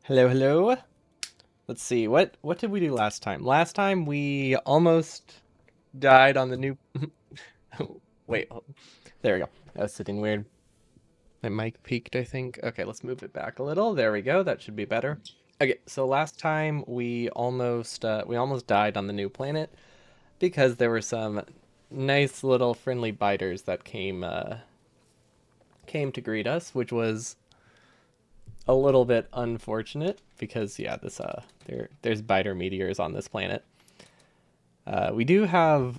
Hello, hello. Let's see. What did we do last time? Last time we almost died on the new Wait, there we go. I was sitting weird. My mic peaked, I think. Okay, let's move it back a little. There we go. That should be better. Okay, so last time we almost died on the new planet because there were some nice little friendly biters that came to greet us, which was a little bit unfortunate because yeah, there's biter meteors on this planet. We do have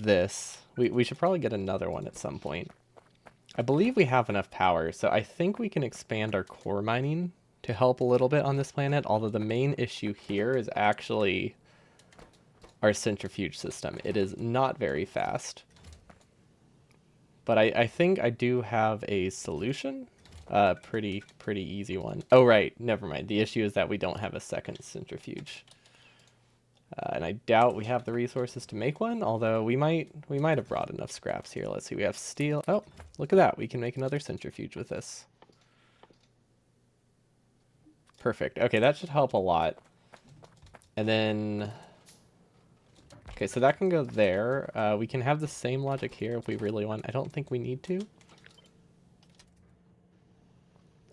this. We should probably get another one at some point. I believe we have enough power, so I think we can expand our core mining to help a little bit on this planet. Although the main issue here is actually our centrifuge system. It is not very fast, but I think I do have a solution. Pretty easy one. Oh right, never mind. The issue is that we don't have a second centrifuge. And I doubt we have the resources to make one, although we might have brought enough scraps here. Let's see, we have steel. Oh, look at that. We can make another centrifuge with this. Perfect. Okay, that should help a lot. And then, okay, so that can go there. We can have the same logic here if we really want. I don't think we need to.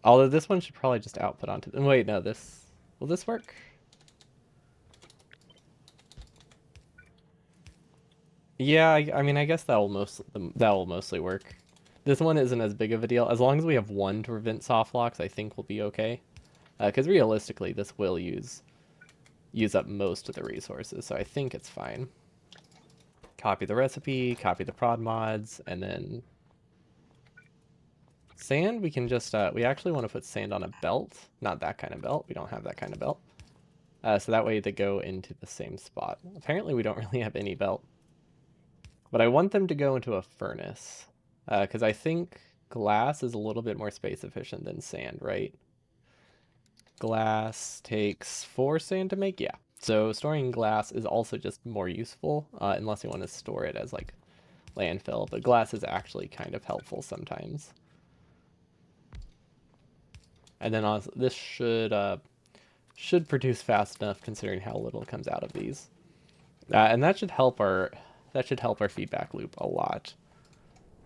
Although this one should probably just output onto. Wait, no, will this work? Yeah, I mean, I guess that will mostly work. This one isn't as big of a deal. As long as we have one to prevent soft locks, I think we'll be okay. Because realistically, this will use up most of the resources, so I think it's fine. Copy the recipe, copy the prod mods, and then sand. We can just we actually want to put sand on a belt, not that kind of belt. We don't have that kind of belt. So that way they go into the same spot. Apparently, we don't really have any belt, but I want them to go into a furnace because I think glass is a little bit more space efficient than sand, right? Glass takes 4 sand to make, yeah. So storing glass is also just more useful, unless you want to store it as like landfill. But glass is actually kind of helpful sometimes. And then also, this should produce fast enough considering how little comes out of these, and that should help our feedback loop a lot.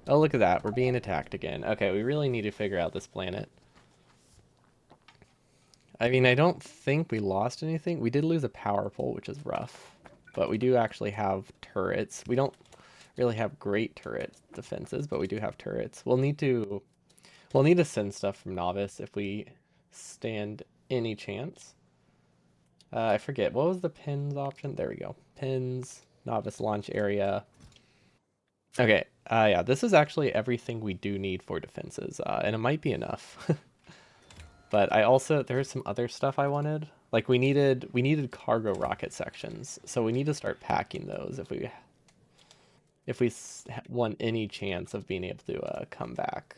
Oh, look at that, we're being attacked again. Okay, we really need to figure out this planet. I mean, I don't think we lost anything. We did lose a power pole, which is rough. But we do actually have turrets. We don't really have great turret defenses, but we do have turrets. We'll need to send stuff from Novice if we stand any chance. I forget. What was the pins option? There we go. Pins, Novice launch area. Okay. Yeah, this is actually everything we do need for defenses, and it might be enough. But there's some other stuff I wanted. Like we needed cargo rocket sections, so we need to start packing those if we want any chance of being able to come back.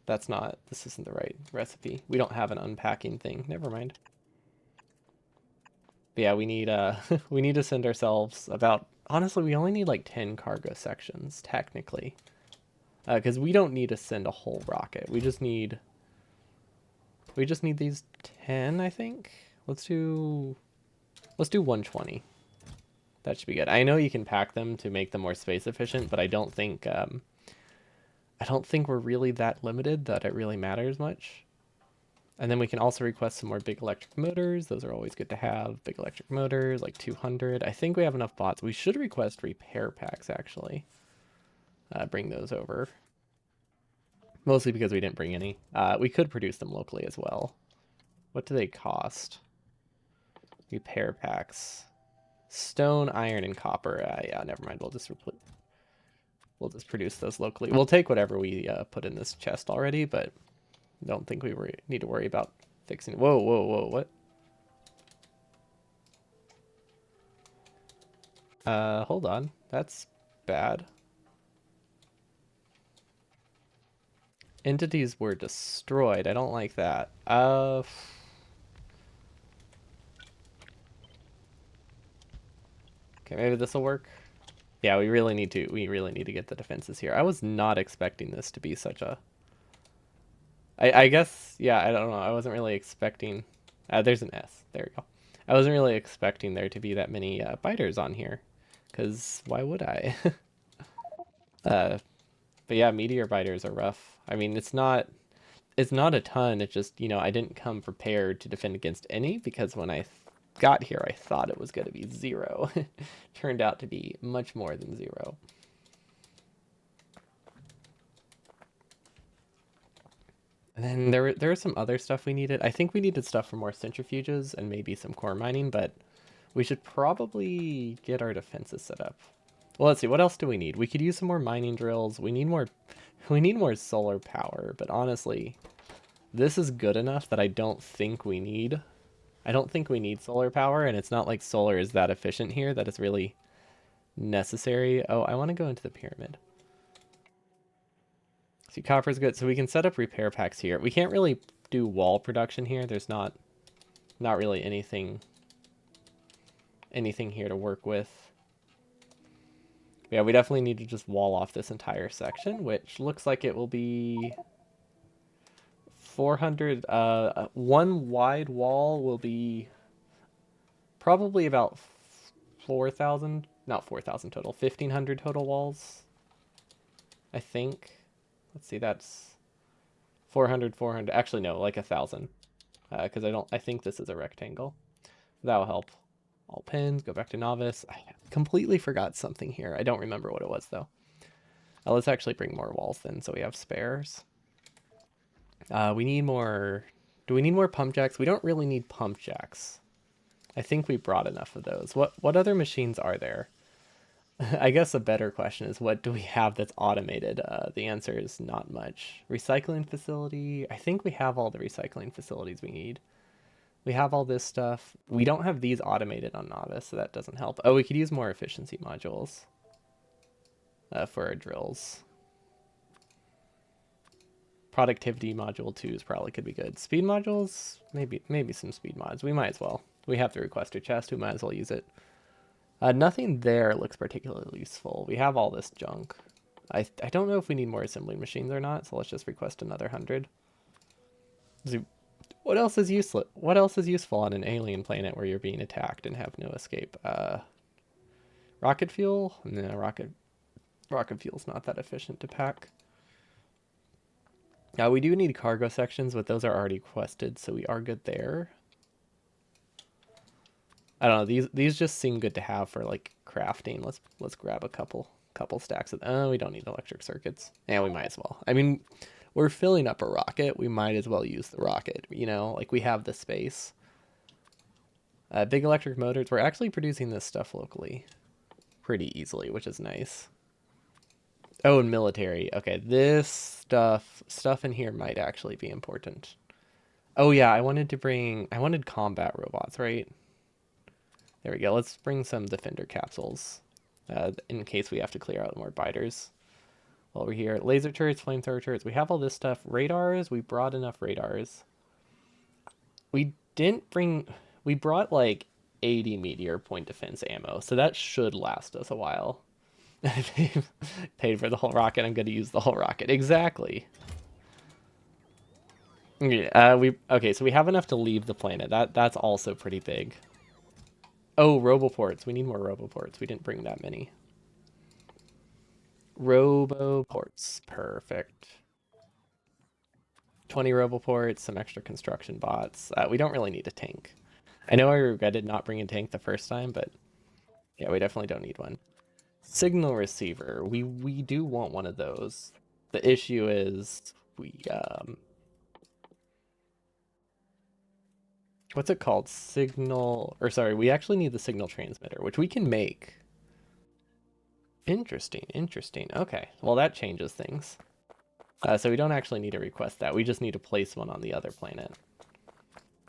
This isn't the right recipe. We don't have an unpacking thing. Never mind. But yeah, we need we need to send ourselves about, honestly, we only need like 10 cargo sections technically. Because we don't need to send a whole rocket. We just need these 10, I think. Let's do 120. That should be good. I know you can pack them to make them more space efficient, but I don't think we're really that limited that it really matters much. And then we can also request some more big electric motors. Those are always good to have. Big electric motors, like 200. I think we have enough bots. We should request repair packs, actually. Bring those over. Mostly because we didn't bring any. We could produce them locally as well. What do they cost? Repair packs. Stone, iron, and copper. Yeah, never mind. We'll just produce those locally. We'll take whatever we put in this chest already, but don't think we need to worry about fixing. Whoa, whoa, whoa! What? Hold on. That's bad. Entities were destroyed. I don't like that. Okay, maybe this will work. Yeah, we really need to get the defenses here. I was not expecting this to be such a I guess, yeah, I don't know. I wasn't really expecting. There's an S. There we go. I wasn't really expecting there to be that many biters on here, because why would I? uh, but yeah, meteor biters are rough. I mean, it's not a ton. It's just, I didn't come prepared to defend against any because when I got here, I thought it was going to be 0. Turned out to be much more than 0. And then there was some other stuff we needed. I think we needed stuff for more centrifuges and maybe some core mining, but we should probably get our defenses set up. Well, let's see. What else do we need? We could use some more mining drills. We need more solar power, but honestly, this is good enough that I don't think we need solar power, and it's not like solar is that efficient here that it's really necessary. Oh, I want to go into the pyramid. See, copper's good, so we can set up repair packs here. We can't really do wall production here. There's not really anything here to work with. Yeah, we definitely need to just wall off this entire section, which looks like it will be 400. One wide wall will be probably about 4,000, not 4,000 total, 1,500 total walls, I think. Let's see, that's 400, 400. Actually, no, like 1,000, because I think this is a rectangle. That'll help. All pins, go back to novice. I completely forgot something here. I don't remember what it was, though. Let's actually bring more walls then, so we have spares. We need more. Do we need more pump jacks? We don't really need pump jacks. I think we brought enough of those. What other machines are there? I guess a better question is what do we have that's automated? The answer is not much. Recycling facility. I think we have all the recycling facilities we need. We have all this stuff. We don't have these automated on novice, so that doesn't help. Oh, we could use more efficiency modules for our drills. Productivity module 2s probably could be good. Speed modules, maybe some speed mods. We might as well. We have the requester chest. We might as well use it. Nothing there looks particularly useful. We have all this junk. I don't know if we need more assembly machines or not, so let's just request another 100. What else is useless? What else is useful on an alien planet where you're being attacked and have no escape? Rocket fuel? No, rocket fuel's not that efficient to pack. We do need cargo sections, but those are already quested, so we are good there. I don't know. These just seem good to have for like crafting. Let's grab a couple stacks of. Oh, we don't need electric circuits. Yeah, we might as well. I mean, we're filling up a rocket. We might as well use the rocket. Like we have the space. Big electric motors. We're actually producing this stuff locally pretty easily, which is nice. Oh, and military. Okay, this stuff in here might actually be important. Oh yeah, I wanted combat robots, right? There we go. Let's bring some defender capsules in case we have to clear out more biters. While we're here, laser turrets, flamethrower turrets. We have all this stuff. Radars. We brought enough radars. We didn't bring. We brought like 80 meteor point defense ammo, so that should last us a while. Paid for the whole rocket. I'm going to use the whole rocket. Exactly. Yeah, okay, so we have enough to leave the planet. That's also pretty big. Oh, roboports. We need more roboports. We didn't bring that many. Roboports. Perfect. 20 roboports, some extra construction bots. We don't really need a tank. I know I regretted not bringing a tank the first time, but yeah, we definitely don't need one. Signal receiver. We do want one of those. The issue is what's it called? We actually need the signal transmitter, which we can make. Interesting, interesting. Okay, well that changes things. So we don't actually need to request that. We just need to place one on the other planet.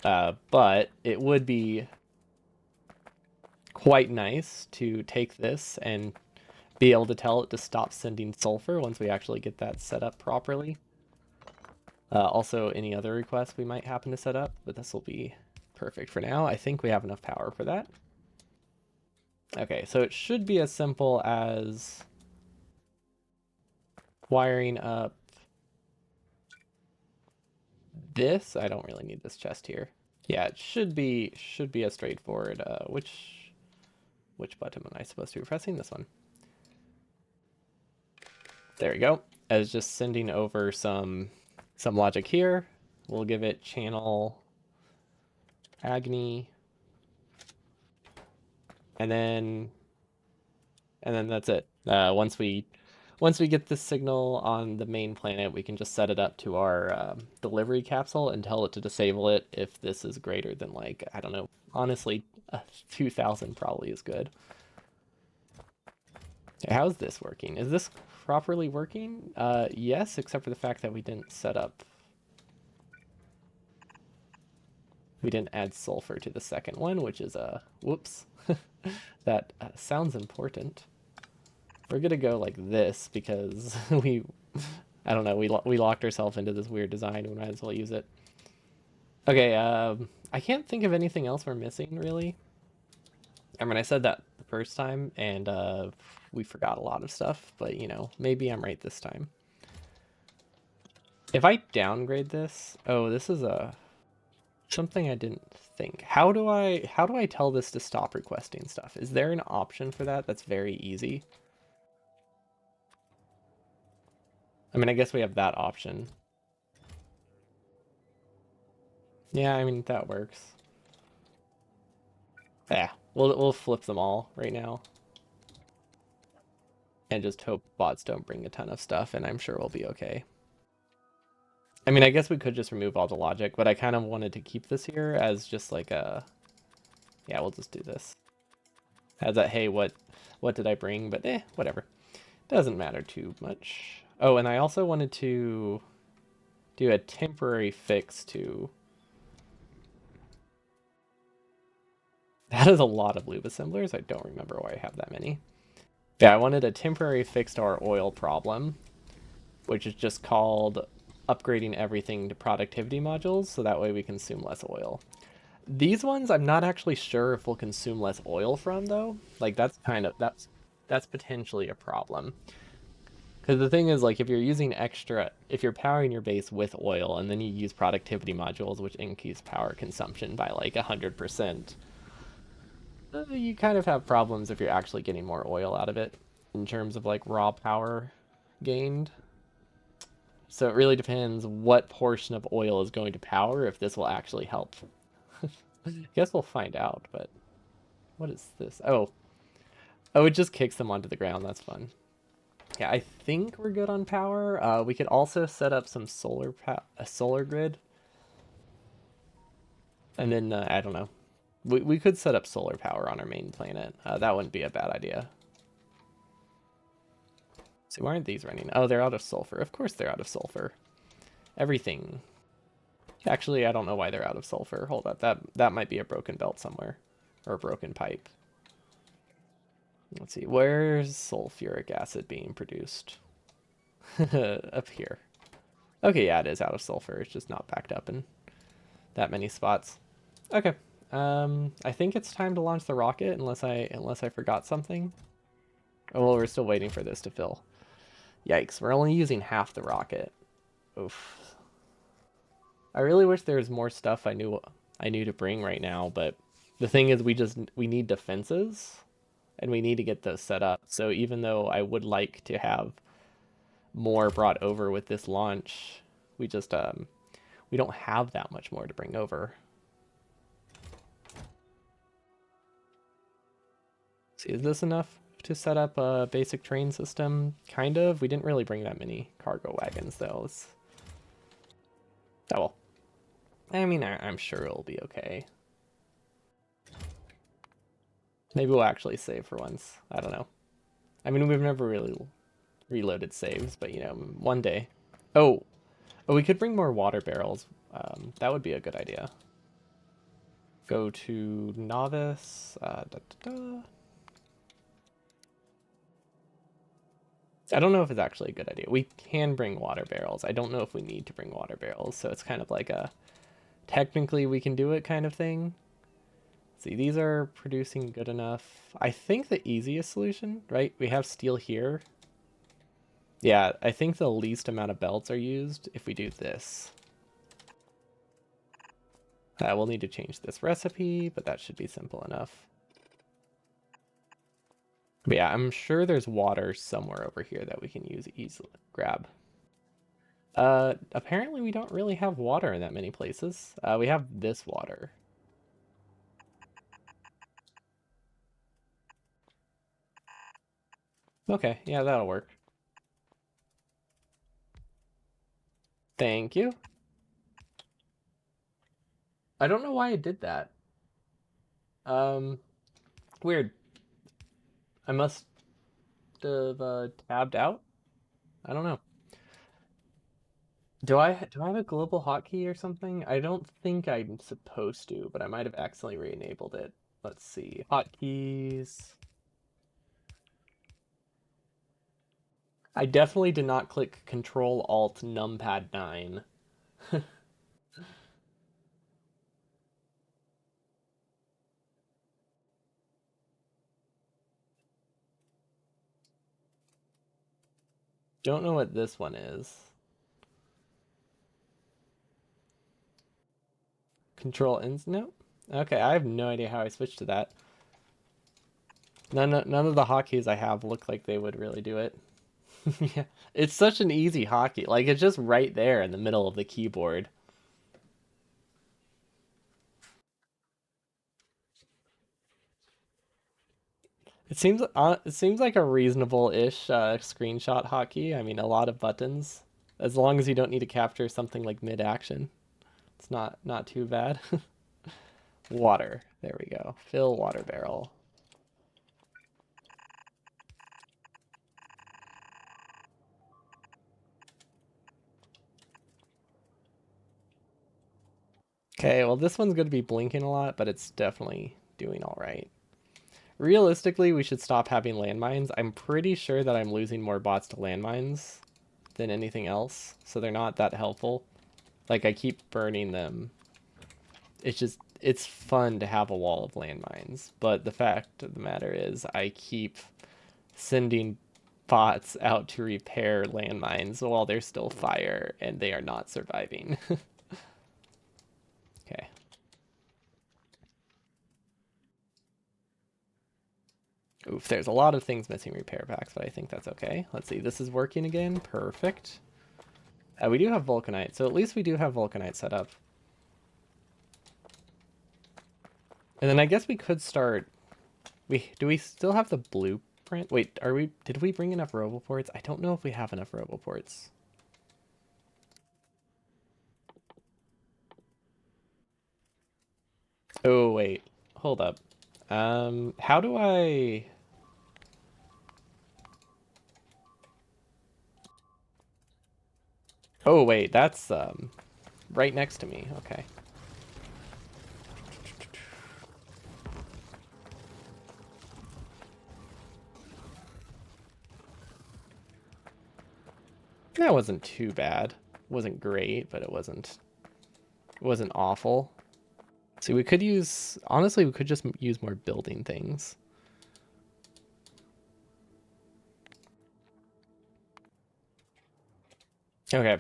But it would be quite nice to take this and be able to tell it to stop sending sulfur once we actually get that set up properly. Also, any other requests we might happen to set up, but this will be perfect for now. I think we have enough power for that. Okay, so it should be as simple as wiring up This, I don't really need this chest here. Yeah, it should be a straightforward, which button am I supposed to be pressing? This one. There we go. I was just sending over some logic here. We'll give it channel agony, and then that's it. Once we get this signal on the main planet, we can just set it up to our delivery capsule and tell it to disable it if this is greater than, like, I don't know. Honestly, 2,000 probably is good. How's this working? Is this properly working? Yes, except for the fact that we didn't set up. We didn't add sulfur to the second one, which is whoops. That sounds important. We're gonna go like this because I don't know, we locked ourselves into this weird design. We might as well use it. Okay, I can't think of anything else we're missing really. I mean, I said that the first time, and we forgot a lot of stuff, but you know, maybe I'm right this time. If I downgrade this, oh, this is something I didn't think. How do I tell this to stop requesting stuff? Is there an option for that that's very easy? I mean, I guess we have that option. Yeah, I mean, that works. Yeah, we'll flip them all right now. And just hope bots don't bring a ton of stuff, and I'm sure we'll be okay. I mean, I guess we could just remove all the logic, but I kind of wanted to keep this here as just like a... Yeah, we'll just do this. As a, hey, what did I bring? But whatever. Doesn't matter too much. Oh, and I also wanted to do a temporary fix to... That is a lot of lube assemblers. I don't remember why I have that many. Yeah, I wanted a temporary fix to our oil problem, which is just called upgrading everything to productivity modules, so that way we consume less oil. These ones I'm not actually sure if we'll consume less oil from, though. Like, that's potentially a problem. Because the thing is, like, if you're powering your base with oil and then you use productivity modules, which increase power consumption by like 100%, you kind of have problems if you're actually getting more oil out of it in terms of like raw power gained. So it really depends what portion of oil is going to power, if this will actually help. I guess we'll find out, but what is this? Oh, it just kicks them onto the ground. That's fun. Yeah, I think we're good on power. We could also set up some a solar grid. And then, I don't know. We could set up solar power on our main planet. That wouldn't be a bad idea. So why aren't these running? Oh, they're out of sulfur. Of course they're out of sulfur. Everything. Actually, I don't know why they're out of sulfur. Hold up. That might be a broken belt somewhere. Or a broken pipe. Let's see. Where's sulfuric acid being produced? Up here. Okay, yeah, it is out of sulfur. It's just not backed up in that many spots. Okay. I think it's time to launch the rocket, unless I forgot something. Oh, well, we're still waiting for this to fill. Yikes, we're only using half the rocket. Oof. I really wish there was more stuff I knew to bring right now, but the thing is we need defenses, and we need to get those set up. So even though I would like to have more brought over with this launch, we just we don't have that much more to bring over. See, is this enough to set up a basic train system? Kind of. We didn't really bring that many cargo wagons, though. Oh well. I mean, I'm sure it'll be okay. Maybe we'll actually save for once. I don't know. I mean, we've never really reloaded saves, but you know, one day. Oh, we could bring more water barrels. That would be a good idea. Go to novice. I don't know if it's actually a good idea. We can bring water barrels. I don't know if we need to bring water barrels, so it's kind of like a technically we can do it kind of thing. See, these are producing good enough. I think the easiest solution, right? We have steel here. Yeah, I think the least amount of belts are used if we do this. We'll need to change this recipe, but that should be simple enough. But yeah, I'm sure there's water somewhere over here that we can use easily. Grab. Apparently we don't really have water in that many places. We have this water. Okay, yeah, that'll work. Thank you. I don't know why I did that. Um, Weird. I must have tabbed out. I don't know. Do I have a global hotkey or something? I don't think I'm supposed to, but I might have accidentally re-enabled it. Let's see. Hotkeys. I definitely did not click Control Alt Numpad 9. Don't know what this one is. Control ins? No. Okay, I have no idea how I switched to that. None of the hotkeys I have look like they would really do it. Yeah, it's such an easy hotkey. Like it's just right there in the middle of the keyboard. It seems like a reasonable-ish screenshot hotkey. I mean, a lot of buttons. As long as you don't need to capture something like mid-action, it's not too bad. Water. There we go. Fill water barrel. Okay, well this one's going to be blinking a lot, but it's definitely doing all right. Realistically, we should stop having landmines. I'm pretty sure that I'm losing more bots to landmines than anything else, so they're not that helpful. Like I keep burning them. It's fun to have a wall of landmines, but the fact of the matter is I keep sending bots out to repair landmines while there's still fire and they are not surviving. Okay. Oof, there's a lot of things missing repair packs, but I think that's okay. Let's see, this is working again. Perfect. We do have Vulcanite, so at least we do have Vulcanite set up. And then I guess we could start. Do we still have the blueprint? Wait, did we bring enough roboports? I don't know if we have enough roboports. Oh wait, hold up. How do I? Oh wait, that's right next to me. Okay. That wasn't too bad. It wasn't great, but it wasn't awful. See, we could use honestly, we could just use more building things. Okay.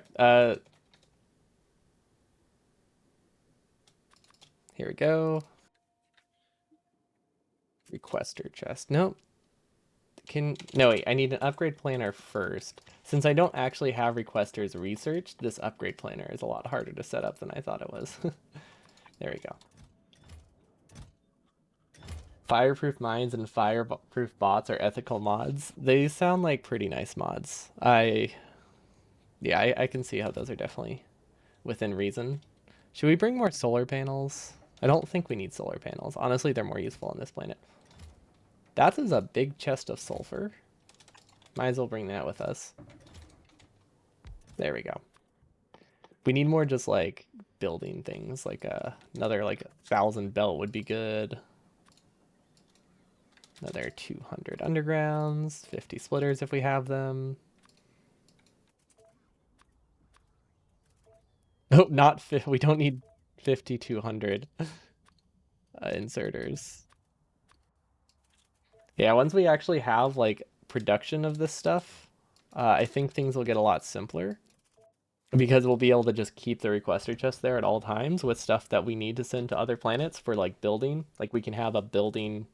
Here we go. Requester chest. Nope. No wait, I need an upgrade planner first. Since I don't actually have requesters researched, this upgrade planner is a lot harder to set up than I thought it was. There we go. Fireproof mines and fireproof bots are ethical mods. They sound like pretty nice mods. Yeah, I can see how those are definitely within reason. Should we bring more solar panels? I don't think we need solar panels. Honestly, they're more useful on this planet. That is a big chest of sulfur. Might as well bring that with us. There we go. We need more just like building things. Like another like 1,000 belt would be good. Another 200 undergrounds, 50 splitters if we have them. Oh, not we don't need 5,200 inserters. Yeah, once we actually have like production of this stuff, I think things will get a lot simpler. Because we'll be able to just keep the requester chest there at all times with stuff that we need to send to other planets for like building. Like we can have a building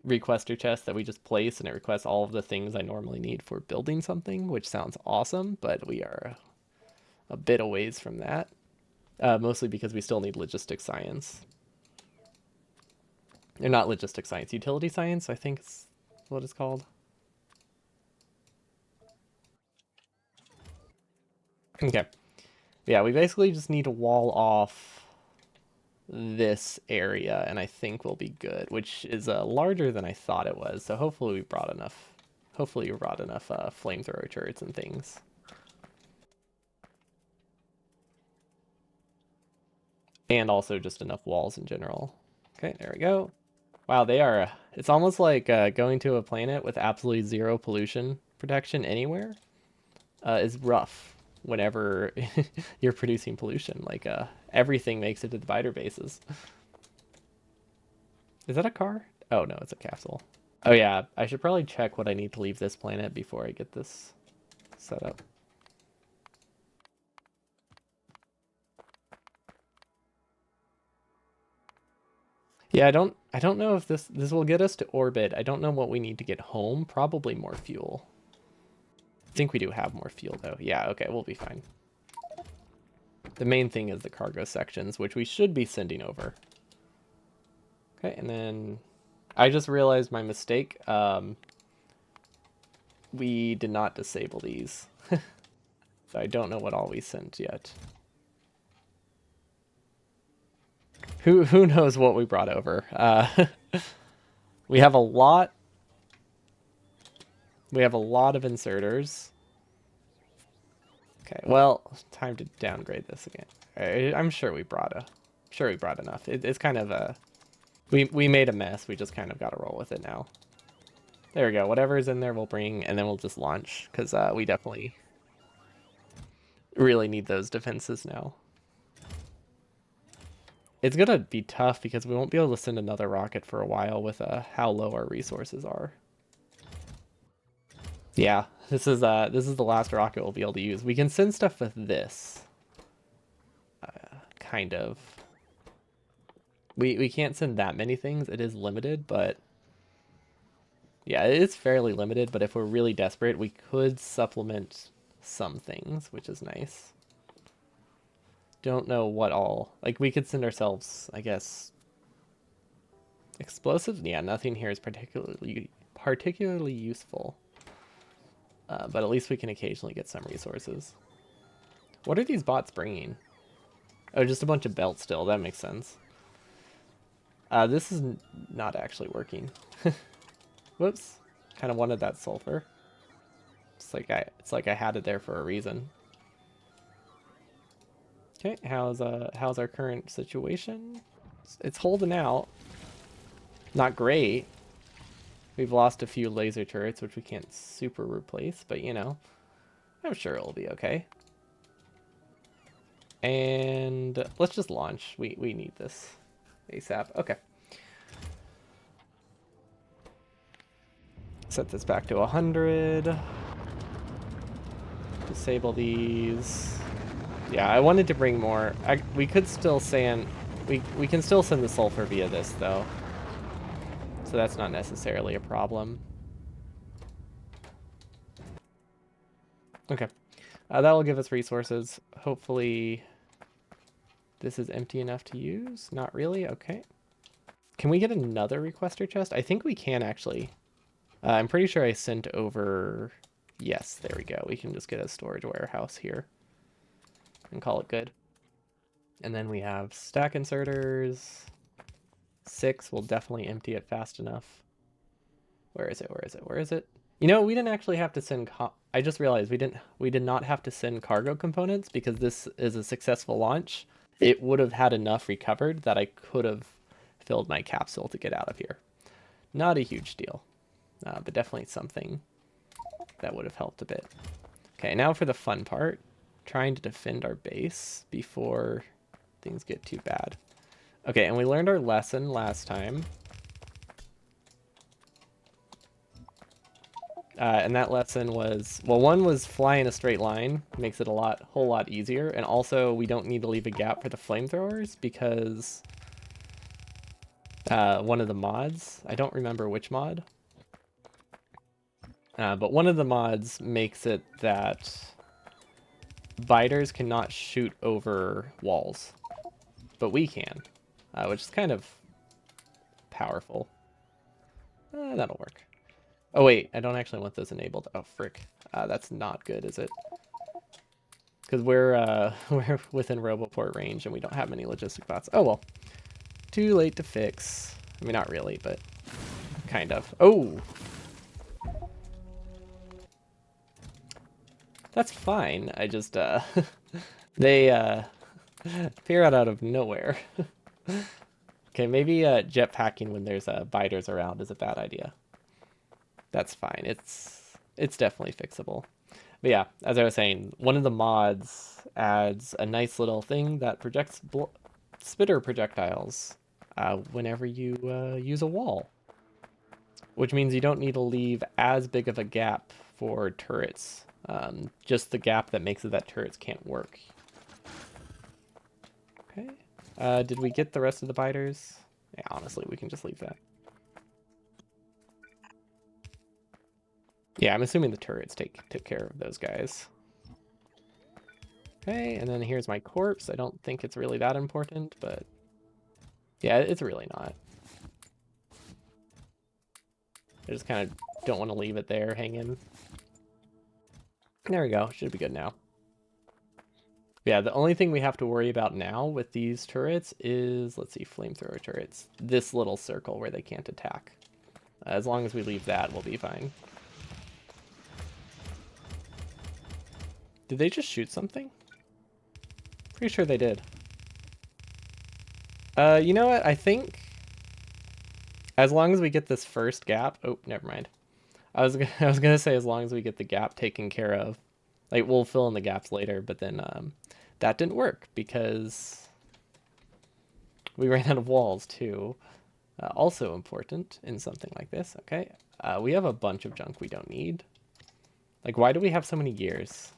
requester chest that we just place and it requests all of the things I normally need for building something, which sounds awesome, but we are a bit a ways from that. Mostly because we still need logistic science. Or not logistic science, utility science, I think is what it's called. Okay. Yeah, we basically just need to wall off this area, and I think we'll be good, which is larger than I thought it was. So hopefully we brought enough. Hopefully we brought enough flamethrower turrets and things. And also just enough walls in general. Okay, there we go. Wow, they are. It's almost like going to a planet with absolutely zero pollution protection anywhere is rough whenever you're producing pollution. Like everything makes it to the biter bases. Is that a car? Oh no, it's a capsule. Oh yeah, I should probably check what I need to leave this planet before I get this set up. Yeah, I don't know if this will get us to orbit. I don't know what we need to get home. Probably more fuel. I think we do have more fuel though. Yeah, okay, we'll be fine. The main thing is the cargo sections, which we should be sending over. Okay, and then I just realized my mistake. We did not disable these. So I don't know what all we sent yet. Who knows what we brought over? We have a lot. We have a lot of inserters. Okay, well, time to downgrade this again. I'm sure we brought enough. It's kind of a we made a mess. We just kind of got to roll with it now. There we go. Whatever's in there, we'll bring, and then we'll just launch because we definitely really need those defenses now. It's gonna be tough because we won't be able to send another rocket for a while with how low our resources are. Yeah, this is the last rocket we'll be able to use. We can send stuff with this, kind of. We can't send that many things. It is limited, but yeah, it's fairly limited. But if we're really desperate, we could supplement some things, which is nice. Don't know what all. Like we could send ourselves, I guess, explosives. Yeah, nothing here is particularly useful. But at least we can occasionally get some resources. What are these bots bringing? Oh, just a bunch of belts still. That makes sense. This is not actually working. Whoops. Kind of wanted that sulfur. It's like I had it there for a reason. Okay, how's our current situation? It's holding out. Not great. We've lost a few laser turrets, which we can't super replace, but you know, I'm sure it'll be okay. And let's just launch. We need this ASAP. Okay. Set this back to 100. Disable these. Yeah, I wanted to bring more. We could still send. We can still send the sulfur via this though. So that's not necessarily a problem. Okay. That will give us resources. Hopefully this is empty enough to use. Not really. Okay. Can we get another requester chest? I think we can actually. I'm pretty sure I sent over... Yes, there we go. We can just get a storage warehouse here and call it good. And then we have stack inserters. 6. We'll definitely empty it fast enough. Where is it? Where is it? Where is it? You know, we didn't actually have to send... I just realized we did not have to send cargo components because this is a successful launch. It would have had enough recovered that I could have filled my capsule to get out of here. Not a huge deal. But definitely something that would have helped a bit. Okay, now for the fun part. Trying to defend our base before things get too bad. Okay, and we learned our lesson last time. And that lesson was, well, one was fly in a straight line, makes it whole lot easier, and also we don't need to leave a gap for the flamethrowers because one of the mods, I don't remember which mod, but one of the mods makes it that biters cannot shoot over walls, but we can, which is kind of powerful. That'll work. Oh wait, I don't actually want those enabled. Oh frick, that's not good, is it? Because we're we're within Roboport range and we don't have many logistic bots. Oh well, too late to fix. I mean, not really, but kind of. Oh, that's fine. I just they appear out of nowhere. Okay, maybe jetpacking when there's biters around is a bad idea. That's fine. It's definitely fixable. But yeah, as I was saying, one of the mods adds a nice little thing that projects spitter projectiles whenever you use a wall, which means you don't need to leave as big of a gap for turrets. Just the gap that makes it that turrets can't work. Okay. Did we get the rest of the biters? Yeah, honestly, we can just leave that. Yeah, I'm assuming the turrets took care of those guys. Okay, and then here's my corpse. I don't think it's really that important, but yeah, it's really not. I just kind of don't want to leave it there hanging. There we go. Should be good now. Yeah, the only thing we have to worry about now with these turrets is, let's see, flamethrower turrets. This little circle where they can't attack. As long as we leave that, we'll be fine. Did they just shoot something? Pretty sure they did. You know what? I think as long as we get this first gap. Oh, never mind. I was gonna say as long as we get the gap taken care of, like we'll fill in the gaps later. But then that didn't work because we ran out of walls too. Also important in something like this. Okay, we have a bunch of junk we don't need. Like, why do we have so many gears?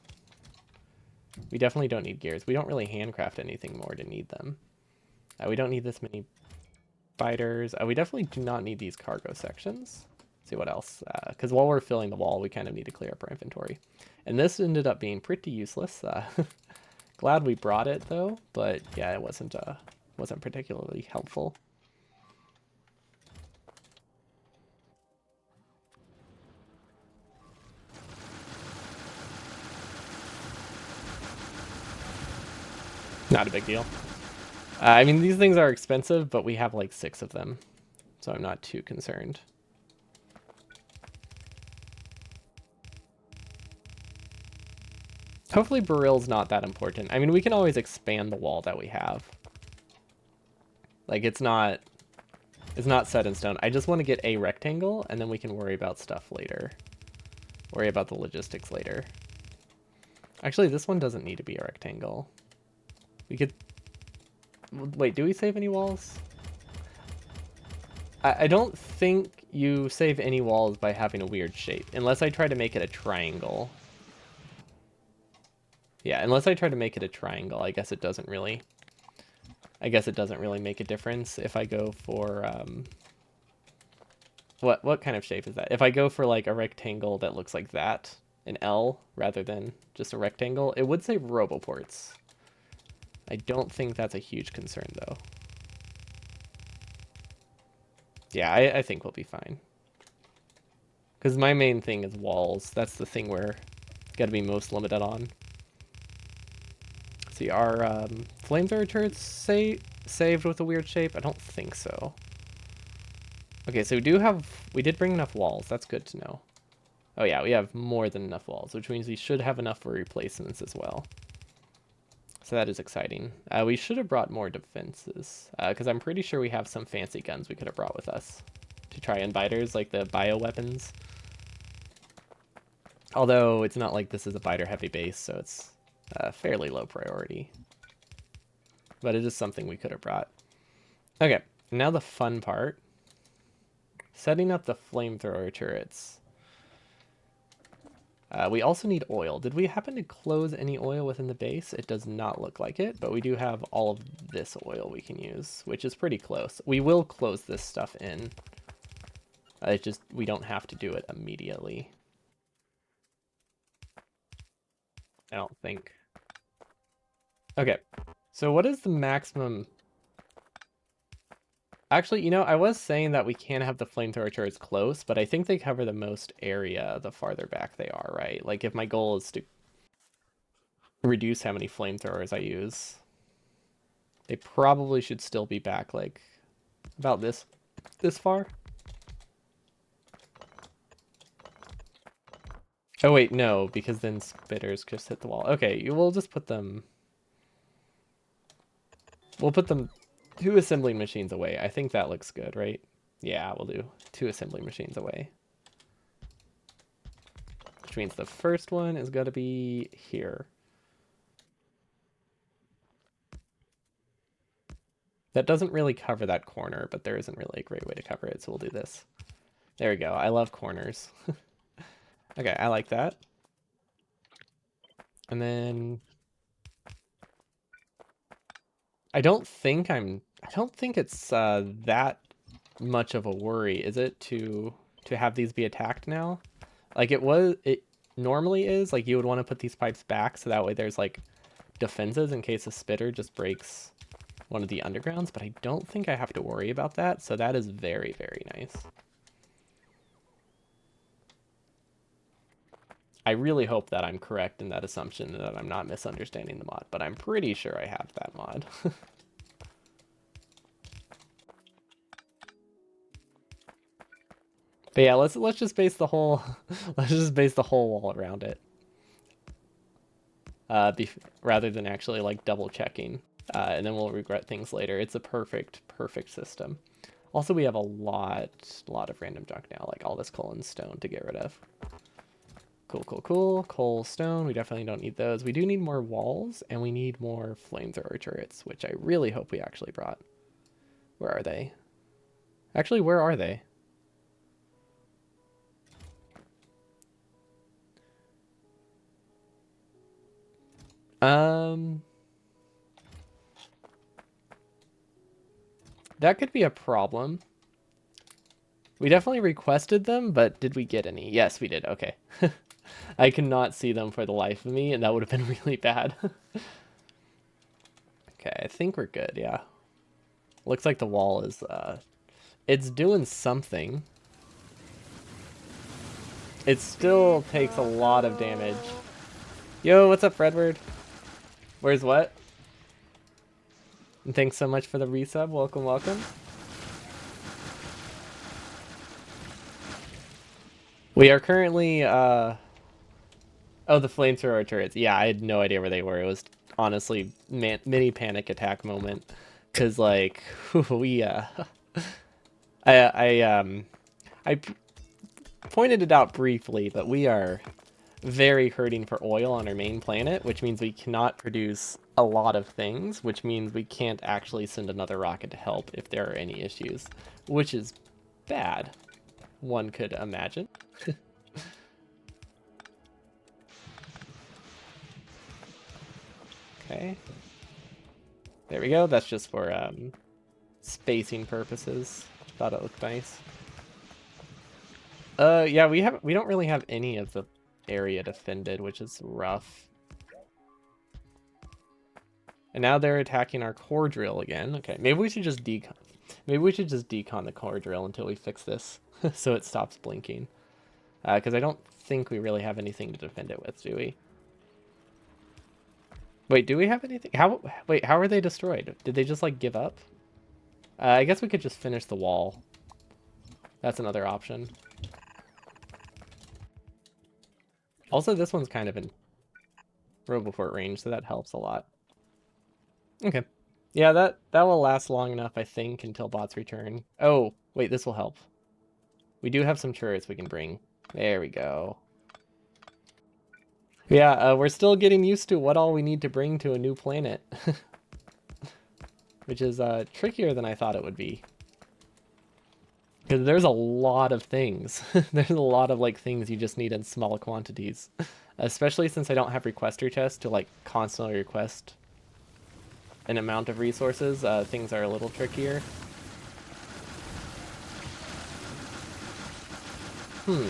We definitely don't need gears. We don't really handcraft anything more to need them. We don't need this many biters. We definitely do not need these cargo sections. Let's see what else. Because while we're filling the wall, we kind of need to clear up our inventory. And this ended up being pretty useless. Glad we brought it though, but yeah, it wasn't particularly helpful. Not a big deal. I mean, these things are expensive, but we have like 6 of them, so I'm not too concerned. Hopefully Barill's not that important. I mean, we can always expand the wall that we have. Like, it's not set in stone. I just want to get a rectangle, and then we can worry about stuff later. Worry about the logistics later. Actually, this one doesn't need to be a rectangle. We could... Wait, do we save any walls? I don't think you save any walls by having a weird shape, unless I try to make it a triangle. Yeah, unless I try to make it a triangle, I guess it doesn't really make a difference if I go for what kind of shape is that? If I go for like a rectangle that looks like that, an L rather than just a rectangle, it would say roboports. I don't think that's a huge concern though. Yeah, I think we'll be fine. Because my main thing is walls. That's the thing we're got to be most limited on. See, our flamethrower turrets saved with a weird shape? I don't think so. Okay, so we did bring enough walls. That's good to know. Oh yeah, we have more than enough walls, which means we should have enough for replacements as well. So that is exciting. We should have brought more defenses, because I'm pretty sure we have some fancy guns we could have brought with us to try and biters, like the bioweapons. Although it's not like this is a biter heavy base, so it's fairly low priority. But it is something we could have brought. Okay, now the fun part. Setting up the flamethrower turrets. We also need oil. Did we happen to close any oil within the base? It does not look like it, but we do have all of this oil we can use, which is pretty close. We will close this stuff in. It's just, we don't have to do it immediately. I don't think. Okay, so what is the maximum? Actually, you know, I was saying that we can have the flamethrower turrets close, but I think they cover the most area the farther back they are, right? Like if my goal is to reduce how many flamethrowers I use, they probably should still be back like about this far. Oh wait, no, because then spitters just hit the wall. Okay, we'll just put them. We'll put them 2 assembling machines away. I think that looks good, right? Yeah, we'll do 2 assembling machines away. Which means the first one is going to be here. That doesn't really cover that corner, but there isn't really a great way to cover it, so we'll do this. There we go. I love corners. Okay, I like that. And then I don't think it's that much of a worry, is it, to have these be attacked now? Like it normally is, like you would want to put these pipes back so that way there's like defenses in case a spitter just breaks one of the undergrounds, but I don't think I have to worry about that, so that is very, very nice. I really hope that I'm correct in that assumption and that I'm not misunderstanding the mod, but I'm pretty sure I have that mod. But yeah, let's just base the whole let's just base the whole wall around it. Rather than actually like double checking. And then we'll regret things later. It's a perfect system. Also, we have a lot of random junk now, like all this coal and stone to get rid of. Cool. Coal, stone, we definitely don't need those. We do need more walls, and we need more flamethrower turrets, which I really hope we actually brought. Where are they? Actually, where are they? That could be a problem. We definitely requested them, but did we get any? Yes, we did. Okay. I cannot see them for the life of me, and that would have been really bad. Okay, I think we're good, yeah. Looks like the wall is, it's doing something. It still takes a lot of damage. Yo, what's up, Fredward? Where's what? And thanks so much for the resub. Welcome. We are currently, oh, the flamethrower turrets. Yeah, I had no idea where they were. It was honestly mini panic attack moment. Cause like, we, I pointed it out briefly, but we are very hurting for oil on our main planet, which means we cannot produce a lot of things, which means we can't actually send another rocket to help if there are any issues, which is bad, one could imagine. Okay. There we go. That's just for spacing purposes. Thought it looked nice. Yeah, we don't really have any of the area defended, which is rough. And now they're attacking our core drill again. Okay, maybe we should just decon the core drill until we fix this so it stops blinking. Because I don't think we really have anything to defend it with, do we? Wait, do we have anything? Wait, how are they destroyed? Did they just like give up? I guess we could just finish the wall. That's another option. Also, this one's kind of in Roboport range, so that helps a lot. Okay. Yeah, that will last long enough, I think, until bots return. Oh, wait, this will help. We do have some turrets we can bring. There we go. Yeah, we're still getting used to what all we need to bring to a new planet. Which is trickier than I thought it would be. Because there's a lot of things. There's a lot of like things you just need in small quantities. Especially since I don't have requester chests to like constantly request an amount of resources, things are a little trickier. Hmm.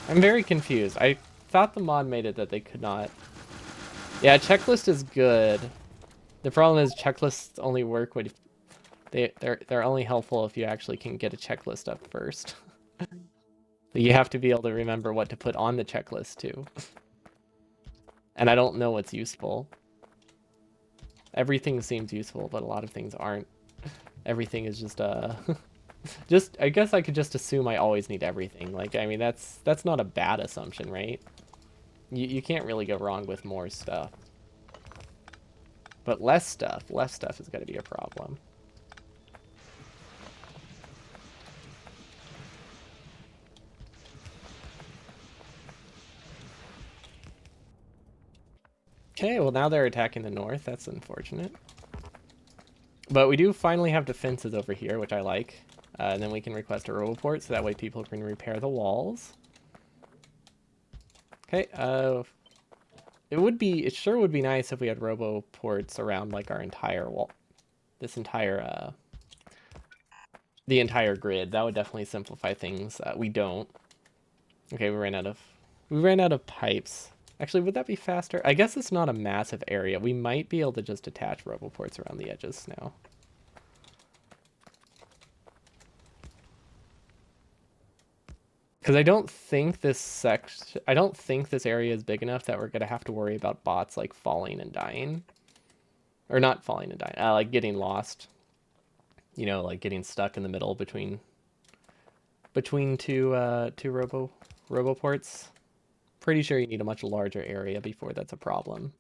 I'm very confused. I thought the mod made it that they could not. Yeah, checklist is good. The problem is checklists only work when they're only helpful if you actually can get a checklist up first. You have to be able to remember what to put on the checklist too. And I don't know what's useful. Everything seems useful, but a lot of things aren't. Everything is just just I guess I could just assume I always need everything. Like I mean that's not a bad assumption, right? You can't really go wrong with more stuff. But less stuff is going to be a problem. Okay, well now they're attacking the north. That's unfortunate. But we do finally have defenses over here, which I like. And then we can request a roboport, so that way people can repair the walls. Okay, it sure would be nice if we had roboports around like our entire wall, this entire, the entire grid. That would definitely simplify things. We don't. Okay, we ran out of pipes. Actually, would that be faster? I guess it's not a massive area. We might be able to just attach roboports around the edges now. Because I don't think this area is big enough that we're gonna have to worry about bots like falling and dying, or not falling and dying, like getting lost. You know, like getting stuck in the middle between two roboports. Pretty sure you need a much larger area before that's a problem.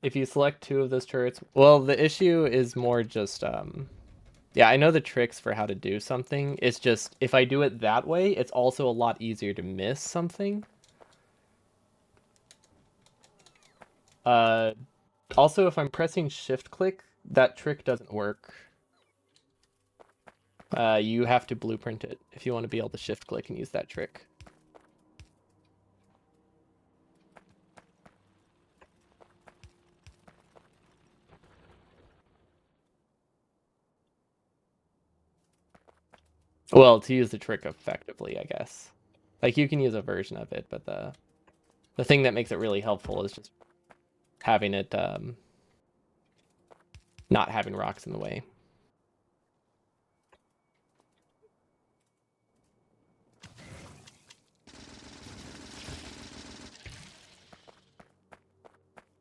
If you select two of those turrets, well, the issue is more just yeah, I know the tricks for how to do something. It's just if I do it that way, it's also a lot easier to miss something. Uh, Also, if I'm pressing shift click, that trick doesn't work. You have to blueprint it if you want to be able to shift click and use that trick. Well, to use the trick effectively, I guess. Like you can use a version of it, but the thing that makes it really helpful is just having it not having rocks in the way.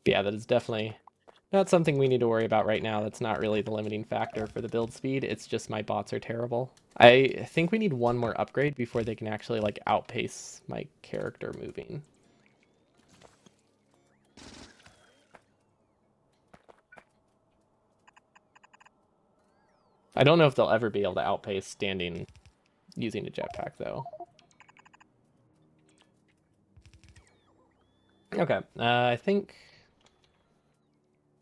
But yeah, that is definitely not something we need to worry about right now. That's not really the limiting factor for the build speed. It's just my bots are terrible. I think we need one more upgrade before they can actually like outpace my character moving. I don't know if they'll ever be able to outpace standing using a jetpack though. Okay, I think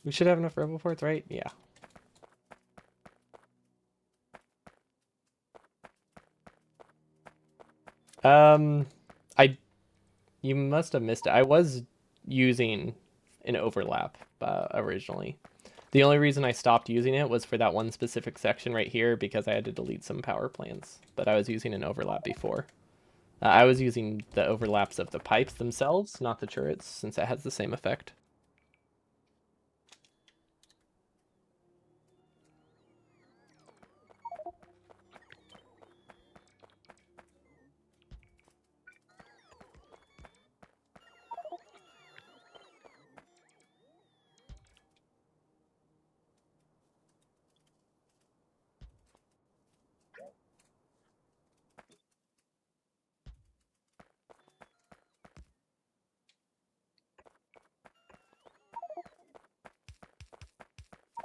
we should have enough roboports, right? Yeah. Um, I You must have missed it. I was using an overlap originally. The only reason I stopped using it was for that one specific section right here because I had to delete some power plants. But I was using an overlap before. I was using the overlaps of the pipes themselves, not the turrets, since it has the same effect.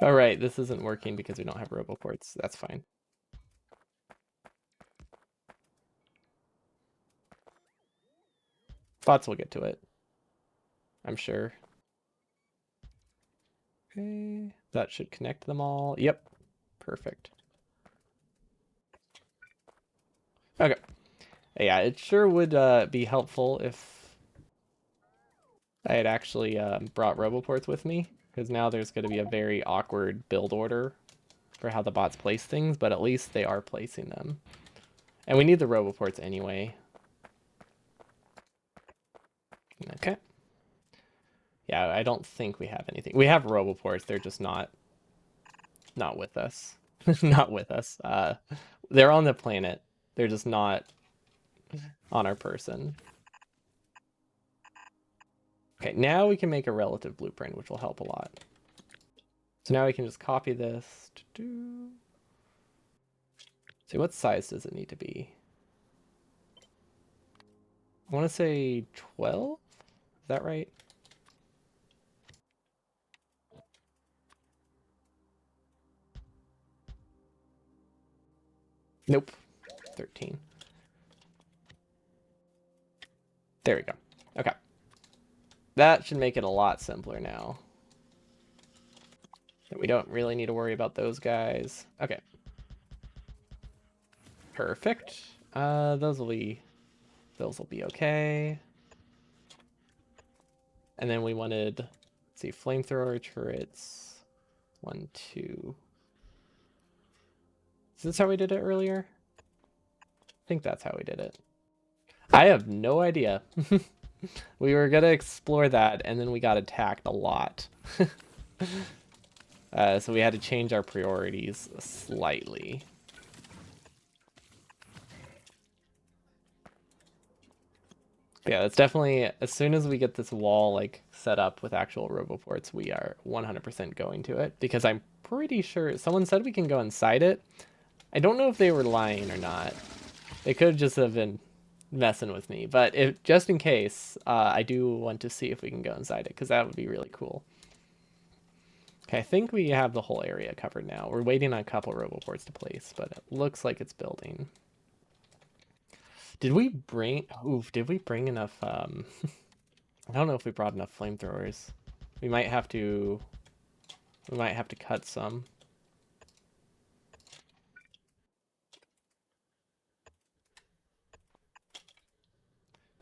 All right, this isn't working because we don't have roboports. That's fine. Bots will get to it, I'm sure. Okay, that should connect them all. Yep, perfect. Okay. Yeah, it sure would be helpful if I had actually brought Roboports with me, because now there's going to be a very awkward build order for how the bots place things, but at least they are placing them. And we need the Roboports anyway. Okay. Yeah, I don't think we have anything. We have Roboports, they're just not with us. Not with us. They're on the planet. They're just not on our person. Okay, now we can make a relative blueprint, which will help a lot. So now we can just copy this. See, what size does it need to be? I want to say 12? Is that right? Nope. 13. There we go. Okay. That should make it a lot simpler now. We don't really need to worry about those guys. Okay. Perfect. Those will be okay. And then we wanted, let's see, flamethrower turrets. 1, 2. Is this how we did it earlier? I think that's how we did it. I have no idea. We were gonna explore that, and then we got attacked a lot. So we had to change our priorities slightly. Yeah, it's definitely, as soon as we get this wall like set up with actual Roboports, we are 100% going to it, because I'm pretty sure someone said we can go inside it. I don't know if they were lying or not. They could just have been messing with me, but if just in case, I do want to see if we can go inside it, because that would be really cool. Okay, I think we have the whole area covered now. We're waiting on a couple Roboports to place, but it looks like it's building. Did we bring... Oof, did we bring enough... I don't know if we brought enough flamethrowers. We might have to... We might have to cut some.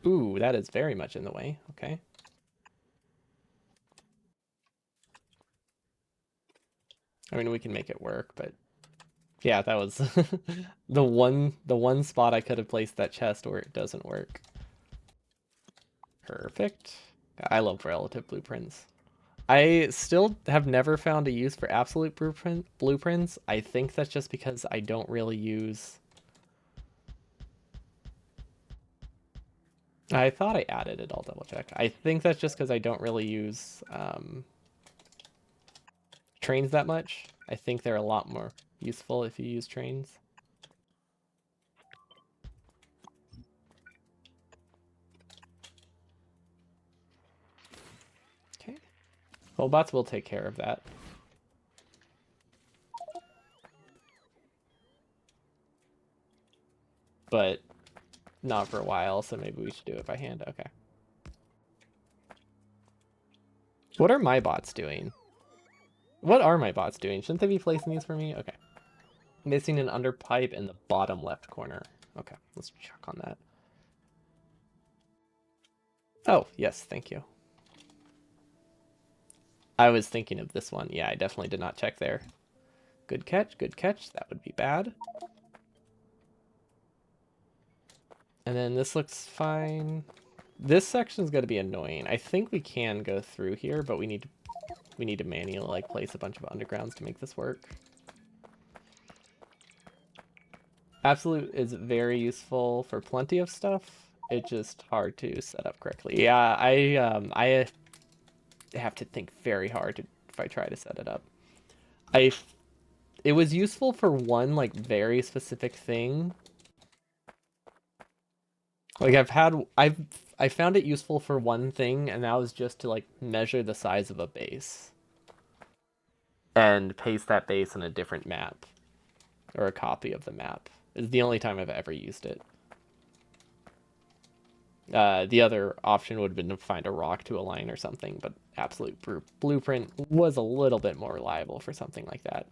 Ooh, that is very much in the way. Okay. I mean, we can make it work, but... Yeah, that was the one spot I could have placed that chest where it doesn't work. Perfect. I love relative blueprints. I still have never found a use for absolute blueprints. I think that's just because I don't really use... I thought I added it. I'll double check. I think that's just because I don't really use trains that much. I think they're a lot more useful if you use trains. Okay. Well, bots will take care of that. But not for a while, so maybe we should do it by hand. Okay. What are my bots doing? What are my bots doing? Shouldn't they be placing these for me? Okay. Missing an underpipe in the bottom left corner. Okay, let's check on that. Oh, yes, thank you. I was thinking of this one. Yeah, I definitely did not check there. Good catch, good catch. That would be bad. And then this looks fine. This section's going to be annoying. I think we can go through here, but we need to manually like place a bunch of undergrounds to make this work. Absolute is very useful for plenty of stuff. It's just hard to set up correctly. Yeah, I have to think very hard if I try to set it up. It was useful for one like very specific thing. Like I found it useful for one thing, and that was just to like measure the size of a base and paste that base in a different map or a copy of the map. It's the only time I've ever used it. The other option would have been to find a rock to align or something, but absolute blueprint was a little bit more reliable for something like that.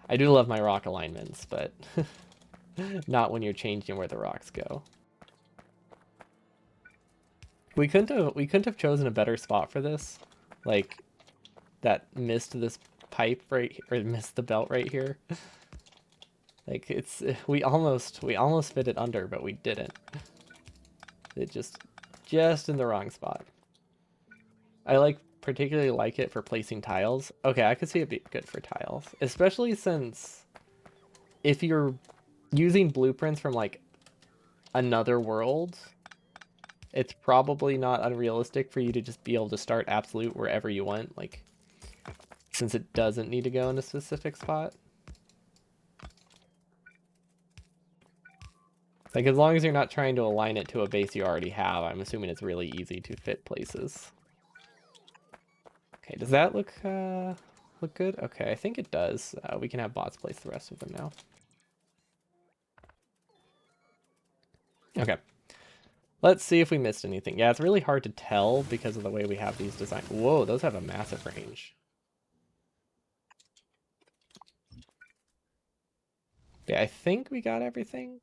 I do love my rock alignments, but not when you're changing where the rocks go. We couldn't have chosen a better spot for this. Like that missed this pipe right or missed the belt right here. Like it's we almost fit it under, but we didn't. It just in the wrong spot. I particularly like it for placing tiles. Okay, I could see it be good for tiles, especially since if you're using blueprints from like another world, it's probably not unrealistic for you to just be able to start absolute wherever you want, like since it doesn't need to go in a specific spot. Like as long as you're not trying to align it to a base you already have, I'm assuming it's really easy to fit places. Okay, does that look good? Okay, I think it does. We can have bots place the rest of them now. Okay. Let's see if we missed anything. Yeah, it's really hard to tell because of the way we have these designed. Whoa, those have a massive range. Yeah, I think we got everything.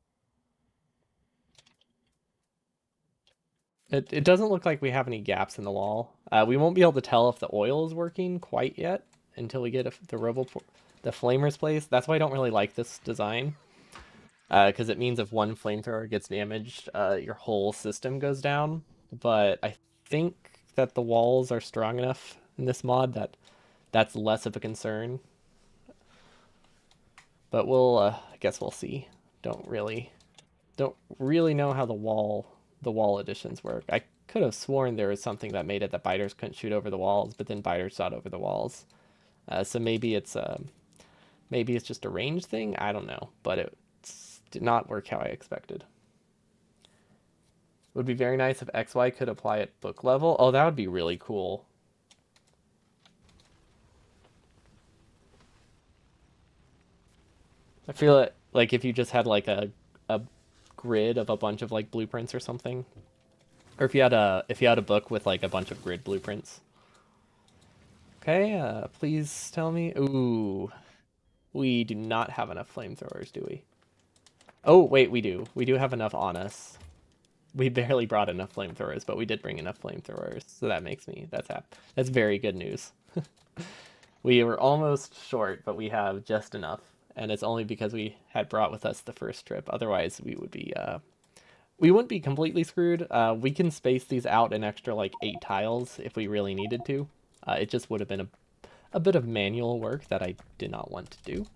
It doesn't look like we have any gaps in the wall. We won't be able to tell if the oil is working quite yet until we get the flamer's place. That's why I don't really like this design. Because it means if one flamethrower gets damaged, your whole system goes down. But I think that the walls are strong enough in this mod that that's less of a concern. But I guess we'll see. Don't really know how the wall additions work. I could have sworn there was something that made it that biters couldn't shoot over the walls, but then biters shot over the walls. So maybe it's just a range thing. I don't know, but it did not work how I expected. Would be very nice if XY could apply at book level. Oh, that would be really cool. I feel it like if you just had like a grid of a bunch of like blueprints or something, or if you had a book with like a bunch of grid blueprints. Okay, please tell me. Ooh, we do not have enough flamethrowers, do we? Oh, wait, we do. We do have enough on us. We barely brought enough flamethrowers, but we did bring enough flamethrowers, so that's very good news. We were almost short, but we have just enough, and it's only because we had brought with us the first trip. Otherwise, we wouldn't be completely screwed. We can space these out an extra like 8 tiles if we really needed to. It just would have been a bit of manual work that I did not want to do.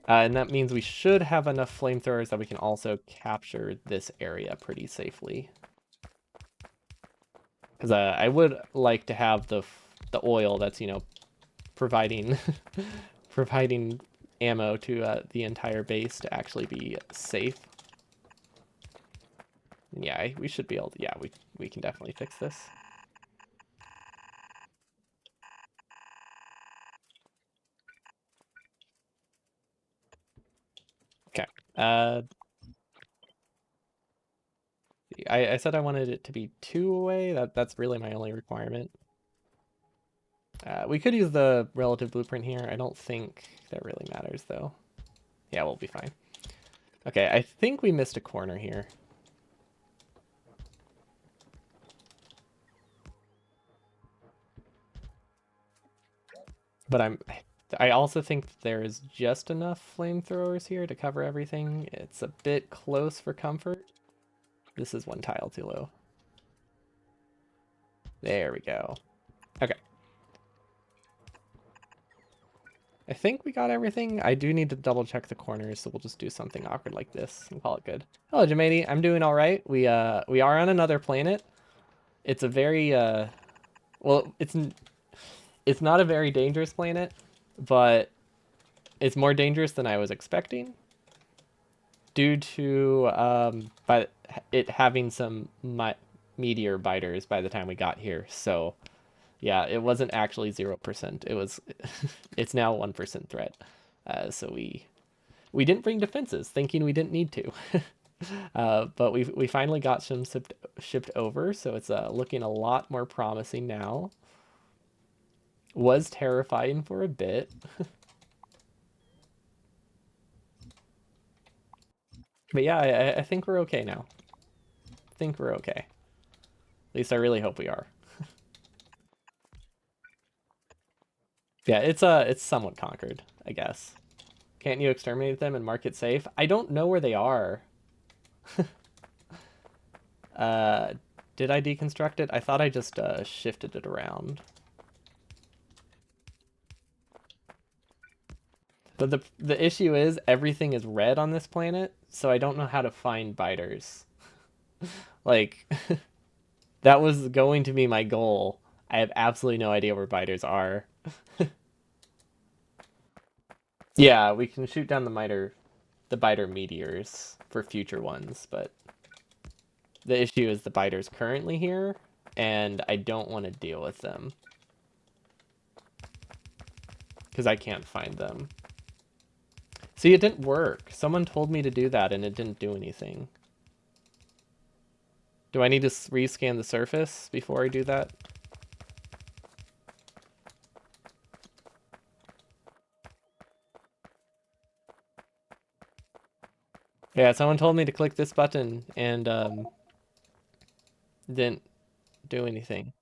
And that means we should have enough flamethrowers that we can also capture this area pretty safely. Because I would like to have the oil that's providing providing ammo to the entire base to actually be safe. Yeah, we should be able to. Yeah, we can definitely fix this. Okay. Uh, I said I wanted it to be 2 away. That's really my only requirement. We could use the relative blueprint here. I don't think that really matters though. Yeah, we'll be fine. Okay, I think we missed a corner here. But I also think there is just enough flamethrowers here to cover everything. It's a bit close for comfort. This is 1 tile too low. There we go. Okay. I think we got everything. I do need to double check the corners, so we'll just do something awkward like this and call it good. Hello, Jamady. I'm doing all right. We are on another planet. It's a very well, it's not a very dangerous planet, but it's more dangerous than I was expecting due to by it having some meteor biters by the time we got here. So yeah, it wasn't actually 0%. It was it's now 1% threat. So we didn't bring defenses, thinking we didn't need to. But we finally got some shipped over, so it's looking a lot more promising now. Was terrifying for a bit, but yeah, I think we're okay now. I think we're okay. At least I really hope we are. Yeah, it's somewhat conquered, I guess. Can't you exterminate them and mark it safe? I don't know where they are. Uh, did I deconstruct it? I thought I just shifted it around. But the issue is everything is red on this planet, so I don't know how to find biters. Like that was going to be my goal. I have absolutely no idea where biters are. Yeah, we can shoot down the biter meteors for future ones, but the issue is the biters currently here, and I don't want to deal with them because I can't find them. See, it didn't work. Someone told me to do that, and it didn't do anything. Do I need to rescan the surface before I do that? Yeah, someone told me to click this button and didn't do anything.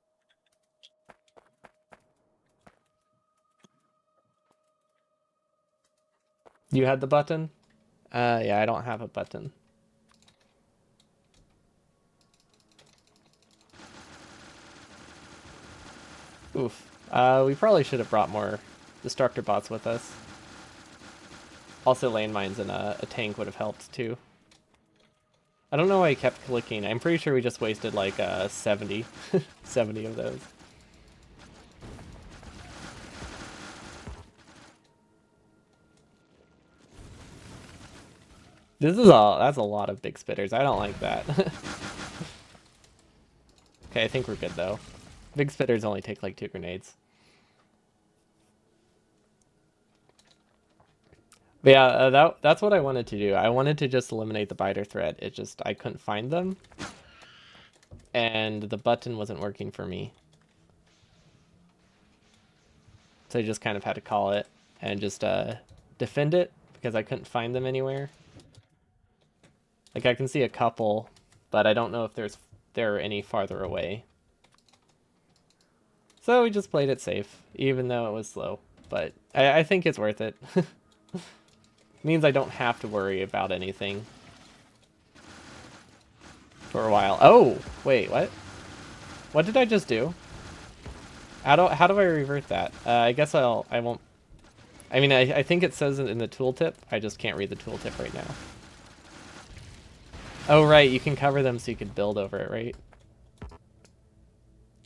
You had the button? Yeah, I don't have a button. Oof. We probably should have brought more destructor bots with us. Also, landmines and a tank would have helped too. I don't know why I kept clicking. I'm pretty sure we just wasted like 70, 70 of those. That's a lot of big spitters. I don't like that. Okay, I think we're good though. Big spitters only take like 2 grenades. But yeah, that's what I wanted to do. I wanted to just eliminate the biter threat. It just I couldn't find them, and the button wasn't working for me. So I just kind of had to call it and just defend it because I couldn't find them anywhere. Like I can see a couple, but I don't know if they're any farther away. So we just played it safe, even though it was slow. But I think it's worth it. Means I don't have to worry about anything for a while. Oh, wait, what? What did I just do? How do I revert that? I guess I won't. I mean, I think it says it in the tooltip. I just can't read the tooltip right now. Oh, right, you can cover them so you can build over it, right?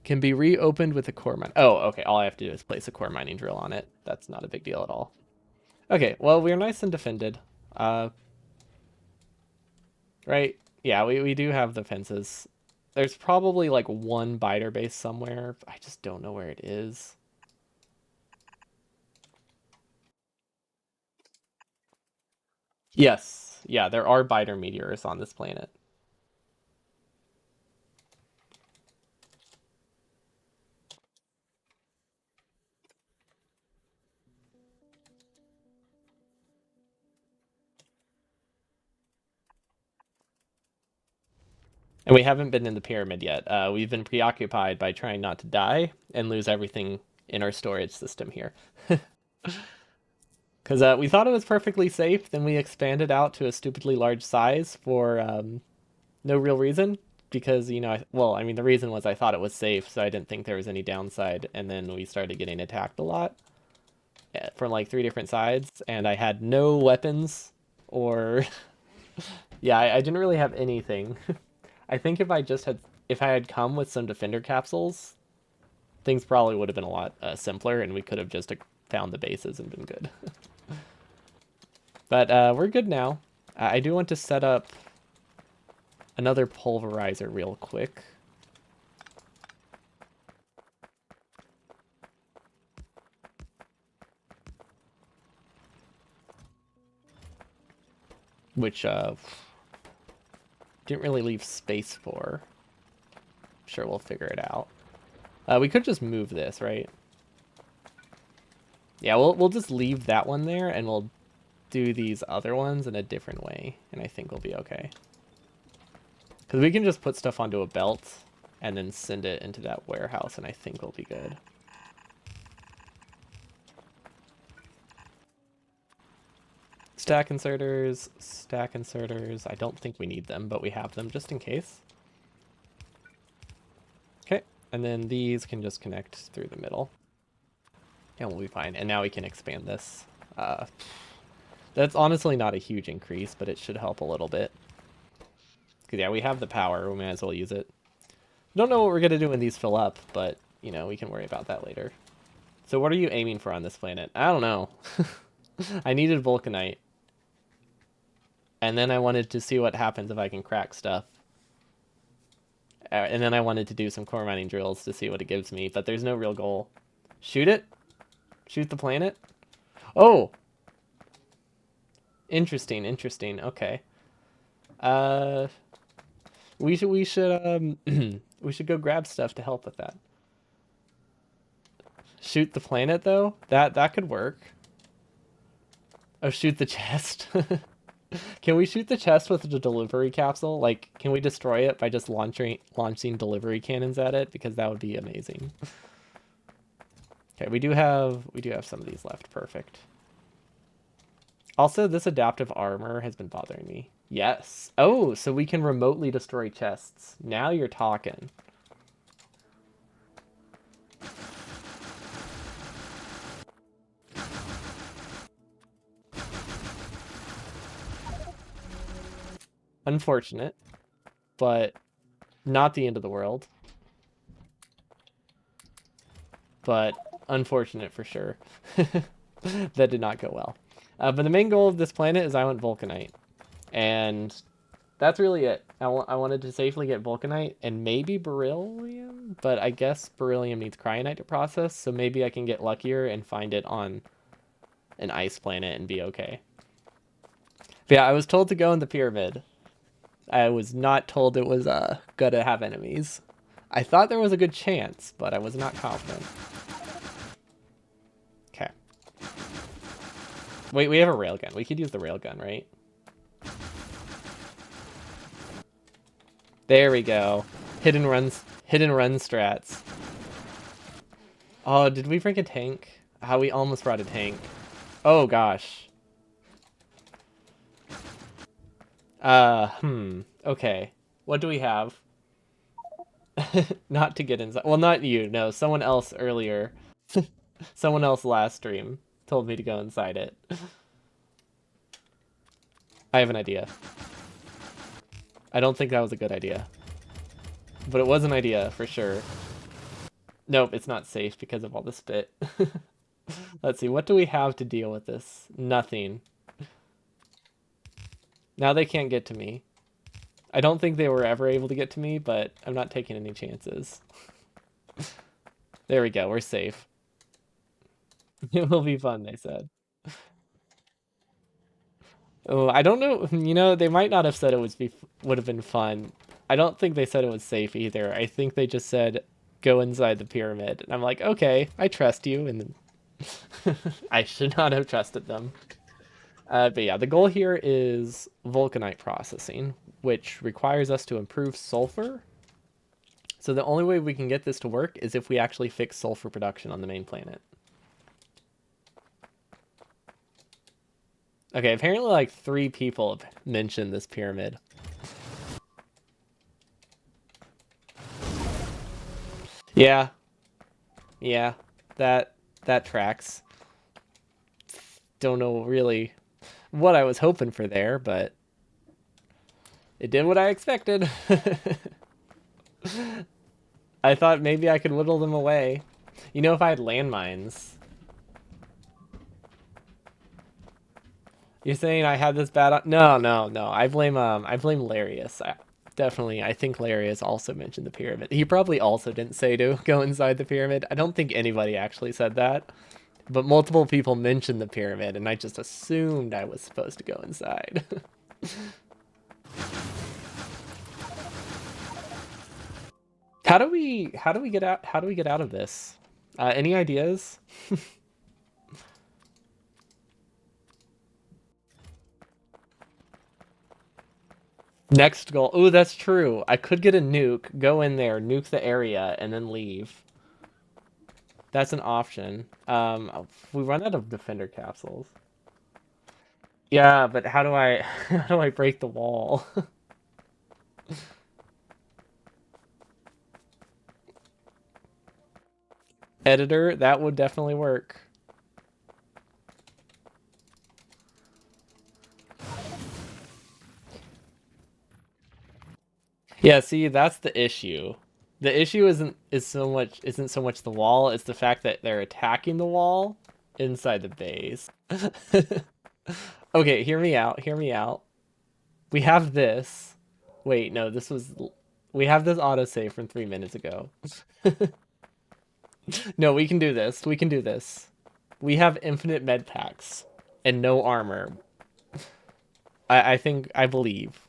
Can be reopened with a core mine. Oh, okay. All I have to do is place a core mining drill on it. That's not a big deal at all. Okay, well, we're nice and defended. Uh, right? Yeah, we do have the fences. There's probably like one biter base somewhere. I just don't know where it is. Yes. Yeah, there are biter meteors on this planet. And we haven't been in the pyramid yet. We've been preoccupied by trying not to die and lose everything in our storage system here. Because we thought it was perfectly safe, then we expanded out to a stupidly large size for no real reason. Because, well, I mean, the reason was I thought it was safe, so I didn't think there was any downside. And then we started getting attacked a lot from like 3 different sides, and I had no weapons or. Yeah, I didn't really have anything. I think if I had come with some defender capsules, things probably would have been a lot simpler, and we could have just found the bases and been good. But we're good now. I do want to set up another pulverizer real quick. Which didn't really leave space for. Sure, we'll figure it out. We could just move this, right? Yeah, we'll just leave that one there, and we'll do these other ones in a different way, and I think we'll be okay. Because we can just put stuff onto a belt and then send it into that warehouse, and I think we'll be good. Stack inserters, stack inserters. I don't think we need them, but we have them just in case. Okay, and then these can just connect through the middle. And we'll be fine. And now we can expand this. That's honestly not a huge increase, but it should help a little bit. Because, yeah, we have the power. We may as well use it. Don't know what we're going to do when these fill up, but, you know, we can worry about that later. So what are you aiming for on this planet? I don't know. I needed vulcanite. And then I wanted to see what happens if I can crack stuff. And then I wanted to do some core mining drills to see what it gives me, but there's no real goal. Shoot it? Shoot the planet? Oh! Interesting, interesting. Okay. We should we should go grab stuff to help with that. Shoot the planet though? That could work. Oh, shoot the chest. Can we shoot the chest with the delivery capsule? Like, can we destroy it by just launching delivery cannons at it? Because that would be amazing. Okay, we do have some of these left. Perfect. Also, this adaptive armor has been bothering me. Yes. Oh, so we can remotely destroy chests. Now you're talking. Unfortunate, but not the end of the world. But unfortunate for sure. That did not go well. But the main goal of this planet is I want vulcanite. And that's really it. I wanted to safely get vulcanite and maybe beryllium, but I guess beryllium needs cryonite to process, so maybe I can get luckier and find it on an ice planet and be okay. But yeah, I was told to go in the pyramid. I was not told it was gonna have enemies. I thought there was a good chance, but I was not confident. Okay. Wait, we have a railgun. We could use the railgun, right? There we go. Hidden run strats. Oh, did we bring a tank? How we almost brought a tank. Oh gosh. Okay. What do we have? Not to get inside. Well, not you. No, someone else earlier. Someone else last stream told me to go inside it. I have an idea. I don't think that was a good idea. But it was an idea, for sure. Nope, it's not safe because of all the spit. Let's see, what do we have to deal with this? Nothing. Now they can't get to me. I don't think they were ever able to get to me, but I'm not taking any chances. There we go, we're safe. It will be fun, they said. Oh, I don't know. You know, they might not have said would have been fun. I don't think they said it was safe either. I think they just said go inside the pyramid. And I'm like, okay, I trust you. And then I should not have trusted them. But yeah, the goal here is vulcanite processing, which requires us to improve sulfur. So the only way we can get this to work is if we actually fix sulfur production on the main planet. Okay, apparently like 3 people have mentioned this pyramid. Yeah. Yeah, that tracks. Don't know really what I was hoping for there, but it did what I expected. I thought maybe I could whittle them away. You know, if I had landmines. You're saying I had this bad? No, no, no. I blame Larius. Definitely, I think Larius also mentioned the pyramid. He probably also didn't say to go inside the pyramid. I don't think anybody actually said that, but multiple people mentioned the pyramid, and I just assumed I was supposed to go inside. how do we get out of this? Any ideas? Next goal. Oh, that's true. I could get a nuke, go in there, nuke the area, and then leave. That's an option. We run out of defender capsules. Yeah, but how do I how do I break the wall? Editor, that would definitely work. Yeah, see, that's the issue. The issue isn't so much the wall, it's the fact that they're attacking the wall inside the base. Okay, hear me out, hear me out. We have this. Wait, no, we have this autosave from 3 minutes ago. No, we can do this. We can do this. We have infinite med packs and no armor. I believe.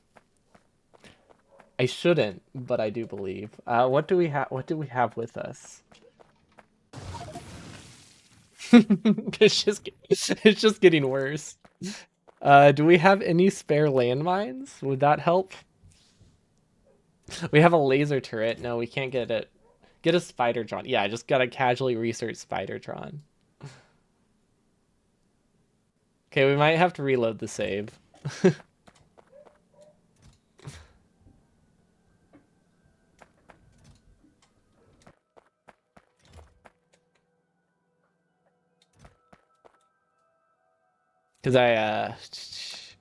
I shouldn't, but I do believe. What do we have? What do we have with us? It's just getting worse. Do we have any spare landmines? Would that help? We have a laser turret. No, we can't get it. Get a Spidertron. Yeah, I just gotta casually research Spidertron. Okay, we might have to reload the save. Because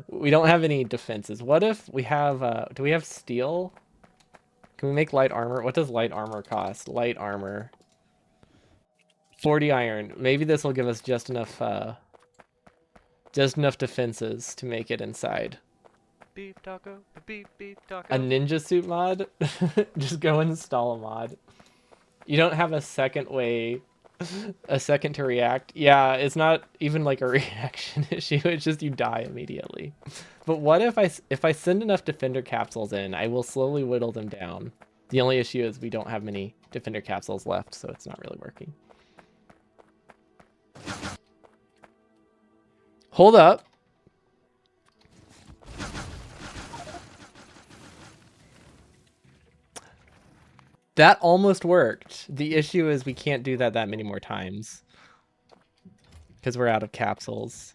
we don't have any defenses. What if we have do we have steel? Can we make light armor? What does light armor cost? Light armor. 40 iron. Maybe this will give us just enough defenses to make it inside. Beef taco, beef A taco. ninja suit mod? Just go install a mod. You don't have a second to react. Yeah, it's not even like a reaction issue. It's just you die immediately. But what if I send enough defender capsules in, I will slowly whittle them down. The only issue is we don't have many defender capsules left, so it's not really working. Hold up. That almost worked. The issue is we can't do that many more times. Because we're out of capsules.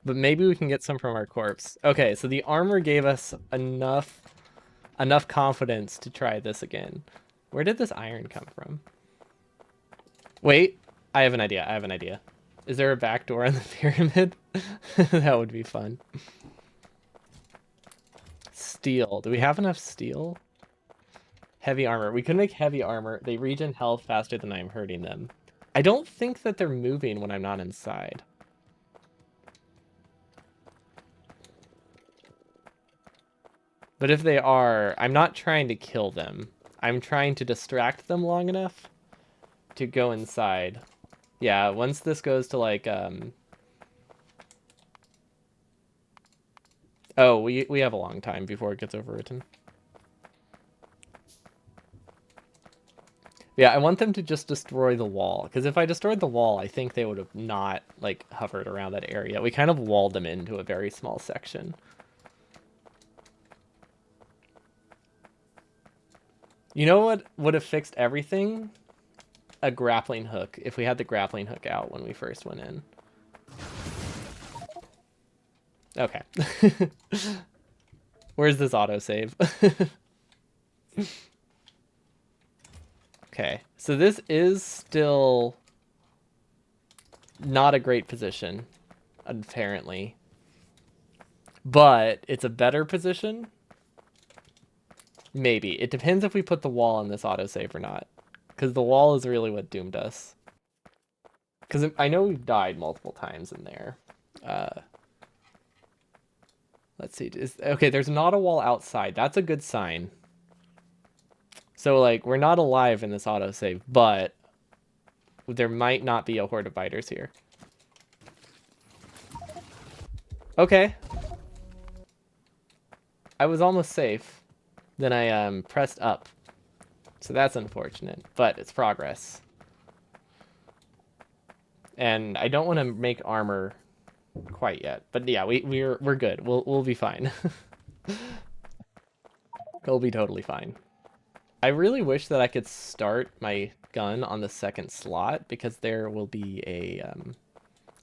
But maybe we can get some from our corpse. Okay, so the armor gave us enough confidence to try this again. Where did this iron come from? Wait, I have an idea. I have an idea. Is there a back door in the pyramid? That would be fun. Steel. Do we have enough steel? Heavy armor. We could make heavy armor. They regen health faster than I'm hurting them. I don't think that they're moving when I'm not inside. But if they are, I'm not trying to kill them. I'm trying to distract them long enough to go inside. Yeah, once this goes to like, oh, we have a long time before it gets overwritten. Yeah, I want them to just destroy the wall. Because if I destroyed the wall, I think they would have not, like, hovered around that area. We kind of walled them into a very small section. You know what would have fixed everything? A grappling hook, if we had the grappling hook out when we first went in. Okay. Where's this autosave? Okay, so this is still not a great position, apparently. But it's a better position. Maybe. It depends if we put the wall on this autosave or not. Because the wall is really what doomed us. Because I know we've died multiple times in there. Let's see. Okay, there's not a wall outside. That's a good sign. So, like, we're not alive in this autosave, but there might not be a horde of biters here. Okay. I was almost safe. Then I pressed up. So that's unfortunate, but it's progress. And I don't want to make armor quite yet, but yeah, we're good. We'll be fine. We'll be totally fine. I really wish that I could start my gun on the second slot because there will be a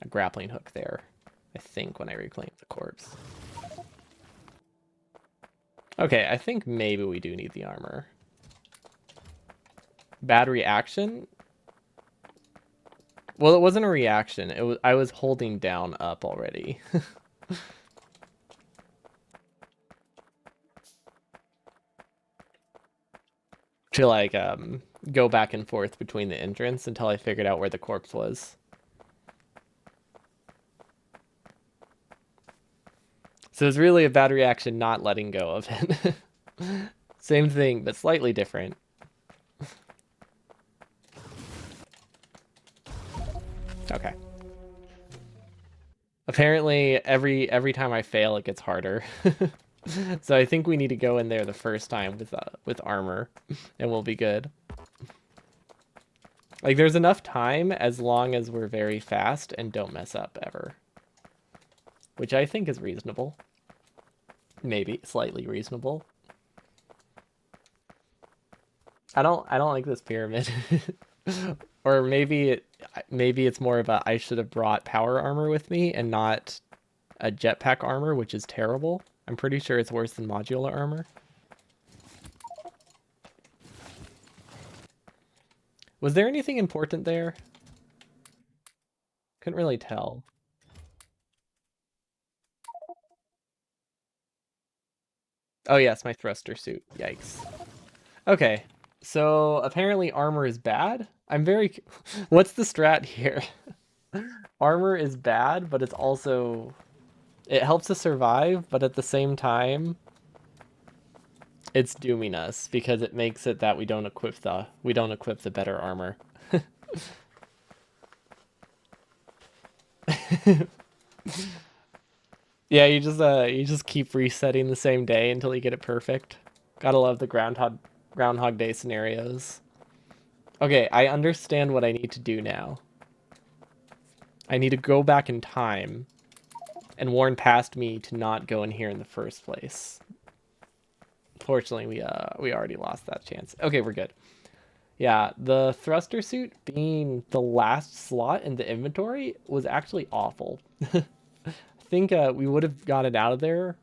grappling hook there, I think, when I reclaim the corpse. Okay, I think maybe we do need the armor. Bad reaction? Well, it wasn't a reaction. I was holding down up already. To like go back and forth between the entrance until I figured out where the corpse was. So it's really a bad reaction not letting go of it. Same thing, but slightly different. Okay. Apparently, every time I fail, it gets harder. So I think we need to go in there the first time with armor, and we'll be good. Like, there's enough time as long as we're very fast and don't mess up ever, which I think is reasonable. Maybe slightly reasonable. I don't like this pyramid. Or maybe it's more of a I should have brought power armor with me and not a jetpack armor, which is terrible. I'm pretty sure it's worse than modular armor. Was there anything important there? Couldn't really tell. Oh yes, my thruster suit. Yikes. Okay. So apparently armor is bad. I'm very What's the strat here? Armor is bad, but it's also it helps us survive, but at the same time it's dooming us because it makes it that we don't equip the better armor. Yeah, you just keep resetting the same day until you get it perfect. Gotta love the Groundhog Day scenarios. Okay, I understand what I need to do now. I need to go back in time and warn past me to not go in here in the first place. Fortunately, we already lost that chance. Okay, we're good. Yeah, the thruster suit being the last slot in the inventory was actually awful. I think we would have got it out of there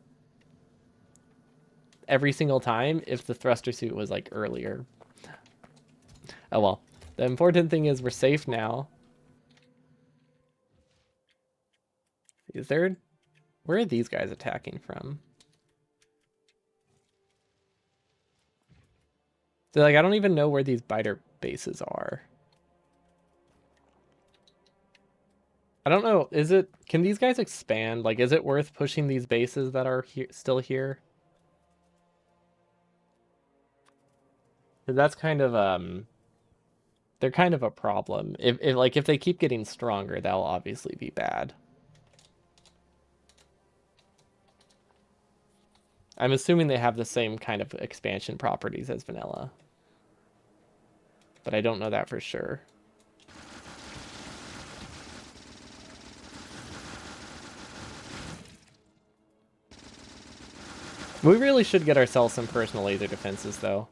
every single time if the thruster suit was like earlier. Oh well. The important thing is we're safe now. Is there... Where are these guys attacking from? So like I don't even know where these biter bases are. I don't know. Is it... Can these guys expand? Like, is it worth pushing these bases that are still here? Because that's kind of they're kind of a problem. If they keep getting stronger, that'll obviously be bad. I'm assuming they have the same kind of expansion properties as vanilla, but I don't know that for sure. We really should get ourselves some personal laser defenses though,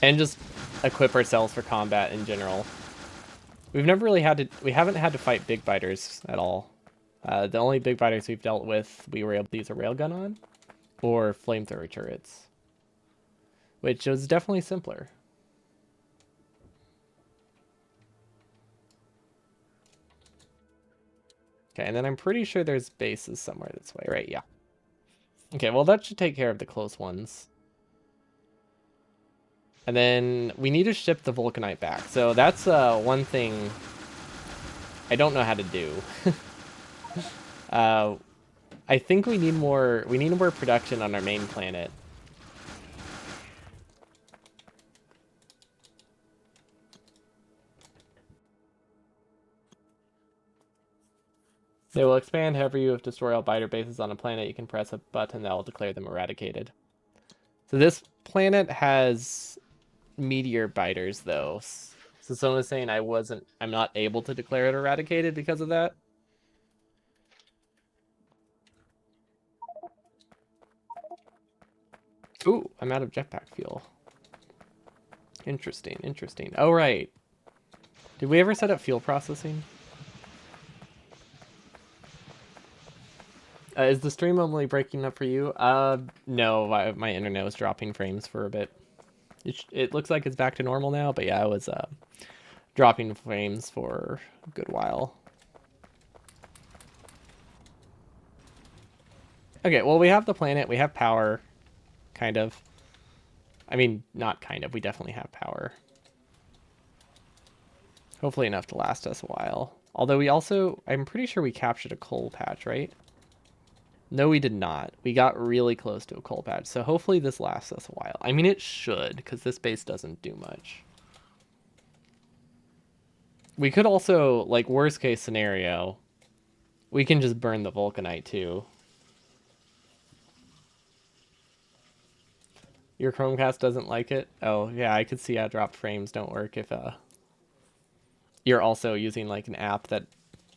and just equip ourselves for combat in general. We haven't had to fight big biters at all. The only big biters we've dealt with, we were able to use a railgun on, or flamethrower turrets, which was definitely simpler. Okay, and then I'm pretty sure there's bases somewhere this way, right? Yeah. Okay, well that should take care of the close ones. And then we need to ship the Vulcanite back. So that's one thing I don't know how to do. uh, I think we need more production on our main planet. They will expand however you have destroyed all biter bases on a planet. You can press a button that will declare them eradicated. So this planet has meteor biters though. So someone was saying I'm not able to declare it eradicated because of that. Ooh, I'm out of jetpack fuel. Interesting, interesting. Oh, right. Did we ever set up fuel processing? Is the stream only breaking up for you? No, my internet was dropping frames for a bit. It looks like it's back to normal now, but yeah, I was dropping frames for a good while. Okay, well, we have the planet, we have power, kind of. I mean, not kind of, we definitely have power. Hopefully enough to last us a while. Although we also, I'm pretty sure we captured a coal patch, right? No, we did not. We got really close to a coal patch, so hopefully this lasts us a while. I mean, it should, because this base doesn't do much. We could also, like, worst case scenario, we can just burn the vulcanite too. Your Chromecast doesn't like it? Oh, yeah, I could see how drop frames don't work if you're also using like an app that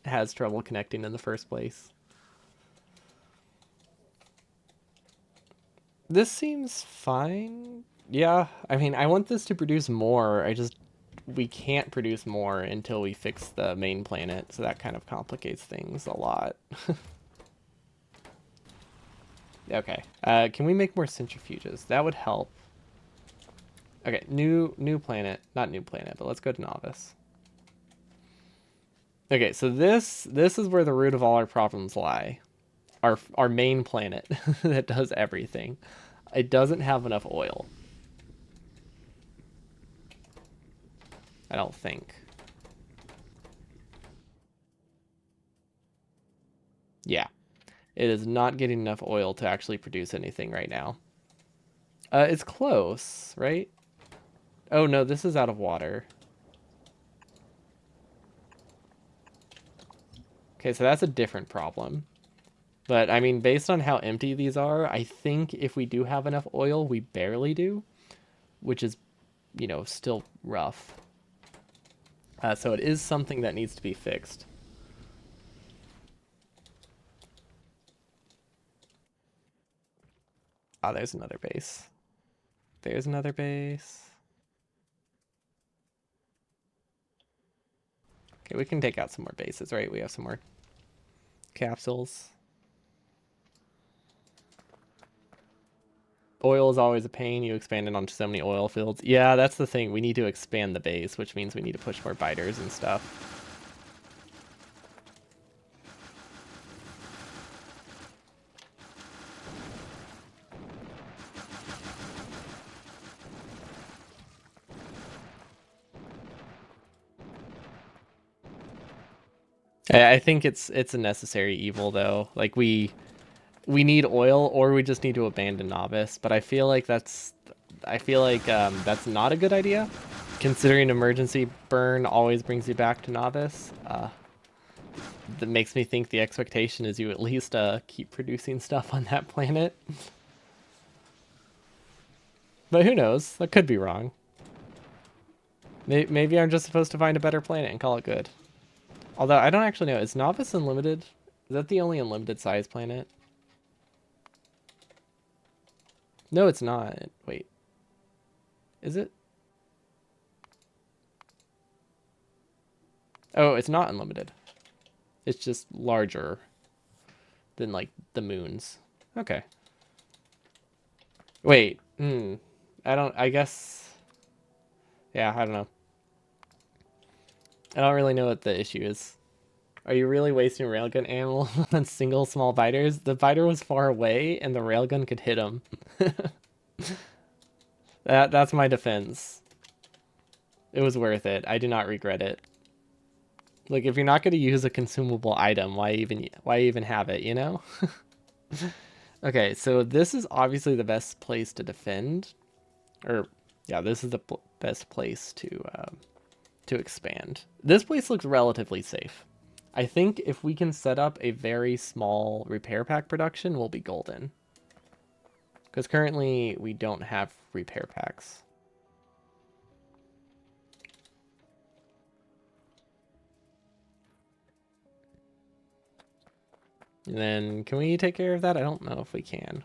has trouble connecting in the first place. This seems fine. Yeah, I mean, I want this to produce more. We can't produce more until we fix the main planet, so that kind of complicates things a lot. Okay, can we make more centrifuges? That would help. Okay, new planet, not new planet, but let's go to novice. Okay, so this is where the root of all our problems lie. Our main planet that does everything. It doesn't have enough oil. I don't think. Yeah, it is not getting enough oil to actually produce anything right now. It's close, right? Oh no, this is out of water. Okay, so that's a different problem. But I mean, based on how empty these are, I think if we do have enough oil, we barely do, which is, still rough. So it is something that needs to be fixed. Ah, there's another base. There's another base. Okay, we can take out some more bases, right? We have some more capsules. Oil is always a pain. You expand it onto so many oil fields. Yeah, that's the thing. We need to expand the base, which means we need to push more biters and stuff. I think it's a necessary evil though. Like we need oil or we just need to abandon novice, but I feel like that's not a good idea considering emergency burn always brings you back to novice. That makes me think the expectation is you at least keep producing stuff on that planet. But who knows? That could be wrong. Maybe I'm just supposed to find a better planet and call it good. Although I don't actually know. Is Novice unlimited? Is that the only unlimited size planet? No, it's not. Wait. Is it? Oh, it's not unlimited. It's just larger than like the moons. Okay. Wait. I guess. Yeah, I don't know. I don't really know what the issue is. Are you really wasting railgun ammo on single small biters? The biter was far away and the railgun could hit him. That's my defense. It was worth it. I do not regret it. Like if you're not going to use a consumable item, why even have it, you know? Okay, so this is obviously the best place to defend, or yeah, this is the best place to expand. This place looks relatively safe. I think if we can set up a very small repair pack production, we'll be golden. Because currently we don't have repair packs. And then can we take care of that? I don't know if we can.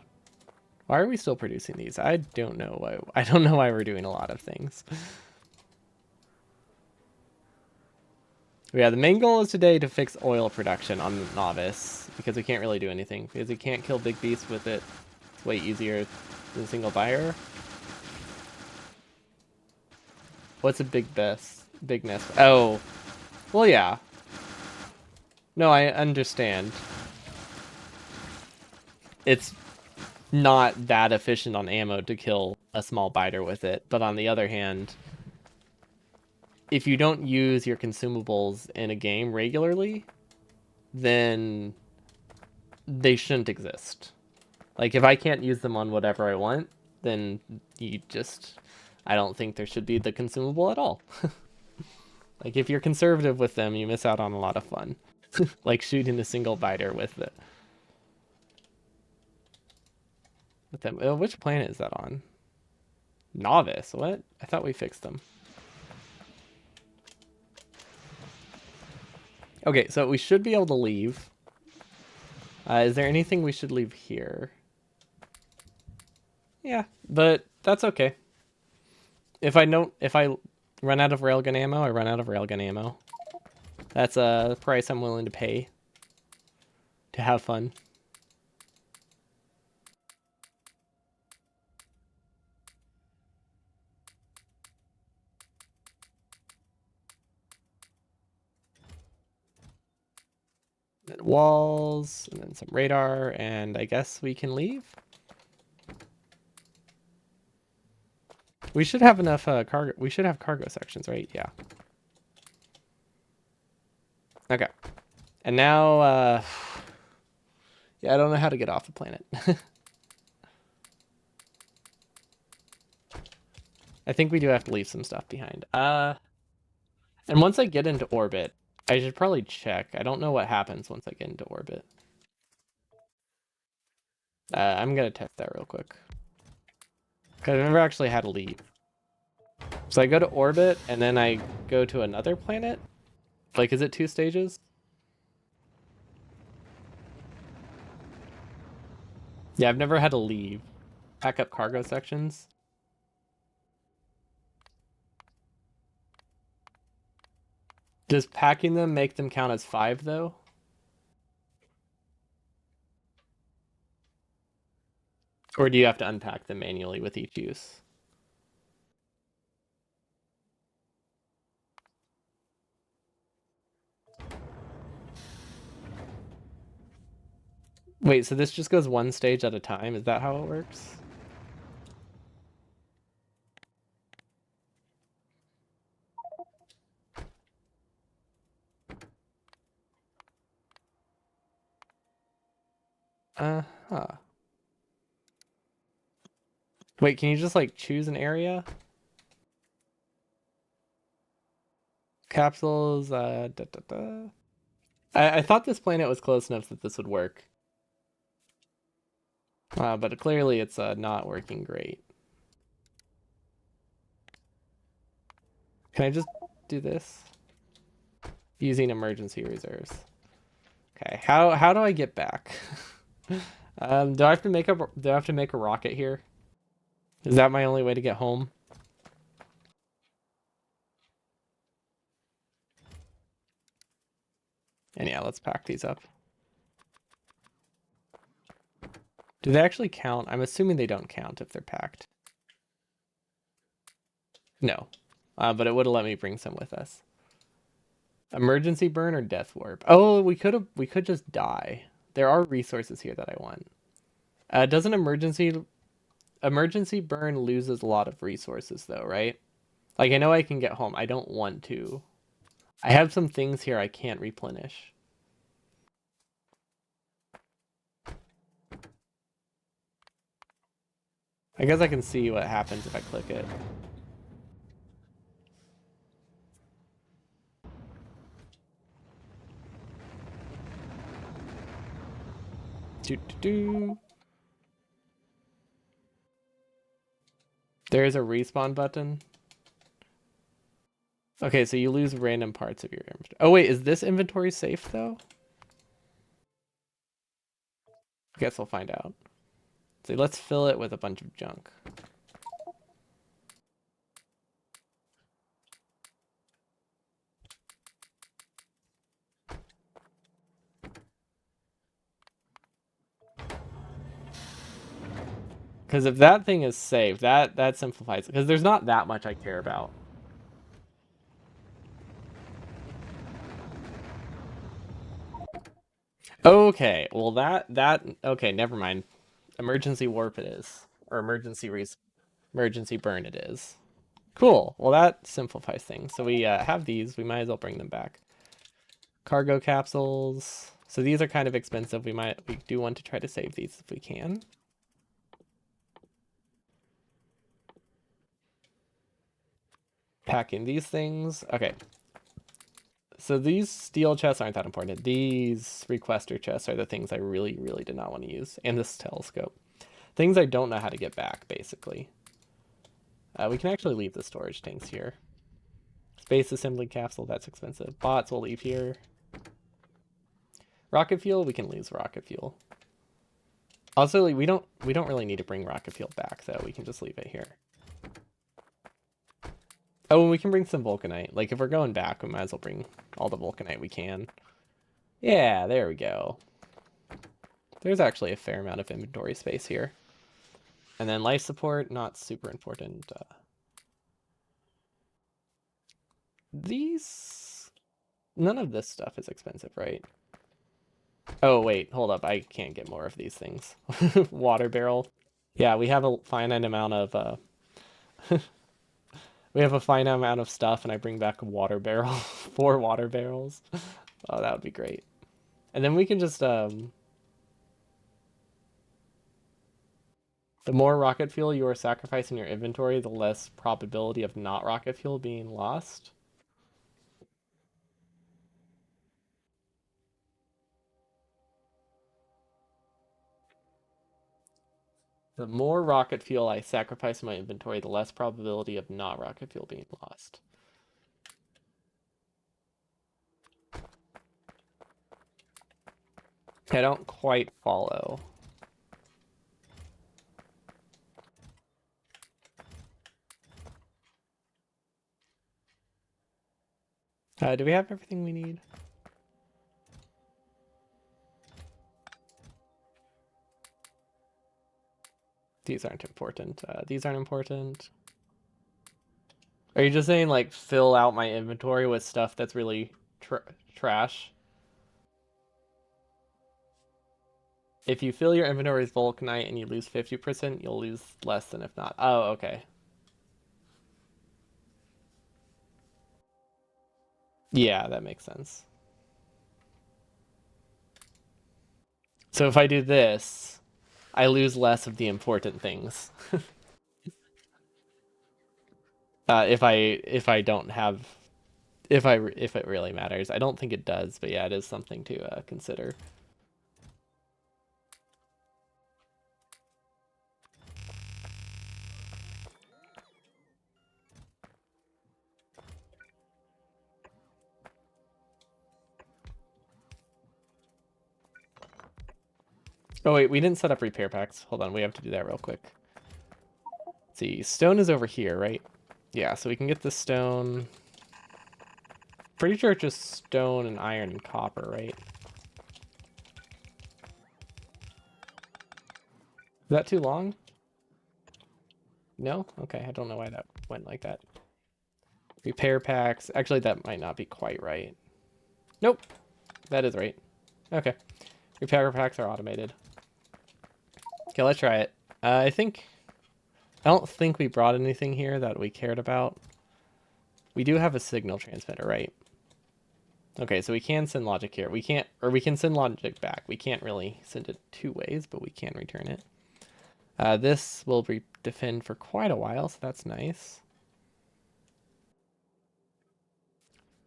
Why are we still producing these? I don't know why. I don't know why we're doing a lot of things. Yeah, the main goal is today to fix oil production on the novice because we can't really do anything because we can't kill big beasts with it. It's way easier than single fire. What's a big best? Big nest? Oh, well, yeah. No, I understand. It's not that efficient on ammo to kill a small biter with it, but on the other hand, if you don't use your consumables in a game regularly, then they shouldn't exist. Like if I can't use them on whatever I want, then you just I don't think there should be the consumable at all. Like if you're conservative with them, you miss out on a lot of fun. Like shooting a single biter with it. With them. Which planet is that on? Novice. What? I thought we fixed them. Okay, so we should be able to leave. Is there anything we should leave here? Yeah, but that's okay. If I run out of railgun ammo, I run out of railgun ammo. That's a price I'm willing to pay to have fun. Then walls, and then some radar, and I guess we can leave. We should have enough cargo. We should have cargo sections, right? Yeah. Okay. And now, yeah, I don't know how to get off the planet. I think we do have to leave some stuff behind. And once I get into orbit, I should probably check. I don't know what happens once I get into orbit. I'm gonna test that real quick. Cause I've never actually had to leave. So I go to orbit and then I go to another planet. Like, is it 2 stages? Yeah, I've never had to leave. Pack up cargo sections. Does packing them make them count as 5 though? Or do you have to unpack them manually with each use? Wait, so this just goes 1 stage at a time? Is that how it works? Uh-huh. Wait, can you just like choose an area? Capsules, da, da, da. I thought this planet was close enough that this would work. But clearly it's not working great. Can I just do this? Using emergency reserves. Okay, how do I get back? Do I have to make a rocket here? Is that my only way to get home? And yeah, let's pack these up. Do they actually count? I'm assuming they don't count if they're packed. No. But it would have let me bring some with us. Emergency burn or death warp? Oh, we could just die. There are resources here that I want. Doesn't emergency burn loses a lot of resources though, right? Like I know I can get home. I don't want to. I have some things here I can't replenish. I guess I can see what happens if I click it. Do, do, do. There is a respawn button. Okay, so you lose random parts of your inventory. Oh wait, is this inventory safe though? Guess we'll find out. So let's fill it with a bunch of junk. Because if that thing is saved, that simplifies it. Because there's not that much I care about. Okay, well that okay, never mind. Emergency warp it is, or emergency burn it is. Cool. Well, that simplifies things. So we have these. We might as well bring them back. Cargo capsules. So these are kind of expensive. We do want to try to save these if we can. Pack in these things. Okay. So these steel chests aren't that important. These requester chests are the things I really, really did not want to use. And this telescope. Things I don't know how to get back, basically. We can actually leave the storage tanks here. Space assembly capsule, that's expensive. Bots we'll leave here. Rocket fuel, we can lose rocket fuel. Also, like, we don't really need to bring rocket fuel back though. We can just leave it here. Oh, and we can bring some vulcanite. Like if we're going back, we might as well bring all the vulcanite we can. Yeah, there we go. There's actually a fair amount of inventory space here. And then life support, not super important. These, none of this stuff is expensive, right? Oh, wait, hold up. I can't get more of these things. Water barrel. Yeah, we have a finite amount of we have a finite amount of stuff, and I bring back a water barrel, 4 water barrels. Oh, that would be great. And then we can just the more rocket fuel you are sacrificing in your inventory, the less probability of not rocket fuel being lost. The more rocket fuel I sacrifice in my inventory, the less probability of not rocket fuel being lost. I don't quite follow. Do we have everything we need? These aren't important. These aren't important. Are you just saying like fill out my inventory with stuff that's really trash? If you fill your inventory with vulcanite and you lose 50%, you'll lose less than if not. Oh, okay. Yeah, that makes sense. So if I do this, I lose less of the important things. If I don't have if it really matters. I don't think it does, but yeah, it is something to consider. Oh wait, we didn't set up repair packs. Hold on, we have to do that real quick. Let's see, stone is over here, right? Yeah, so we can get the stone. Pretty sure it's just stone and iron and copper, right? Is that too long? No? Okay, I don't know why that went like that. Repair packs. Actually, that might not be quite right. Nope, that is right. Okay. Repair packs are automated. Okay, let's try it. I don't think we brought anything here that we cared about. We do have a signal transmitter, right? Okay, so we can send logic here. We can't, or we can send logic back. We can't really send it 2 ways, but we can return it. This will defend for quite a while, so that's nice.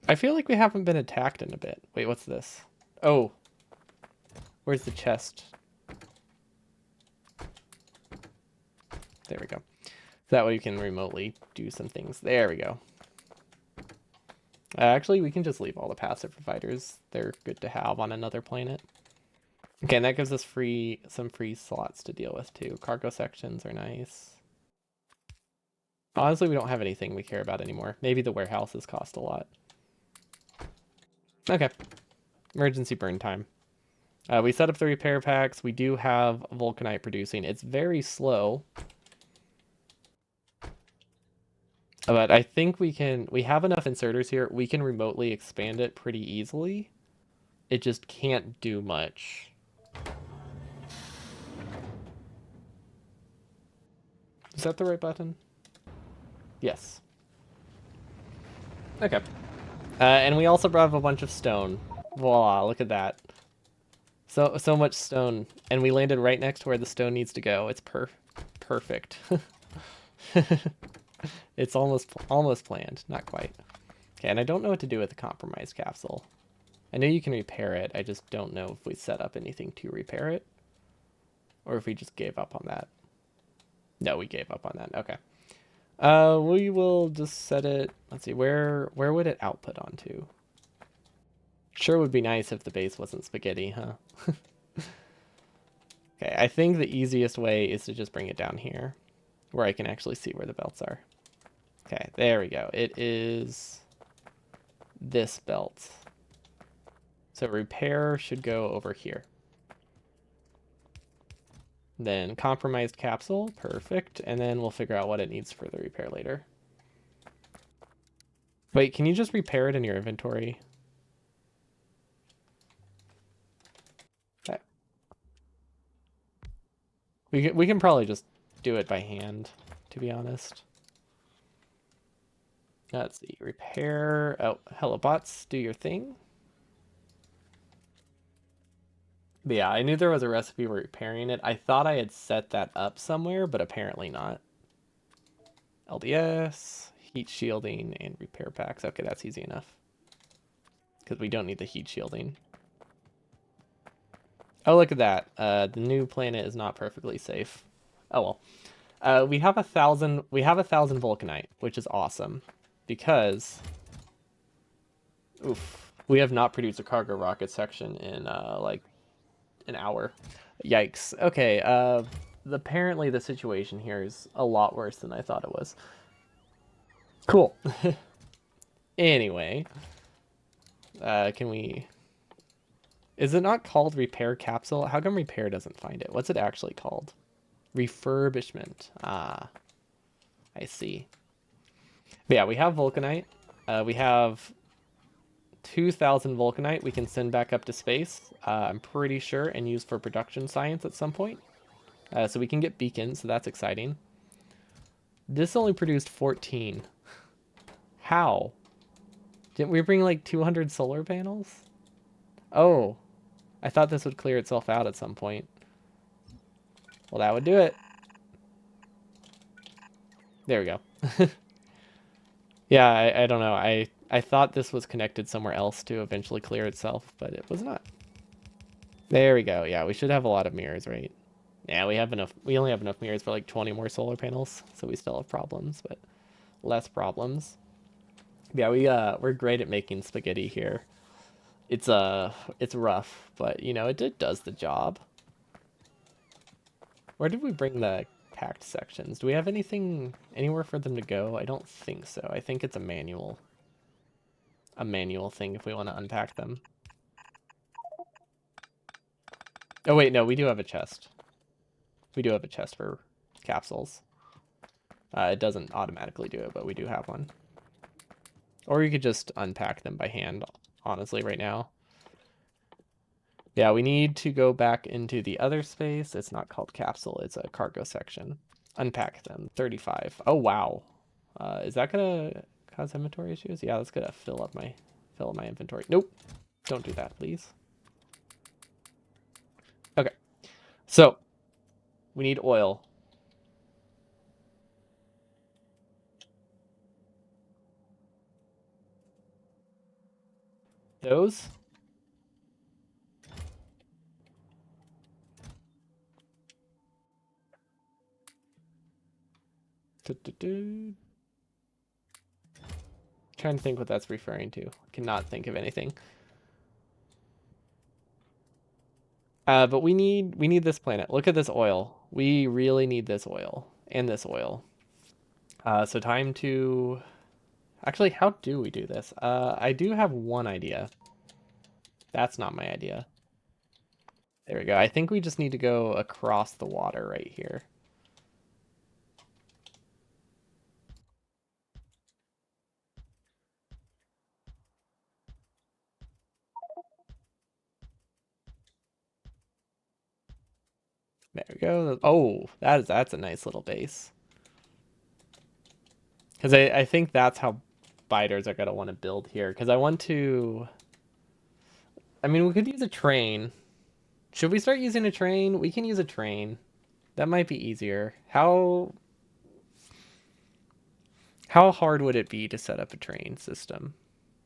I feel like we haven't been attacked in a bit. Wait, what's this? Oh, where's the chest? There we go. That way you can remotely do some things. There we go. Actually, we can just leave all the passive providers. They're good to have on another planet. Okay, and that gives us some free slots to deal with too. Cargo sections are nice. Honestly, we don't have anything we care about anymore. Maybe the warehouses cost a lot. Okay, emergency burn time. We set up the repair packs. We do have vulcanite producing. It's very slow, but I think we have enough inserters here. We can remotely expand it pretty easily. It just can't do much. Is that the right button? Yes. Okay. And we also have a bunch of stone. Voila, look at that. So much stone. And we landed right next to where the stone needs to go. It's perfect. It's almost planned. Not quite. Okay, and I don't know what to do with the compromised capsule. I know you can repair it. I just don't know if we set up anything to repair it. Or if we just gave up on that. No, we gave up on that. Okay. We will just set it. Let's see, where would it output onto? Sure would be nice if the base wasn't spaghetti, huh? Okay, I think the easiest way is to just bring it down here, where I can actually see where the belts are. Okay, there we go. It is this belt. So repair should go over here. Then compromised capsule, perfect. And then we'll figure out what it needs for the repair later. Wait, can you just repair it in your inventory? Okay. We can probably just do it by hand, to be honest. Let's see, repair. Oh, hello bots, do your thing. But yeah, I knew there was a recipe for repairing it. I thought I had set that up somewhere, but apparently not. LDS, heat shielding, and repair packs. Okay, that's easy enough. Because we don't need the heat shielding. Oh, look at that. The new planet is not perfectly safe. Oh well. We have 1,000. We have 1,000 vulcanite, which is awesome, because oof, we have not produced a cargo rocket section in like an hour. Yikes. Okay. Apparently the situation here is a lot worse than I thought it was. Cool. Anyway, can we? Is it not called repair capsule? How come repair doesn't find it? What's it actually called? Refurbishment. Ah, I see. But yeah, we have vulcanite. We have 2,000 vulcanite we can send back up to space. I'm pretty sure, and use for production science at some point. So we can get beacons, so that's exciting. This only produced 14. How? Didn't we bring like 200 solar panels? Oh, I thought this would clear itself out at some point. Well, that would do it. There we go. Yeah, I don't know. I thought this was connected somewhere else to eventually clear itself, but it was not. There we go. Yeah, we should have a lot of mirrors, right? Yeah, we have enough. We only have enough mirrors for like 20 more solar panels, so we still have problems, but less problems. Yeah, we're great at making spaghetti here. It's rough, but you know, it does the job. Where did we bring the packed sections? Do we have anything anywhere for them to go? I don't think so. I think it's a manual thing if we want to unpack them. Oh wait, no, we do have a chest. We do have a chest for capsules. It doesn't automatically do it, but we do have one. Or you could just unpack them by hand, honestly, right now. Yeah, we need to go back into the other space. It's not called capsule, it's a cargo section. Unpack them. 35. Oh wow. Is that gonna cause inventory issues? Yeah, that's gonna fill up my inventory. Nope. Don't do that, please. Okay. So we need oil. Those. Trying to think what that's referring to. Cannot think of anything. But we need this planet. Look at this oil. We really need this oil and this oil. So time to actually, how do we do this? I do have one idea. That's not my idea. There we go. I think we just need to go across the water right here. There we go. Oh, that's a nice little base. Because I think that's how biters are gonna want to build here. Because I want to. I mean, we could use a train. Should we start using a train? We can use a train. That might be easier. How hard would it be to set up a train system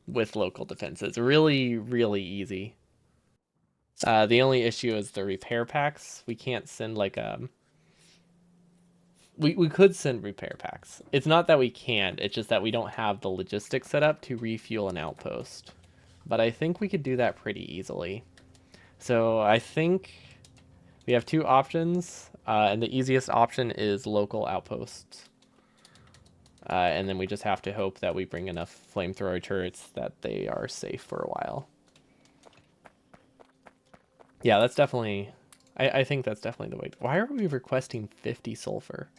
with local defenses? Really, really easy. The only issue is the repair packs. We can't send like we could send repair packs. It's not that we can't, it's just that we don't have the logistics set up to refuel an outpost. But I think we could do that pretty easily. So I think we have two options, and the easiest option is local outposts. And then we just have to hope that we bring enough flamethrower turrets that they are safe for a while. Yeah, that's definitely. I think that's definitely the way. Why are we requesting 50 sulfur?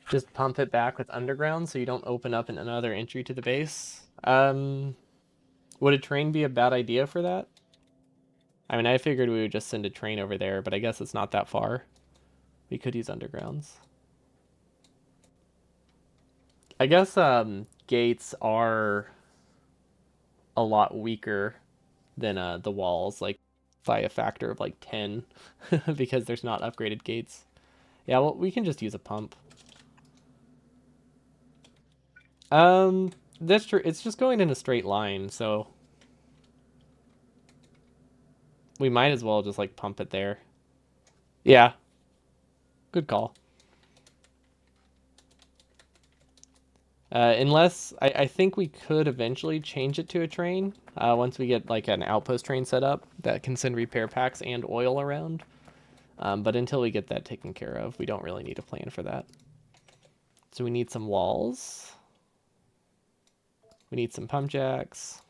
Just pump it back with underground so you don't open up another entry to the base. Would a train be a bad idea for that? I mean, I figured we would just send a train over there, but I guess it's not that far. We could use undergrounds. I guess gates are a lot weaker than the walls, like by a factor of like 10, because there's not upgraded gates. Yeah, well, we can just use a pump. Um, that's true. It's just going in a straight line, so we might as well just like pump it there. Yeah, good call. Unless I think we could eventually change it to a train once we get like an outpost train set up that can send repair packs and oil around. But until we get that taken care of, we don't really need a plan for that. So we need some walls. We need some pump jacks.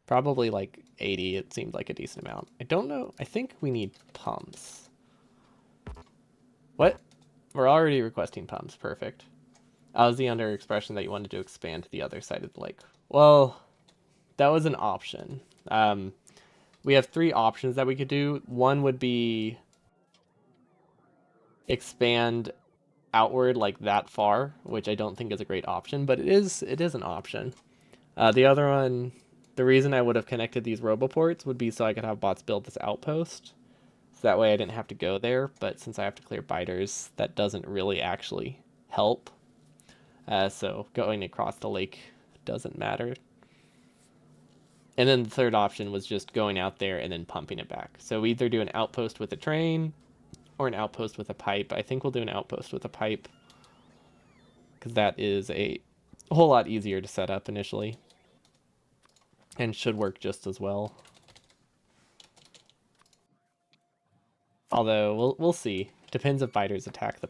Probably like 80. It seemed like a decent amount. I don't know. I think we need pumps. What? We're already requesting pumps. Perfect. I was the under expression that you wanted to expand to the other side of the lake. Well, that was an option. We have three options that we could do. One would be expand outward like that far, which I don't think is a great option, but it is an option. The other one, the reason I would have connected these roboports would be so I could have bots build this outpost. So that way I didn't have to go there, but since I have to clear biters, that doesn't really actually help. So going across the lake doesn't matter. And then the third option was just going out there and then pumping it back. So we either do an outpost with a train or an outpost with a pipe. I think we'll do an outpost with a pipe because that is a whole lot easier to set up initially and should work just as well. Although we'll see. Depends if biters attack the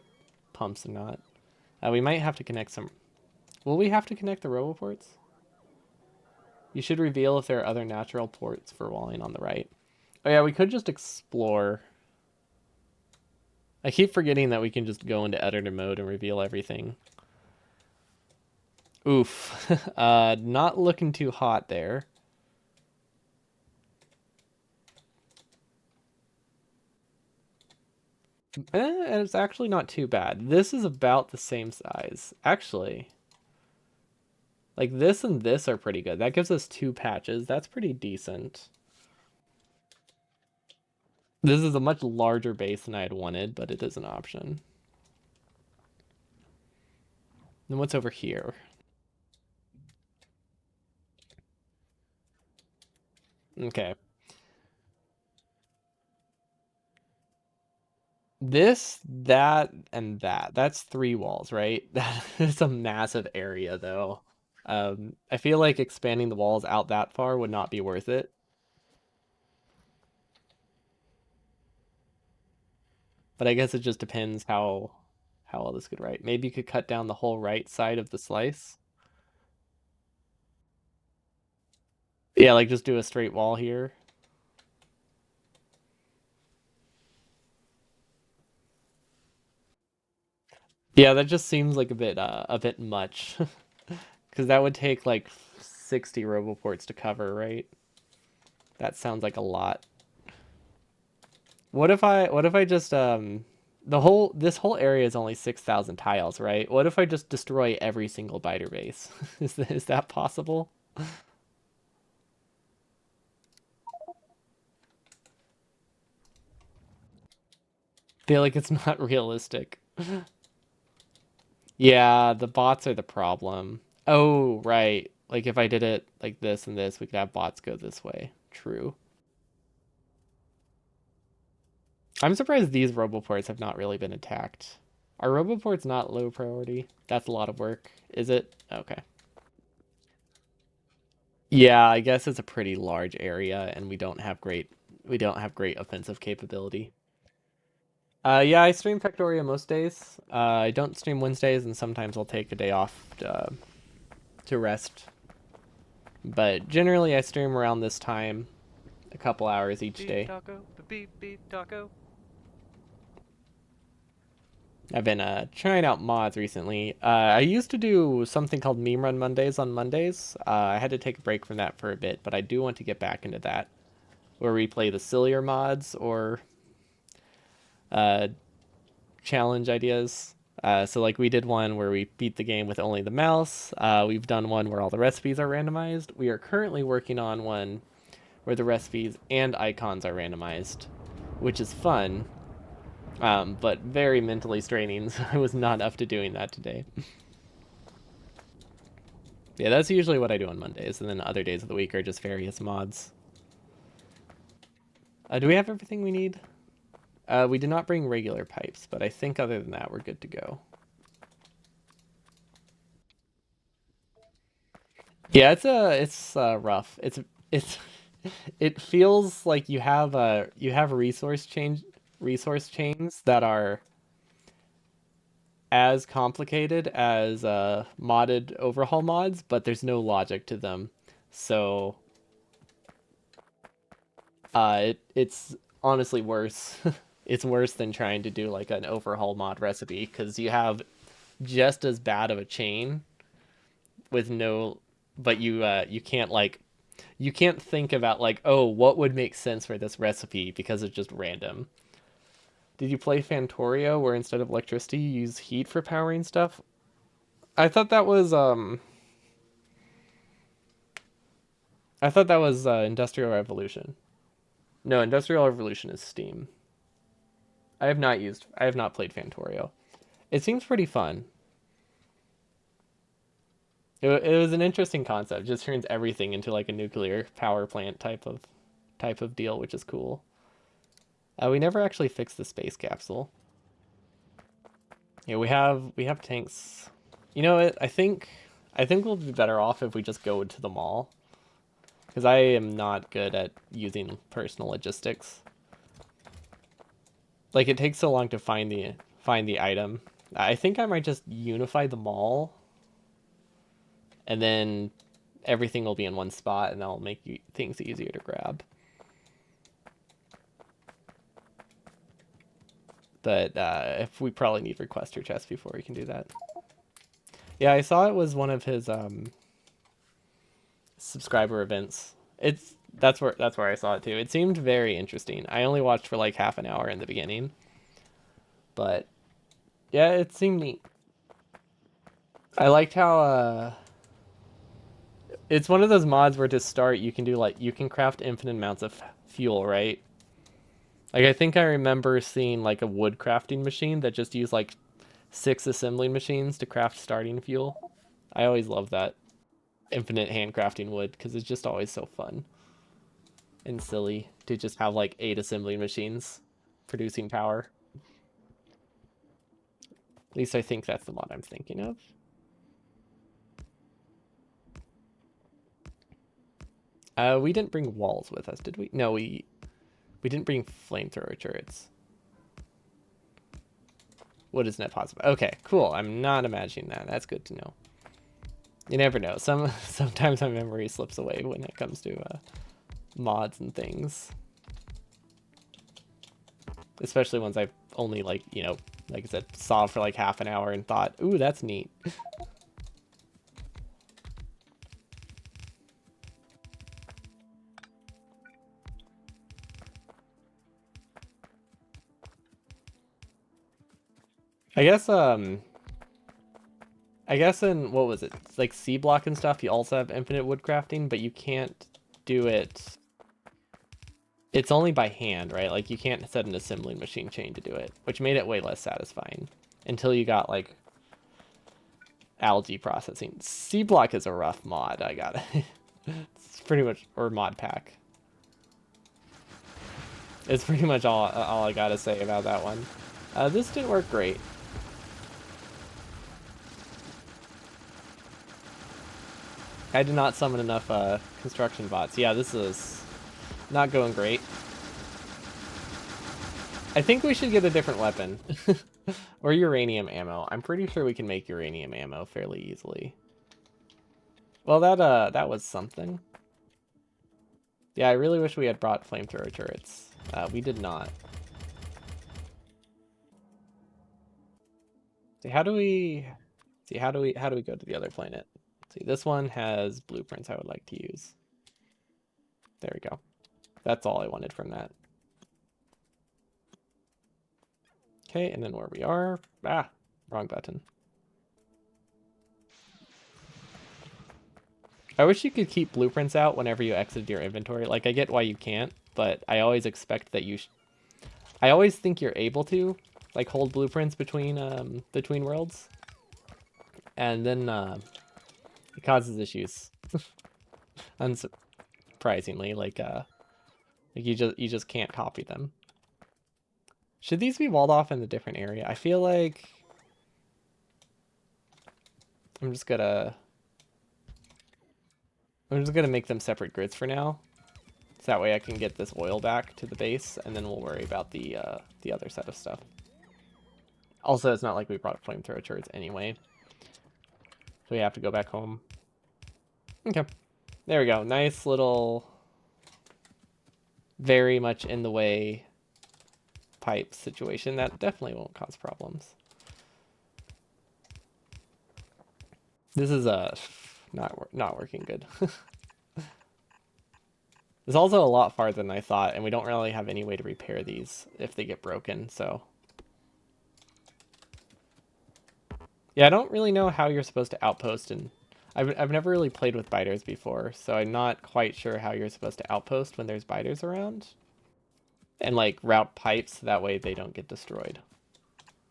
pumps or not. We might have to connect some. Will we have to connect the roboports? You should reveal if there are other natural ports for walling on the right. Oh yeah, we could just explore. I keep forgetting that we can just go into editor mode and reveal everything. Oof. Not looking too hot there. And it's actually not too bad. This is about the same size. Actually, like this and this are pretty good. That gives us two patches. That's pretty decent. This is a much larger base than I had wanted, but it is an option. Then what's over here? Okay. This, that, and that. That's three walls, right? That is a massive area, though. I feel like expanding the walls out that far would not be worth it. But I guess it just depends how well this could write. Maybe you could cut down the whole right side of the slice. Yeah, like just do a straight wall here. Yeah, that just seems like a bit much. Because that would take like 60 roboports to cover, right? That sounds like a lot. What if I just the whole this whole area is only 6,000 tiles, right? What if I just destroy every single biter base? Is that possible? Feel like it's not realistic. Yeah, the bots are the problem. Oh, right. Like if I did it like this and this, we could have bots go this way. True. I'm surprised these roboports have not really been attacked. Are roboports not low priority? That's a lot of work. Is it? Okay. Yeah, I guess it's a pretty large area and we don't have great offensive capability. Yeah, I stream Factorio most days. I don't stream Wednesdays and sometimes I'll take a day off to rest. But generally I stream around this time, a couple hours each Beef day. taco, beef beef taco. I've been trying out mods recently. I used to do something called Meme Run Mondays on Mondays. I had to take a break from that for a bit, but I do want to get back into that, where we play the sillier mods or uh, challenge ideas. So like we did one where we beat the game with only the mouse. We've done one where all the recipes are randomized. We are currently working on one where the recipes and icons are randomized, which is fun, but very mentally straining. So I was not up to doing that today. Yeah, that's usually what I do on Mondays, and then other days of the week are just various mods. Do we have everything we need? We did not bring regular pipes, but I think other than that, we're good to go. Yeah, it's rough. It's it feels like you have resource chains that are as complicated as modded overhaul mods, but there's no logic to them. So it's honestly worse. It's worse than trying to do like an overhaul mod recipe because you have just as bad of a chain with no, but you can't like you can't think about like, oh, what would make sense for this recipe because it's just random. Did you play Fantorio where instead of electricity you use heat for powering stuff? I thought that was Industrial Revolution. No, Industrial Revolution is Steam. I have not played Fantorio. It seems pretty fun. It was an interesting concept. It just turns everything into like a nuclear power plant type of deal, which is cool. We never actually fixed the space capsule. Yeah, we have tanks. You know what? I think we'll be better off if we just go to the mall because I am not good at using personal logistics. Like it takes so long to find the item. I think I might just unify the mall and then everything will be in one spot and that'll make things easier to grab. But if we probably need requester chest before we can do that. Yeah, I saw it was one of his subscriber events. It's that's where I saw it too. It seemed very interesting. I only watched for like half an hour in the beginning, but yeah, it seemed neat. I liked how it's one of those mods where to start you can do like you can craft infinite amounts of fuel, right? Like I think I remember seeing like a wood crafting machine that just used like 6 assembling machines to craft starting fuel. I always love that infinite handcrafting wood because it's just always so fun and silly to just have like 8 assembling machines producing power. At least I think that's the mod I'm thinking of. We didn't bring walls with us, did we? No, we didn't bring flamethrower turrets. What is net possible? Okay, cool. I'm not imagining that. That's good to know. You never know. Sometimes my memory slips away when it comes to mods and things, especially ones I've only like like I said, saw for like half an hour and thought, "Ooh, that's neat." I guess I guess in what was it? It's like C block and stuff, you also have infinite wood crafting, but you can't do it. It's only by hand, right? Like you can't set an assembling machine chain to do it, which made it way less satisfying until you got like algae processing. C block is a rough mod. I got it. It's pretty much or mod pack. It's pretty much all I gotta say about that one. This didn't work great. I did not summon enough construction bots. Yeah, this is not going great. I think we should get a different weapon. Or uranium ammo. I'm pretty sure we can make uranium ammo fairly easily. Well, that was something. Yeah, I really wish we had brought flamethrower turrets. We did not. See, how do we go to the other planet? See, this one has blueprints I would like to use. There we go. That's all I wanted from that. Okay, and then where we are. Ah, wrong button. I wish you could keep blueprints out whenever you exit your inventory. Like, I get why you can't, but I always expect that I always think you're able to, like, hold blueprints between worlds. And then, it causes issues. Unsurprisingly, like you just can't copy them. Should these be walled off in a different area? I feel like I'm just gonna I'm just gonna make them separate grids for now. So that way I can get this oil back to the base, and then we'll worry about the other set of stuff. Also, it's not like we brought flamethrower turrets anyway. So we have to go back home. Okay. There we go. Nice little, very much in the way pipe situation. That definitely won't cause problems. This is not working good. It's also a lot farther than I thought, and we don't really have any way to repair these if they get broken, so. Yeah, I don't really know how you're supposed to outpost, and I've never really played with biters before, so I'm not quite sure how you're supposed to outpost when there's biters around. And like route pipes, that way they don't get destroyed.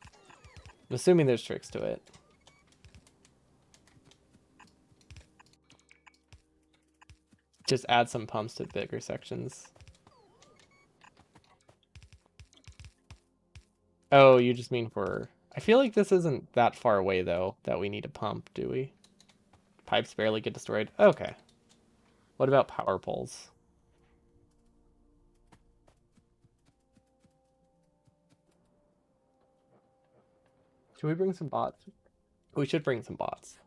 I'm assuming there's tricks to it. Just add some pumps to bigger sections. Oh, you just mean for... I feel like this isn't that far away, though, that we need a pump, do we? Pipes barely get destroyed? Okay. What about power poles? Should we bring some bots? We should bring some bots.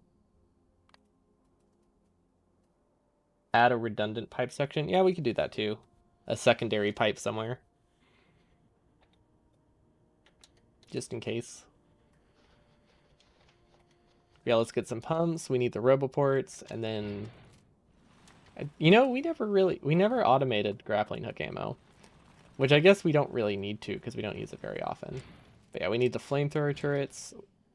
Add a redundant pipe section? Yeah, we could do that, too. A secondary pipe somewhere. Just in case. Yeah, let's get some pumps. We need the roboports, and then... You know, we never automated grappling hook ammo. Which I guess we don't really need to, because we don't use it very often. But yeah, we need the flamethrower turrets.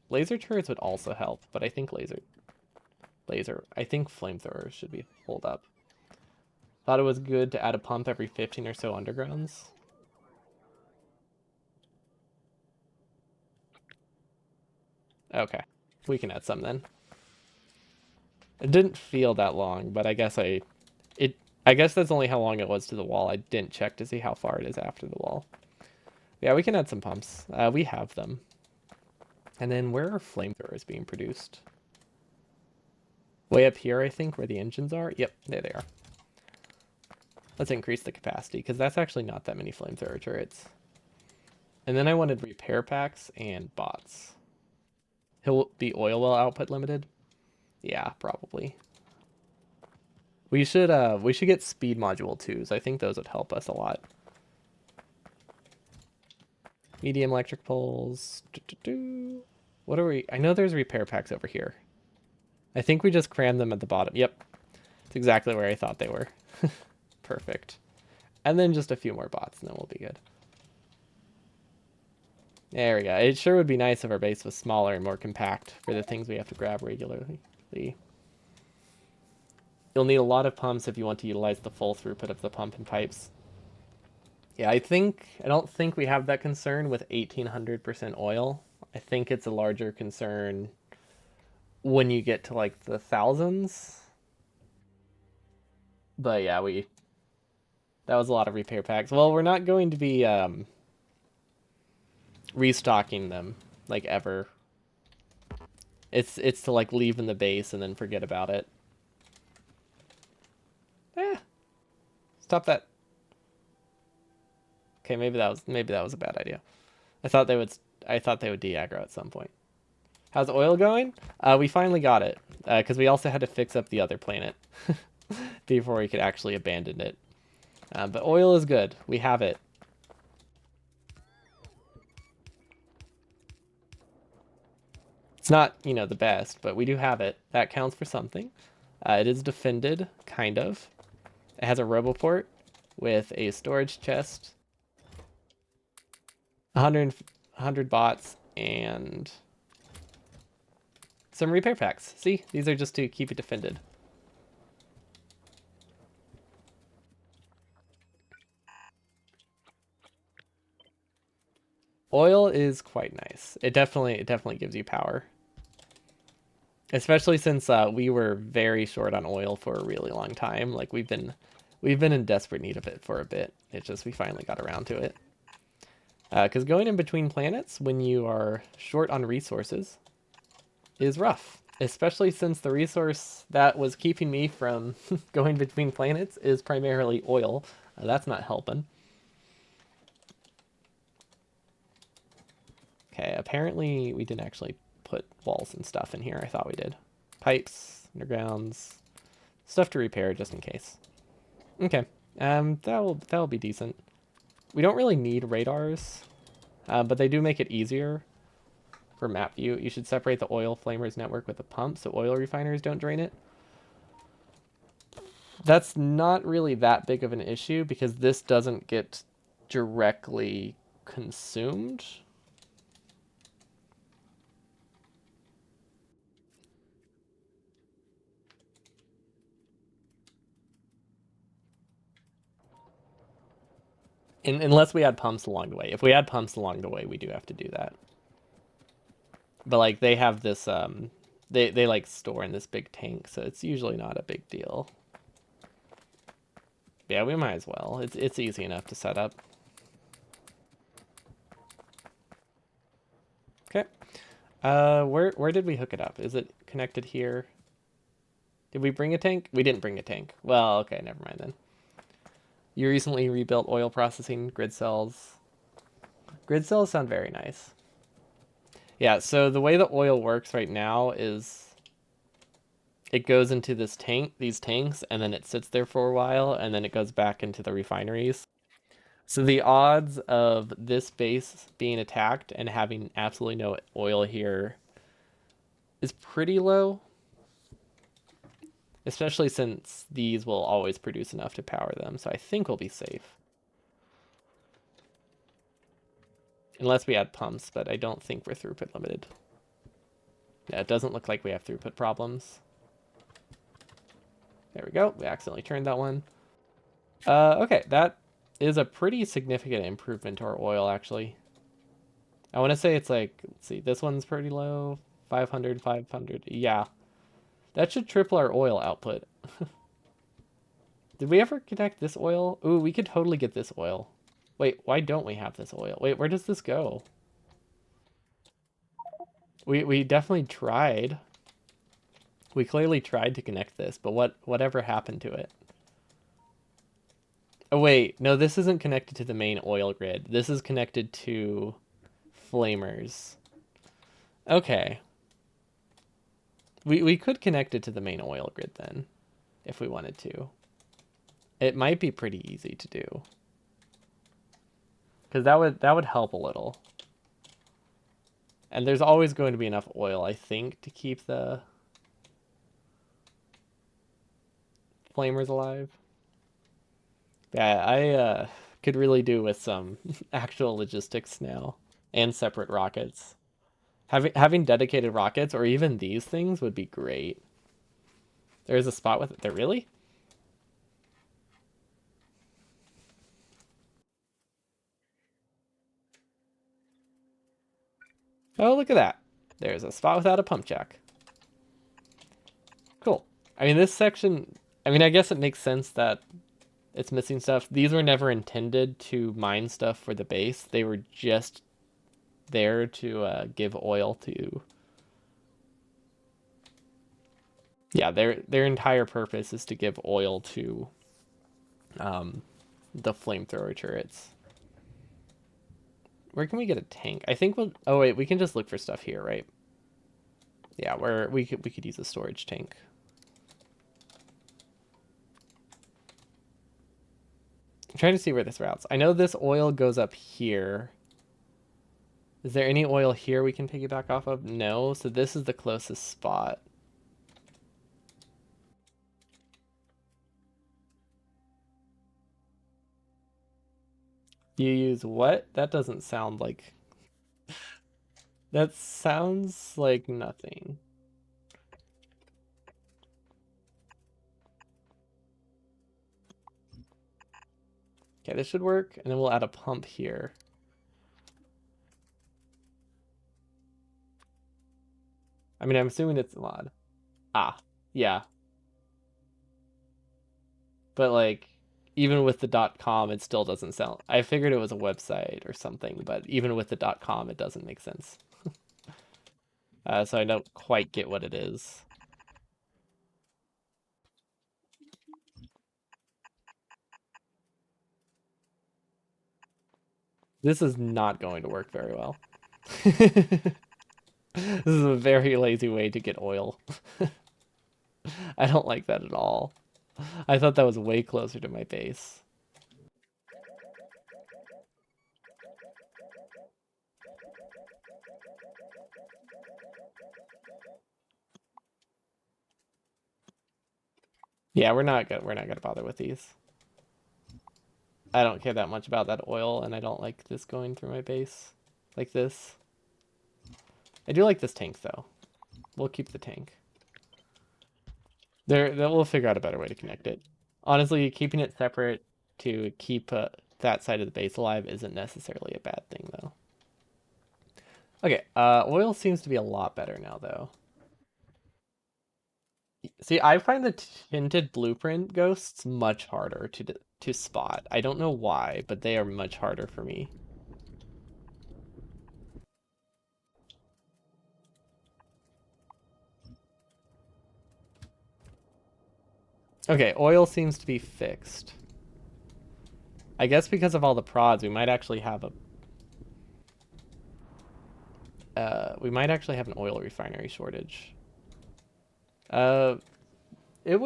Laser turrets would also help, but I think I think flamethrowers should be pulled up. Thought it was good to add a pump every 15 or so undergrounds. Okay, we can add some then. It didn't feel that long, but I guess I guess that's only how long it was to the wall. I didn't check to see how far it is after the wall. Yeah, we can add some pumps. We have them. And then where are flamethrowers being produced? Way up here, I think, where the engines are. Yep, there they are. Let's increase the capacity, because that's actually not that many flamethrower turrets. And then I wanted repair packs and bots. He'll be oil well output limited? Yeah, probably. We should get speed module twos. I think those would help us a lot. Medium electric poles. What are we? I know there's repair packs over here. I think we just crammed them at the bottom. Yep. It's exactly where I thought they were. Perfect. And then just a few more bots, and then we'll be good. There we go. It sure would be nice if our base was smaller and more compact for the things we have to grab regularly. You'll need a lot of pumps if you want to utilize the full throughput of the pump and pipes. Yeah, I don't think we have that concern with 1800% oil. I think it's a larger concern when you get to like the thousands. But yeah, that was a lot of repair packs. Well, we're not going to be restocking them like ever. It's to like leave in the base and then forget about it. Eh, stop that. Okay, maybe that was a bad idea. I thought they would de-aggro at some point. How's oil going? We finally got it because we also had to fix up the other planet before we could actually abandon it. But oil is good. We have it. It's not, the best, but we do have it. That counts for something. It is defended, kind of. It has a roboport with a storage chest, 100 bots, and some repair packs. See, these are just to keep it defended. Oil is quite nice. It definitely gives you power. Especially since we were very short on oil for a really long time. Like we've been in desperate need of it for a bit. It's just we finally got around to it. Because going in between planets when you are short on resources is rough. Especially since the resource that was keeping me from going between planets is primarily oil. That's not helping. Okay, apparently we didn't actually put walls and stuff in here. I thought we did. Pipes, undergrounds, stuff to repair just in case. Okay, that'll be decent. We don't really need radars, but they do make it easier for map view. You should separate the oil flamers network with the pump so oil refiners don't drain it. That's not really that big of an issue because this doesn't get directly consumed. Unless we add pumps along the way. If we add pumps along the way, we do have to do that. But like they have this they like store in this big tank, so it's usually not a big deal. Yeah, we might as well. It's easy enough to set up. Okay. Where did we hook it up? Is it connected here? Did we bring a tank? We didn't bring a tank. Well, okay, never mind then. You recently rebuilt oil processing grid cells. Grid cells sound very nice. Yeah, so the way the oil works right now is it goes into these tanks, and then it sits there for a while, and then it goes back into the refineries. So the odds of this base being attacked and having absolutely no oil here is pretty low, especially since these will always produce enough to power them. So I think we'll be safe. Unless we add pumps, but I don't think we're throughput limited. Yeah, it doesn't look like we have throughput problems. There we go. We accidentally turned that one. Okay, that is a pretty significant improvement to our oil, actually. I want to say it's like, let's see, this one's pretty low. 500, 500. Yeah. That should triple our oil output. Did we ever connect this oil? Ooh, we could totally get this oil. Wait, why don't we have this oil? Wait, where does this go? We definitely tried. We clearly tried to connect this, but whatever happened to it? Oh wait, no, this isn't connected to the main oil grid. This is connected to flamers. Okay. We could connect it to the main oil grid then, if we wanted to. It might be pretty easy to do. Because that would help a little. And there's always going to be enough oil, I think, to keep the flamers alive. Yeah, I could really do with some actual logistics now and separate rockets. Having dedicated rockets or even these things would be great. There's a spot with it. There really? Oh, look at that. There's a spot without a pump jack. Cool. I mean, this section, I mean, I guess it makes sense that it's missing stuff. These were never intended to mine stuff for the base. They were just there to give oil to. Yeah, their entire purpose is to give oil to um, the flamethrower turrets. Where can we get a tank? I think we'll. Oh wait, we can just look for stuff here, right? Yeah, where we could use a storage tank. I'm trying to see where this routes. I know this oil goes up here. Is there any oil here we can piggyback off of? No, so this is the closest spot. You use what? That doesn't sound like... That sounds like nothing. Okay, this should work, and then we'll add a pump here. I mean, I'm assuming it's a mod. Ah, yeah. But like, even with the .com, it still doesn't sound... I figured it was a website or something, but even with the .com, it doesn't make sense. So I don't quite get what it is. This is not going to work very well. This is a very lazy way to get oil. I don't like that at all. I thought that was way closer to my base. Yeah, we're not gonna bother with these. I don't care that much about that oil, and I don't like this going through my base like this. I do like this tank though. We'll keep the tank. There, we'll figure out a better way to connect it. Honestly, keeping it separate to keep that side of the base alive isn't necessarily a bad thing though. Okay, oil seems to be a lot better now though. See, I find the tinted blueprint ghosts much harder to spot. I don't know why, but they are much harder for me. Okay, oil seems to be fixed. I guess because of all the prods, we might actually have a an oil refinery shortage. Uh, it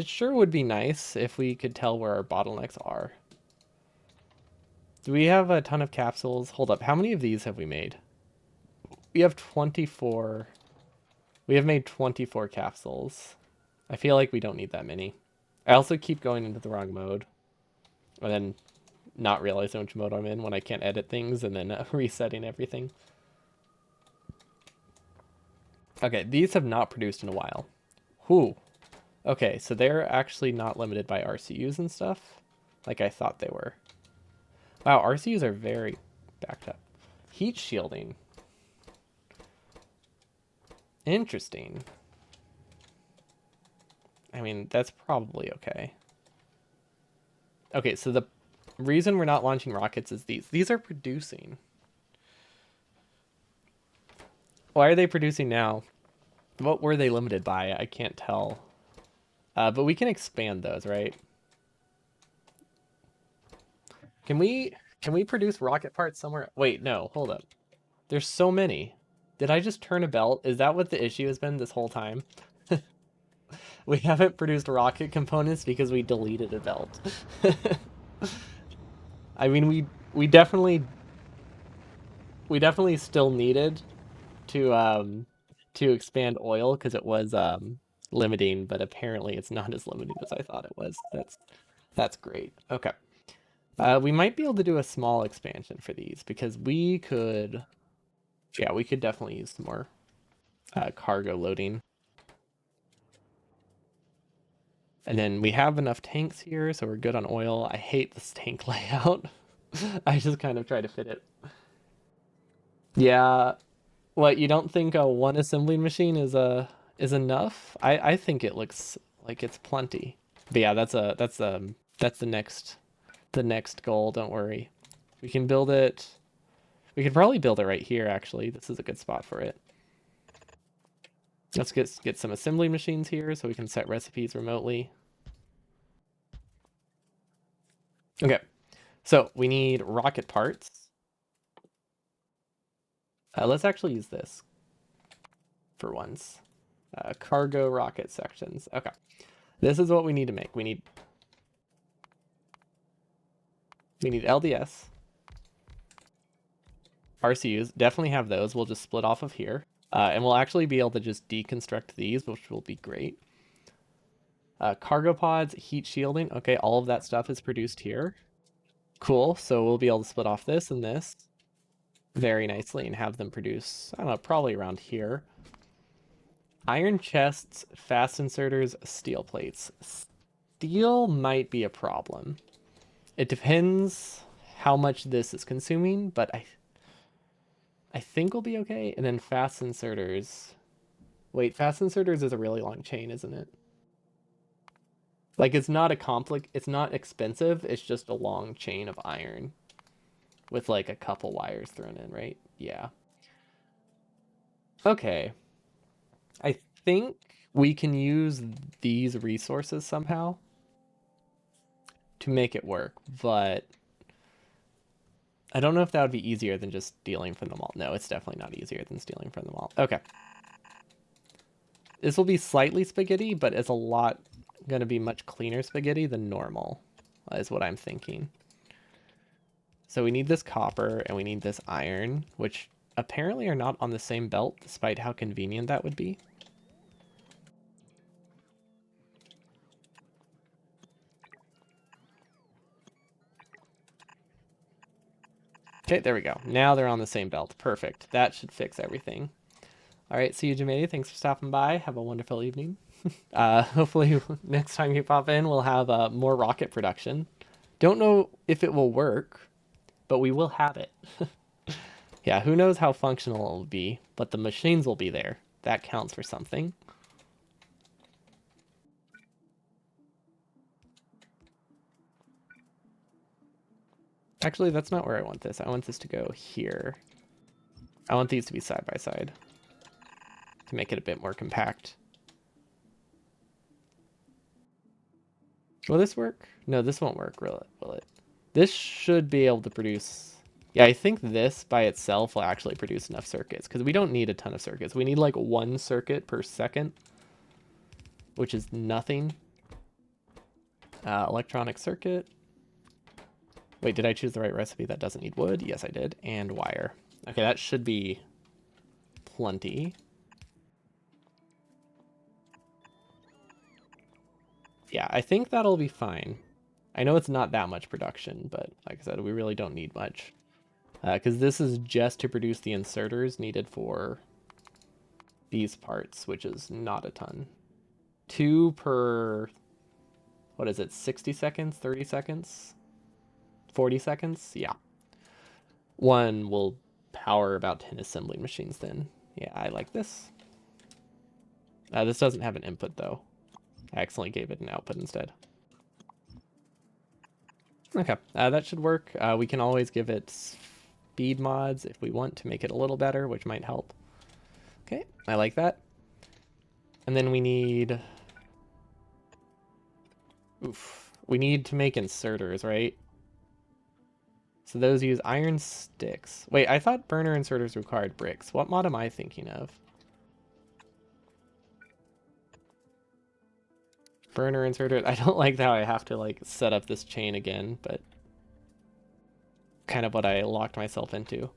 sure would be nice if we could tell where our bottlenecks are. Do we have a ton of capsules? Hold up, how many of these have we made? We have 24. We have made 24 capsules. I feel like we don't need that many. I also keep going into the wrong mode and then not realizing which mode I'm in when I can't edit things and then resetting everything. Okay, these have not produced in a while. Whew. Okay, so they're actually not limited by RCUs and stuff, like I thought they were. Wow, RCUs are very backed up. Heat shielding. Interesting. I mean, that's probably okay. Okay, so the reason we're not launching rockets is these. These are producing. Why are they producing now? What were they limited by? I can't tell. But we can expand those, right? Can we produce rocket parts somewhere? Wait, no, hold up. There's so many. Did I just turn a belt? Is that what the issue has been this whole time? We haven't produced rocket components because we deleted a belt. I mean, we definitely still needed to expand oil because it was limiting, but apparently it's not as limiting as I thought it was. That's great. Okay. We might be able to do a small expansion for these because yeah, we could definitely use some more cargo loading. And then we have enough tanks here, so we're good on oil. I hate this tank layout. I just kind of try to fit it. Yeah, what, you don't think a one assembling machine is enough? I think it looks like it's plenty. But yeah, that's the next goal, don't worry. We can build it. We could probably build it right here actually. This is a good spot for it. Let's get some assembly machines here so we can set recipes remotely. Okay. So, we need rocket parts. Let's actually use this for once. Cargo rocket sections. Okay. This is what we need to make. We need LDS, RCUs. Definitely have those. We'll just split off of here. And we'll actually be able to just deconstruct these, which will be great. Cargo pods, heat shielding. Okay, all of that stuff is produced here. Cool. So we'll be able to split off this and this very nicely and have them produce, I don't know, probably around here. Iron chests, fast inserters, steel plates. Steel might be a problem. It depends how much this is consuming, but I think we'll be okay. And then fast inserters. Wait, fast inserters is a really long chain, isn't it? Like it's not expensive, it's just a long chain of iron with like a couple wires thrown in, right? Yeah. Okay. I think we can use these resources somehow to make it work, but I don't know if that would be easier than just stealing from them all. No, it's definitely not easier than stealing from them all. Okay. This will be slightly spaghetti, but it's a lot going to be much cleaner spaghetti than normal, is what I'm thinking. So we need this copper and we need this iron, which apparently are not on the same belt, despite how convenient that would be. Okay, there we go. Now they're on the same belt. Perfect. That should fix everything. All right, see you, Jimmy. Thanks for stopping by. Have a wonderful evening. Hopefully, next time you pop in, we'll have more rocket production. Don't know if it will work, but we will have it. Yeah, who knows how functional it will be, but the machines will be there. That counts for something. Actually, that's not where I want this. I want this to go here. I want these to be side by side to make it a bit more compact. Will this work? No, this won't work, will it? This should be able to produce... Yeah, I think this by itself will actually produce enough circuits, because we don't need a ton of circuits. We need like 1 circuit per second, which is nothing. Electronic circuit. Wait, did I choose the right recipe? That doesn't need wood. Yes, I did. And wire. Okay, that should be plenty. Yeah, I think that'll be fine. I know it's not that much production, but like I said, we really don't need much. Because this is just to produce the inserters needed for these parts, which is not a ton. 2 per, what is it, 60 seconds, 30 seconds, 40 seconds? Yeah. 1 will power about 10 assembling machines then. Yeah, I like this. This doesn't have an input though. I accidentally gave it an output instead. Okay, that should work. We can always give it speed mods if we want to make it a little better, which might help. Okay, I like that. And then we need... Oof. We need to make inserters, right? So those use iron sticks. Wait, I thought burner inserters required bricks. What mod am I thinking of? Burner inserter. I don't like how I have to like set up this chain again, but kind of what I locked myself into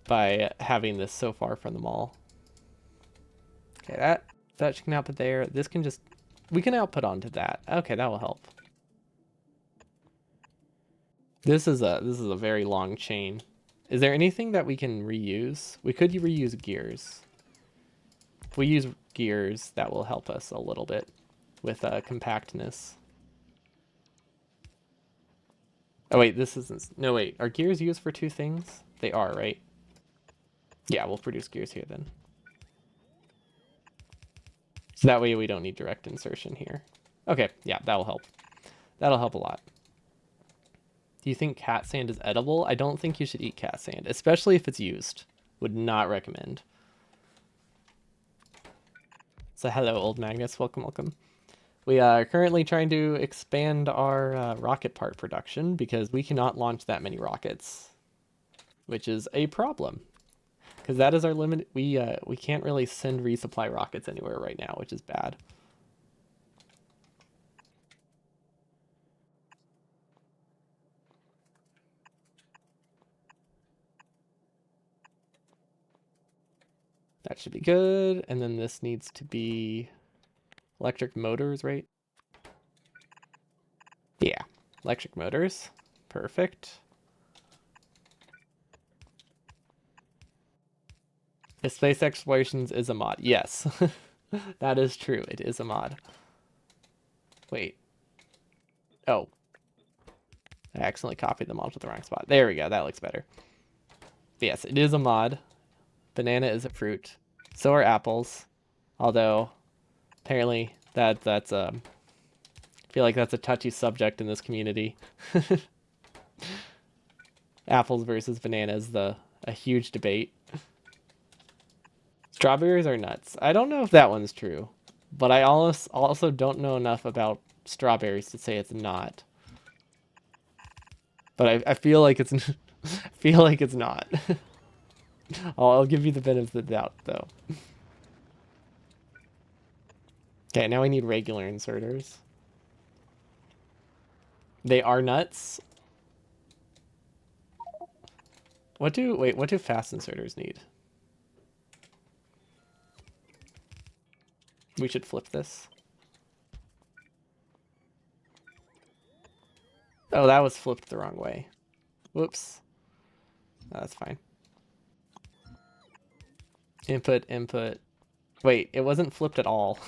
by having this so far from the mall. Okay, that can output there. This can just, we can output onto that. Okay, that will help. This is a very long chain. Is there anything that we can reuse? We could reuse gears. If we use gears, that will help us a little bit with compactness. Oh wait, this isn't. No wait, are gears used for two things? They are, right? Yeah, we'll produce gears here then. So that way we don't need direct insertion here. Okay, yeah, that will help. That'll help a lot. Do you think cat sand is edible? I don't think you should eat cat sand, especially if it's used. Would not recommend. So hello, old Magnus. Welcome, welcome. We are currently trying to expand our rocket part production because we cannot launch that many rockets, which is a problem. Because that is our limit. We can't really send resupply rockets anywhere right now, which is bad. That should be good. And then this needs to be electric motors, right? Yeah, electric motors. Perfect. If space explorations is a mod. Yes, that is true. It is a mod. Wait. Oh, I accidentally copied them all to the wrong spot. There we go. That looks better. Yes, it is a mod. Banana is a fruit. So are apples. Although, apparently, that's I feel like that's a touchy subject in this community. Apples versus bananas, a huge debate. Strawberries are nuts. I don't know if that one's true, but I also don't know enough about strawberries to say it's not. But I feel like it's I feel like it's not. I'll give you the benefit of the doubt though. Okay, now we need regular inserters. They are nuts. What do fast inserters need? We should flip this. Oh, that was flipped the wrong way. Whoops. Oh, that's fine. Input, input. Wait, it wasn't flipped at all.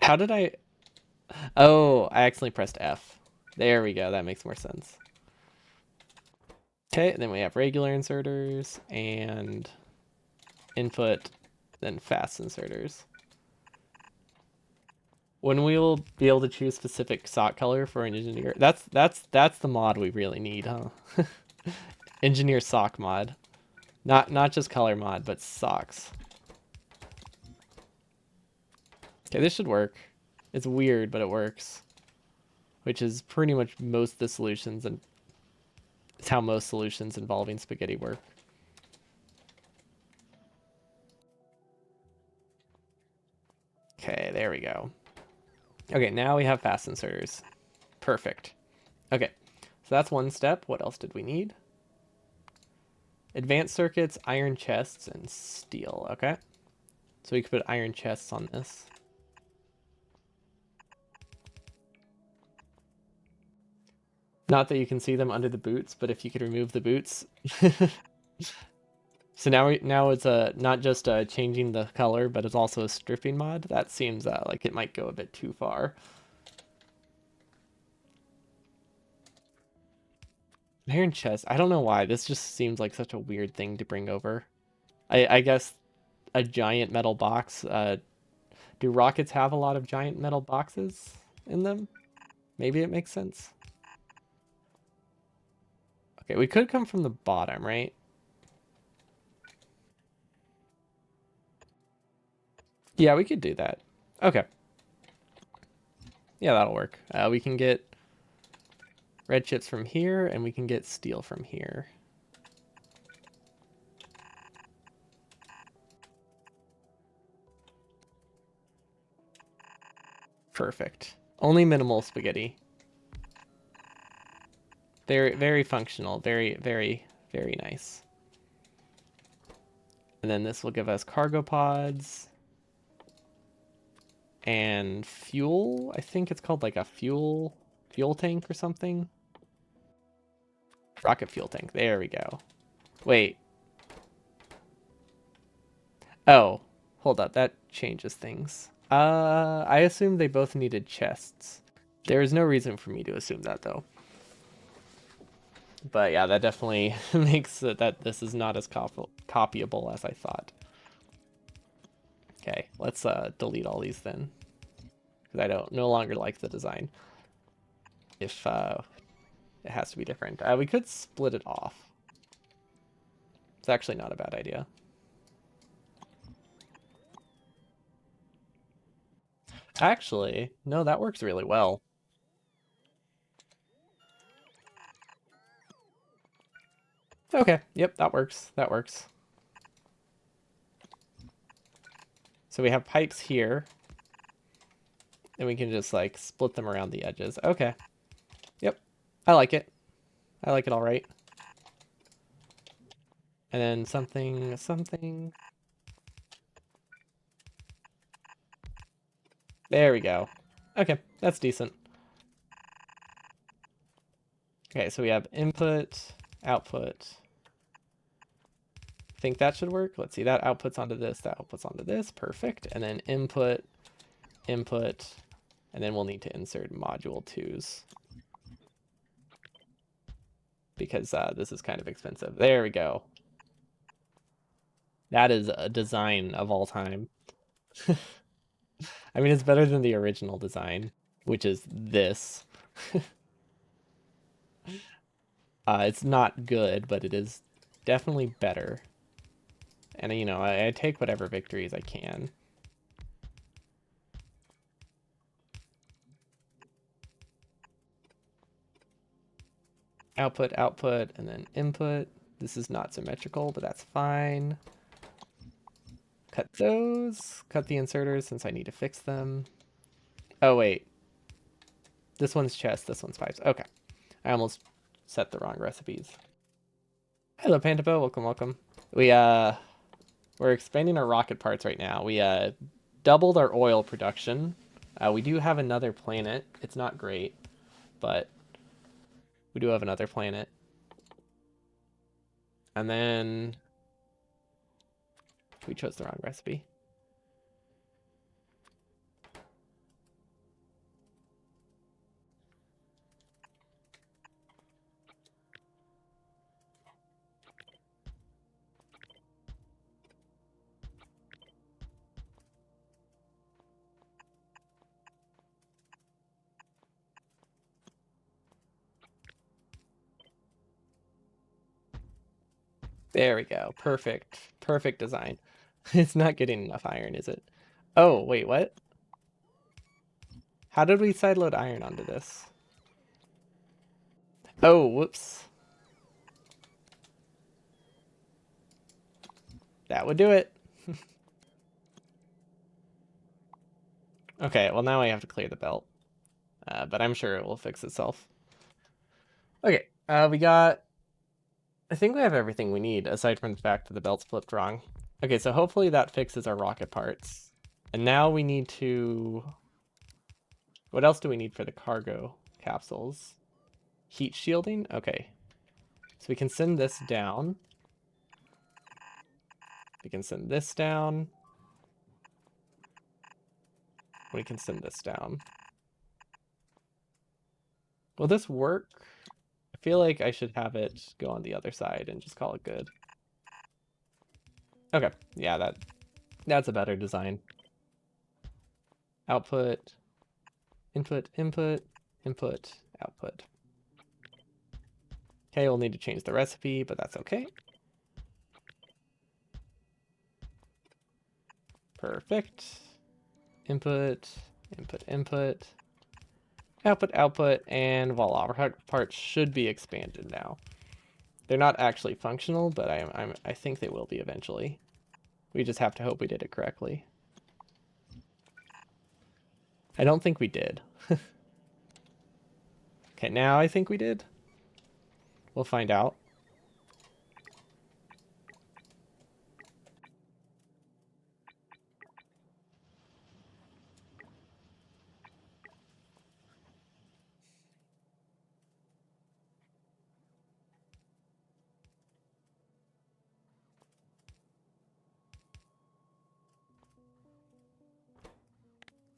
How did I... Oh, I accidentally pressed F. There we go. That makes more sense. Okay, then we have regular inserters and input, then fast inserters. When we will be able to choose specific sock color for an engineer, that's the mod we really need, huh? Engineer sock mod, not just color mod, but socks. Okay, this should work. It's weird, but it works, which is pretty much most of the solutions, and it's how most solutions involving spaghetti work. Okay, there we go. Okay, now we have fast inserters. Perfect. Okay, so that's one step. What else did we need? Advanced circuits, iron chests, and steel. Okay, so we could put iron chests on this. Not that you can see them under the boots, but if you could remove the boots. So now it's not just changing the color, but it's also a stripping mod. That seems like it might go a bit too far. Iron chest. I don't know why. This just seems like such a weird thing to bring over. I guess a giant metal box. Do rockets have a lot of giant metal boxes in them? Maybe it makes sense. Okay, we could come from the bottom, right? Yeah, we could do that. Okay. Yeah, that'll work. We can get red chips from here, and we can get steel from here. Perfect. Only minimal spaghetti. Very, very functional. Very, very, very nice. And then this will give us cargo pods and fuel. I think it's called like a fuel tank or something. Rocket fuel tank. There we go. Wait. Oh, hold up. That changes things. I assume they both needed chests. There is no reason for me to assume that though. But yeah, that definitely makes it that this is not as copyable as I thought. Okay, let's delete all these then, because I don't no longer like the design. If it has to be different, we could split it off. It's actually not a bad idea. Actually, no, that works really well. Okay, yep, that works. That works. So we have pipes here, and we can just like split them around the edges. Okay. Yep. I like it. I like it all right. And then something. There we go. Okay, that's decent. Okay, so we have input, output. I think that should work. Let's see, that outputs onto this, that outputs onto this. Perfect. And then input, input, and then we'll need to insert module 2s. Because this is kind of expensive. There we go. That is a design of all time. I mean, it's better than the original design, which is this. It's not good, but it is definitely better. And, you know, I take whatever victories I can. Output, output, and then input. This is not symmetrical, but that's fine. Cut those. Cut the inserters since I need to fix them. Oh, wait. This one's chest, this one's pipes. Okay. I almost set the wrong recipes. Hello, Pandapo. Welcome, welcome. We're expanding our rocket parts right now. We doubled our oil production. We do have another planet. It's not great, but we do have another planet. And then we chose the wrong recipe. There we go. Perfect. Perfect design. It's not getting enough iron, is it? Oh, wait, what? How did we sideload iron onto this? Oh, whoops. That would do it. Okay, well now I have to clear the belt. But I'm sure it will fix itself. Okay, we got... I think we have everything we need, aside from the fact that the belt's flipped wrong. Okay, so hopefully that fixes our rocket parts. And now we need to... What else do we need for the cargo capsules? Heat shielding? Okay. So we can send this down. We can send this down. We can send this down. Will this work? I feel like I should have it go on the other side and just call it good. Okay, yeah, that's a better design. Output, input, input, input, output. Okay, we'll need to change the recipe, but that's okay. Perfect. Input, input, input. Output, output, and voila, our parts should be expanded now. They're not actually functional, but I think they will be eventually. We just have to hope we did it correctly. I don't think we did. Okay, now I think we did. We'll find out.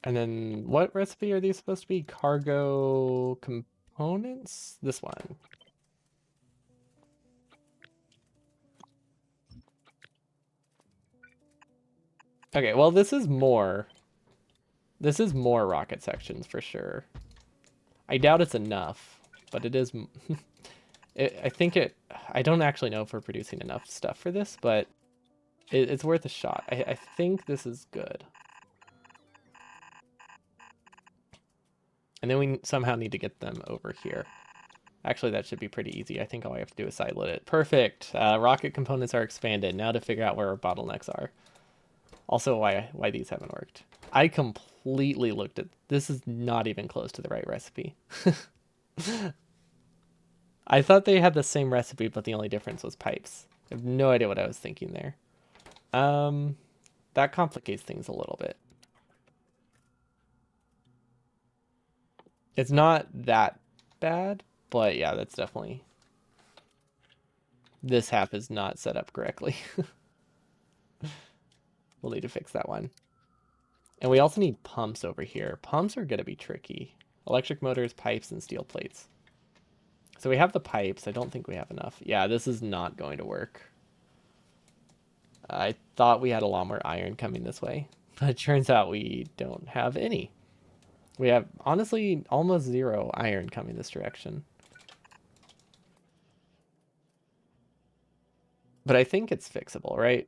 And then what recipe are these supposed to be? Cargo components? This one. Okay, well this is more. This is more rocket sections for sure. I doubt it's enough, but it is. I think it. I don't actually know if we're producing enough stuff for this, but it's worth a shot. I think this is good. And then we somehow need to get them over here. Actually, that should be pretty easy. I think all I have to do is sideload it. Perfect. Rocket components are expanded. Now to figure out where our bottlenecks are. Also, why these haven't worked. I completely looked at this. Is not even close to the right recipe. I thought they had the same recipe, but the only difference was pipes. I have no idea what I was thinking there. Um, that complicates things a little bit. It's not that bad, but yeah, that's definitely this half is not set up correctly. We'll need to fix that one. And we also need pumps over here. Pumps are going to be tricky. Electric motors, pipes, and steel plates. So we have the pipes. I don't think we have enough. Yeah, this is not going to work. I thought we had a lot more iron coming this way, but it turns out we don't have any. We have, honestly, almost zero iron coming this direction. But I think it's fixable, right?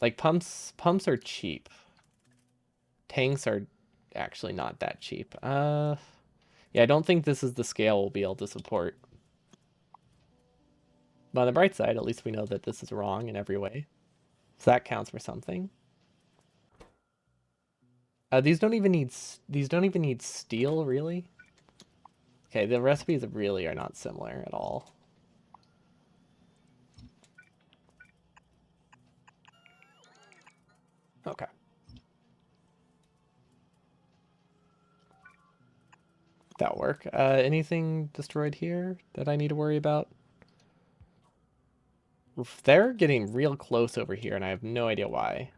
Like pumps are cheap. Tanks are actually not that cheap. Yeah, I don't think this is the scale we'll be able to support. But on the bright side, at least we know that this is wrong in every way. So that counts for something. These don't even need steel, really. Okay, the recipes really are not similar at all. Okay. That'll work. Anything destroyed here that I need to worry about? They're getting real close over here, and I have no idea why.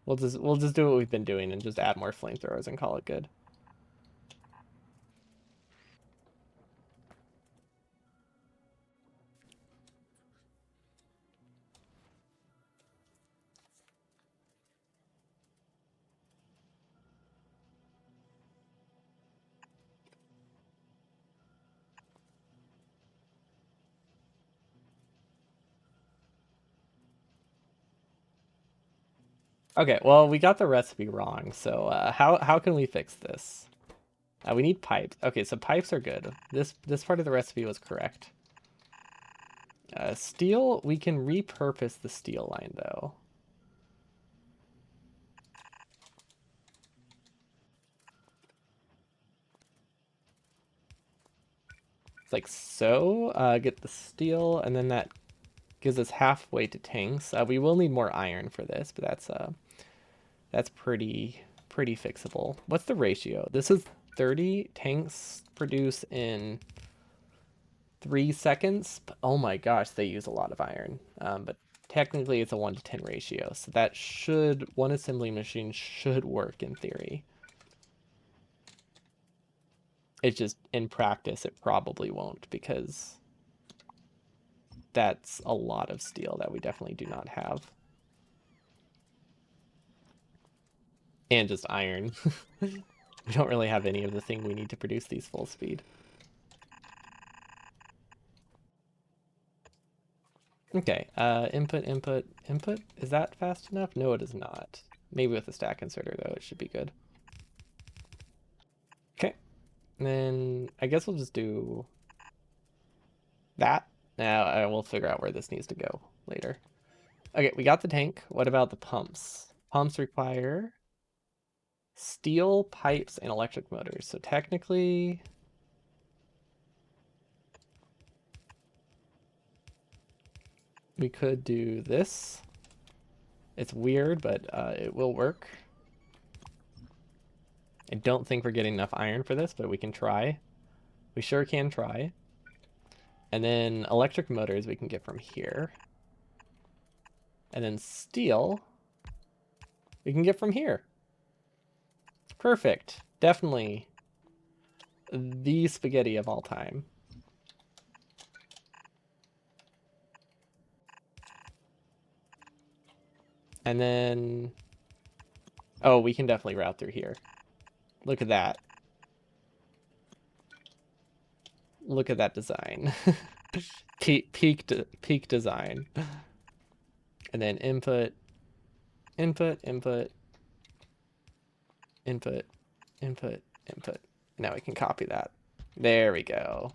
We'll just do what we've been doing and just add more flamethrowers and call it good. Okay, well we got the recipe wrong, so how can we fix this? We need pipes. Okay, so pipes are good. This part of the recipe was correct. Steel, we can repurpose the steel line though. Like so. Get the steel, and then that gives us halfway to tanks. We will need more iron for this, but that's pretty fixable. What's the ratio? This is 30 tanks produce in 3 seconds. Oh my gosh, they use a lot of iron. But technically it's a 1 to 10 ratio, so that should one assembly machine should work in theory. It's just in practice it probably won't because that's a lot of steel that we definitely do not have. And just iron. We don't really have any of the thing we need to produce these full speed. Okay, input, input, input. Is that fast enough? No, it is not. Maybe with a stack inserter, though, it should be good. And then I guess we'll just do that. Now I will figure out where this needs to go later. Okay, we got the tank. What about the pumps? Pumps require steel pipes and electric motors. So technically, we could do this. It's weird, but it will work. I don't think we're getting enough iron for this, but we can try. We sure can try. And then electric motors we can get from here. And then steel we can get from here. Perfect. Definitely the spaghetti of all time. And then, oh, we can definitely route through here. Look at that. Look at that design. Peak design. And then input, input, input, input, input, input. Now we can copy that. There we go.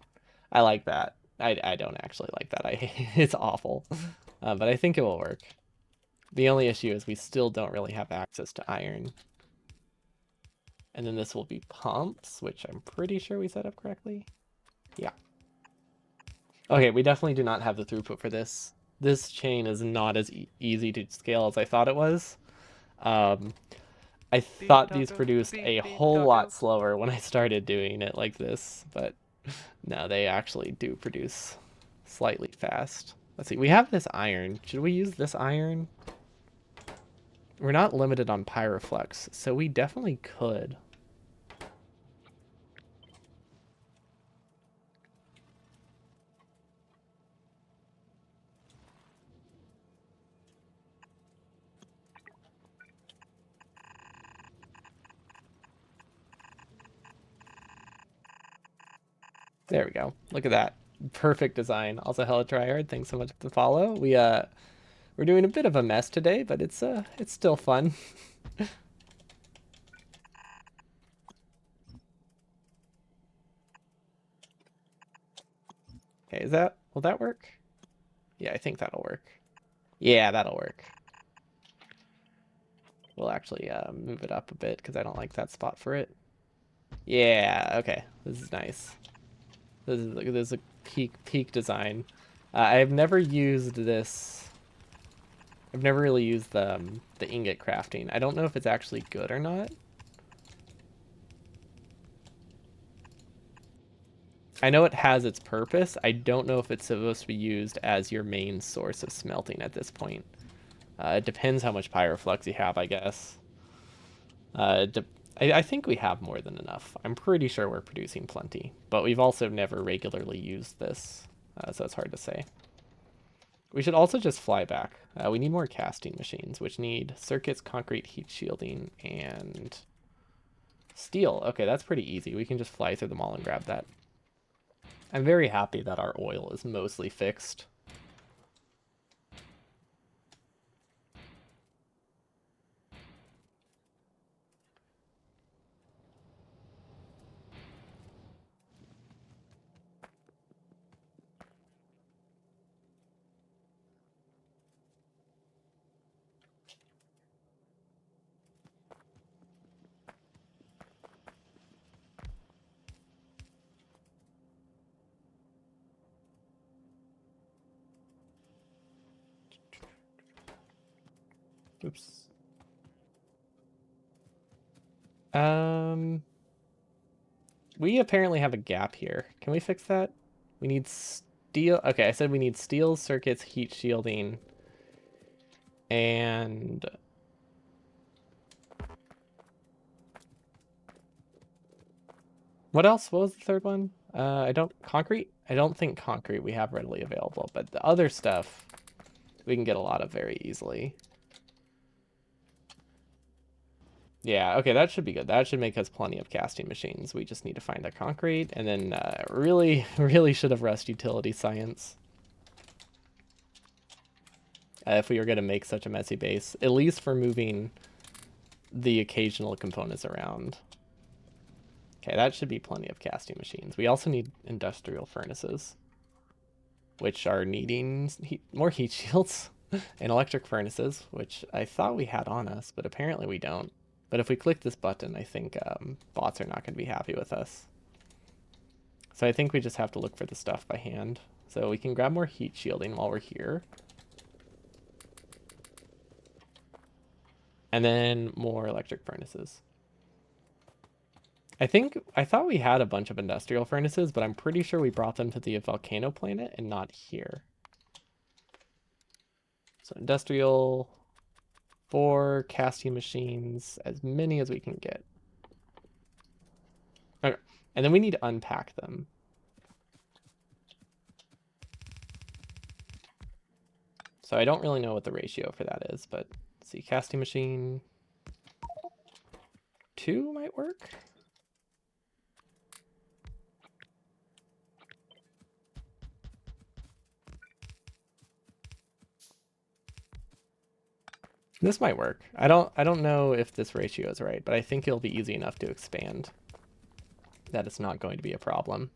I like that. I don't actually like that. It's awful. But I think it will work. The only issue is we still don't really have access to iron. And then this will be pumps, which I'm pretty sure we set up correctly. Yeah. Okay, we definitely do not have the throughput for this. This chain is not as easy to scale as I thought it was. Um, I Beep thought these taco. produced Beep a beep whole lot taco. slower when I started doing it like this, but no, they actually do produce slightly fast. Let's see, we have this iron. Should we use this iron? We're not limited on pyroflux, so we definitely could. There we go. Look at that. Perfect design. Also, hella tryhard. Thanks so much for the follow. We're doing a bit of a mess today, but it's still fun. Okay, will that work? Yeah, I think that'll work. Yeah, that'll work. We'll actually move it up a bit because I don't like that spot for it. Yeah, okay. This is nice. This is a peak design. I've never used this. I've never really used the ingot crafting. I don't know if it's actually good or not. I know it has its purpose. I don't know if it's supposed to be used as your main source of smelting at this point. It depends how much pyroflux you have, I guess. Uh, I think we have more than enough. I'm pretty sure we're producing plenty, but we've also never regularly used this, so it's hard to say. We should also just fly back. We need more casting machines, which need circuits, concrete, heat shielding, and steel. Okay, that's pretty easy. We can just fly through them all and grab that. I'm very happy that our oil is mostly fixed. Oops. Um, we apparently have a gap here. Can we fix that? We need steel. Okay, I said we need steel, circuits, heat shielding, and what else? What was the third one? Concrete? I don't think concrete we have readily available, but the other stuff we can get a lot of very easily. Yeah, okay, that should be good. That should make us plenty of casting machines. We just need to find a concrete, and then really, really should have rushed utility science. If we were going to make such a messy base, at least for moving the occasional components around. Okay, that should be plenty of casting machines. We also need industrial furnaces, which are needing more heat shields, and electric furnaces, which I thought we had on us, but apparently we don't. But if we click this button, I think bots are not going to be happy with us. So I think we just have to look for the stuff by hand. So we can grab more heat shielding while we're here. And then more electric furnaces. I thought we had a bunch of industrial furnaces, but I'm pretty sure we brought them to the volcano planet and not here. So industrial, 4 casting machines, as many as we can get. Okay. And then we need to unpack them. So I don't really know what the ratio for that is, but let's see, casting machine 2 might work. This might work. I don't know if this ratio is right, but I think it'll be easy enough to expand that it's not going to be a problem.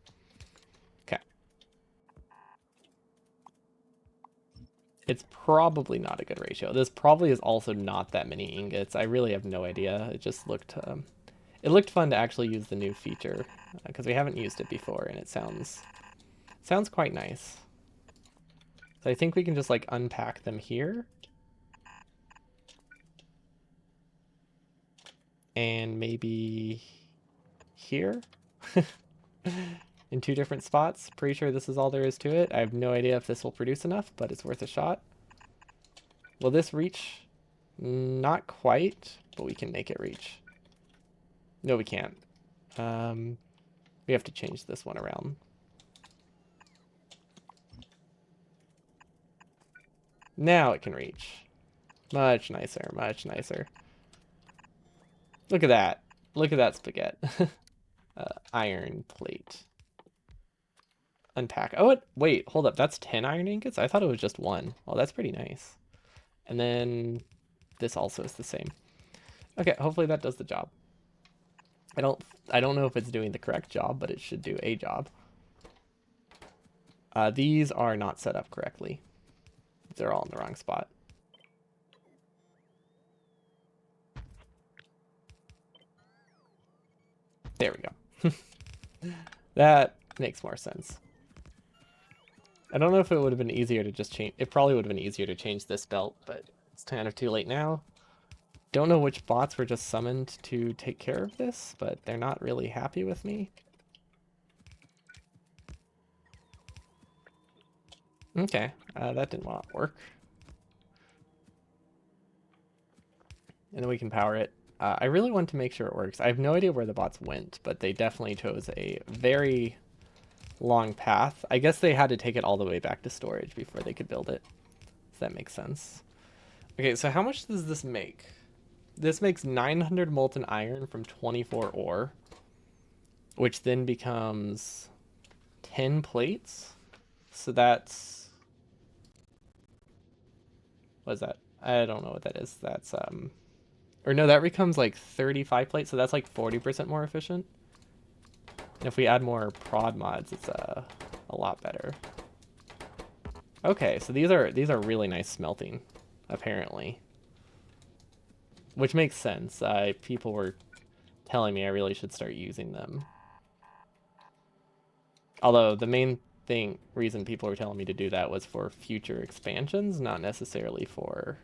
Okay. It's probably not a good ratio. This probably is also not that many ingots. I really have no idea. It looked fun to actually use the new feature because we haven't used it before, and it sounds quite nice. So I think we can just like unpack them here. And maybe here in 2 different spots. Pretty sure this is all there is to it. I have no idea if this will produce enough, but it's worth a shot. Will this reach? Not quite, but we can make it reach. No, we can't. We have to change this one around. Now it can reach. Much nicer, much nicer. Look at that. Look at that spaghetti. Iron plate. Unpack. Oh, wait, hold up. That's 10 iron ingots? I thought it was just 1. Well, that's pretty nice. And then this also is the same. Okay, hopefully that does the job. I don't know if it's doing the correct job, but it should do a job. These are not set up correctly. They're all in the wrong spot. There we go. That makes more sense. I don't know if it would have been easier to just change. It probably would have been easier to change this belt, but it's kind of too late now. Don't know which bots were just summoned to take care of this, but they're not really happy with me. Okay, that didn't work. And then we can power it. I really want to make sure it works. I have no idea where the bots went, but they definitely chose a very long path. I guess they had to take it all the way back to storage before they could build it. Does that make sense? Okay, so how much does this make? This makes 900 molten iron from 24 ore, which then becomes 10 plates. So that's... What is that? I don't know what that is. That's, or no, that becomes like 35 plates, so that's like 40% more efficient. And if we add more prod mods, it's a lot better. Okay, so these are really nice smelting, apparently. Which makes sense. People were telling me I really should start using them. Although the main reason people were telling me to do that was for future expansions, not necessarily for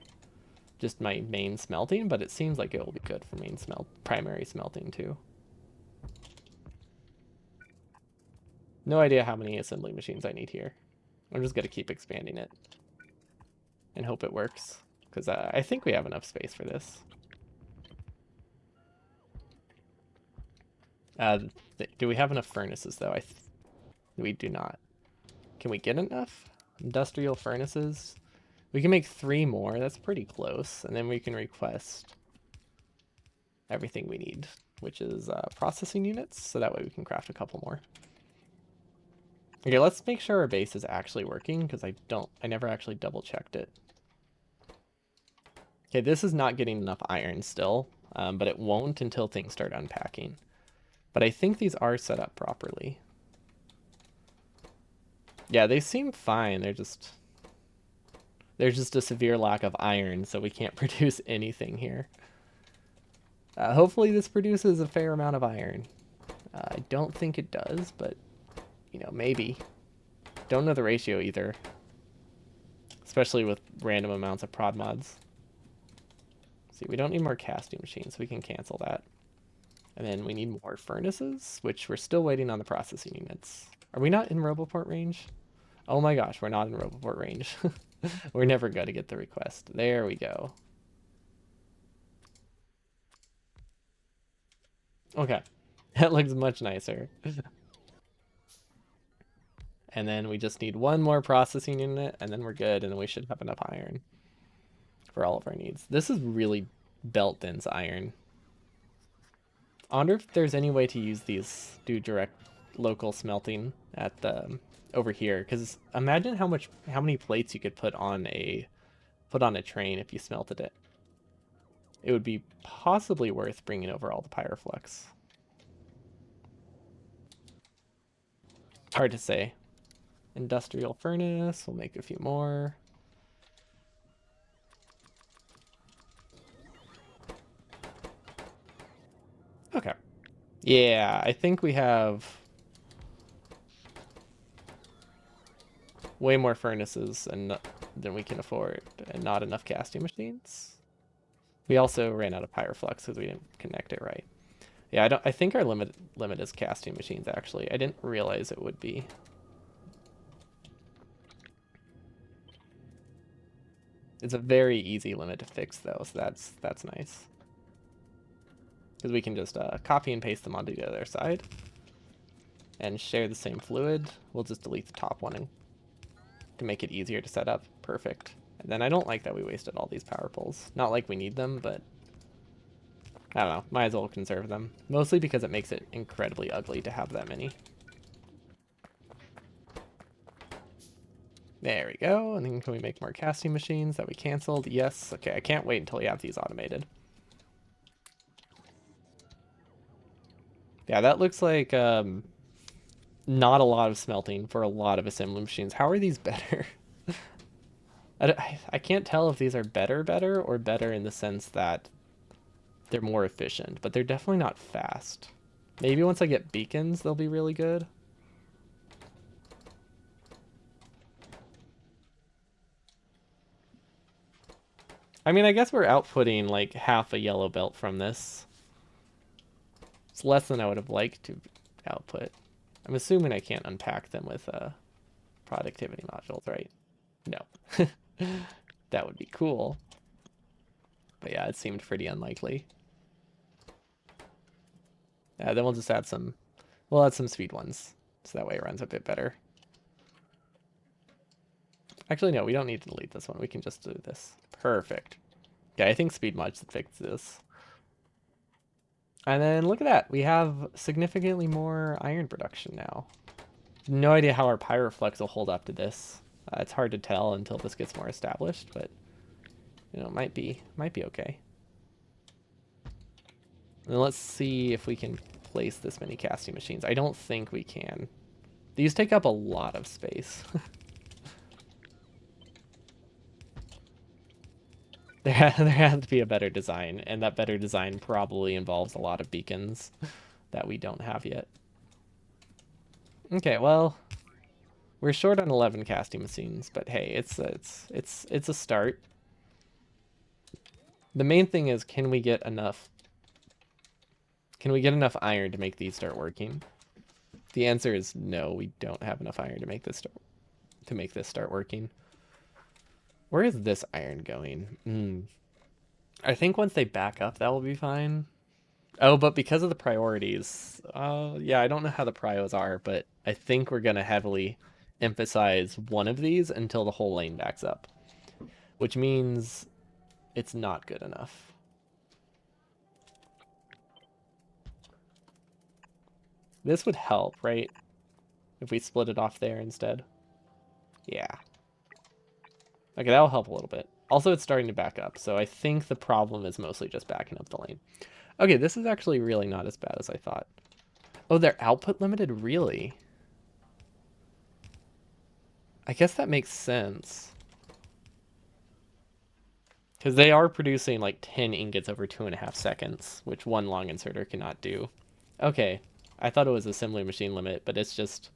just my main smelting, but it seems like it will be good for primary smelting too. No idea how many assembly machines I need here. I'm just gonna keep expanding it and hope it works, because I think we have enough space for this. Do we have enough furnaces though? We do not. Can we get enough industrial furnaces? We can make 3 more. That's pretty close, and then we can request everything we need, which is processing units, so that way we can craft a couple more. Okay, let's make sure our base is actually working, because I never actually double checked it. Okay, this is not getting enough iron still, but it won't until things start unpacking. But I think these are set up properly. Yeah, they seem fine. There's just a severe lack of iron, so we can't produce anything here. Hopefully this produces a fair amount of iron. I don't think it does, but, you know, maybe. Don't know the ratio either. Especially with random amounts of prod mods. See, we don't need more casting machines, so we can cancel that. And then we need more furnaces, which we're still waiting on the processing units. Are we not in Roboport range? Oh my gosh, we're not in Roboport range. We're never going to get the request. There we go. Okay. That looks much nicer. And then we just need one more processing unit, and then we're good, and then we should have enough iron for all of our needs. This is really belt dense iron. I wonder if there's any way to use these, do direct local smelting at the over here, because imagine how many plates you could put on a train if you smelted it. It would be possibly worth bringing over all the pyroflux. Hard to say. Industrial furnace, we'll make a few more. Okay. Yeah, I think we have way more furnaces than we can afford, and not enough casting machines. We also ran out of pyroflux because we didn't connect it right. Yeah, I think our limit is casting machines actually. I didn't realize it would be. It's a very easy limit to fix though, so that's nice. Because we can just copy and paste them onto the other side and share the same fluid. We'll just delete the top one to make it easier to set up. Perfect. And then I don't like that we wasted all these power poles. Not like we need them, but I don't know. Might as well conserve them. Mostly because it makes it incredibly ugly to have that many. There we go. And then can we make more casting machines that we canceled? Yes. Okay, I can't wait until we have these automated. Yeah, that looks like not a lot of smelting for a lot of assembly machines. How are these better? I can't tell if these are better, or better in the sense that they're more efficient, but they're definitely not fast. Maybe once I get beacons, they'll be really good. I mean, I guess we're outputting like half a yellow belt from this. It's less than I would have liked to output. I'm assuming I can't unpack them with productivity modules, right? No. That would be cool. But yeah, it seemed pretty unlikely. Then we'll just add we'll add some speed ones. So that way it runs a bit better. Actually, no, we don't need to delete this one. We can just do this. Perfect. Yeah, I think speed mods fix this. And then look at that. We have significantly more iron production now. No idea how our pyroflux will hold up to this. It's hard to tell until this gets more established, but you know, it might be okay. And let's see if we can place this many casting machines. I don't think we can. These take up a lot of space. There has to be a better design, and that better design probably involves a lot of beacons that we don't have yet. Okay, well, we're short on 11 casting machines, but hey, it's a start. The main thing is, can we get enough iron to make these start working? The answer is no, we don't have enough iron to make this start working. Where is this iron going? I think once they back up, that will be fine. Oh, but because of the priorities, yeah, I don't know how the prios are, but I think we're going to heavily emphasize one of these until the whole lane backs up, which means it's not good enough. This would help, right? If we split it off there instead. Yeah. Okay, that'll help a little bit. Also, it's starting to back up, so I think the problem is mostly just backing up the lane. Okay, this is actually really not as bad as I thought. Oh, they're output limited? Really? I guess that makes sense. Because they are producing like 10 ingots over 2.5 seconds, which one long inserter cannot do. Okay, I thought it was assembly machine limit, but it's just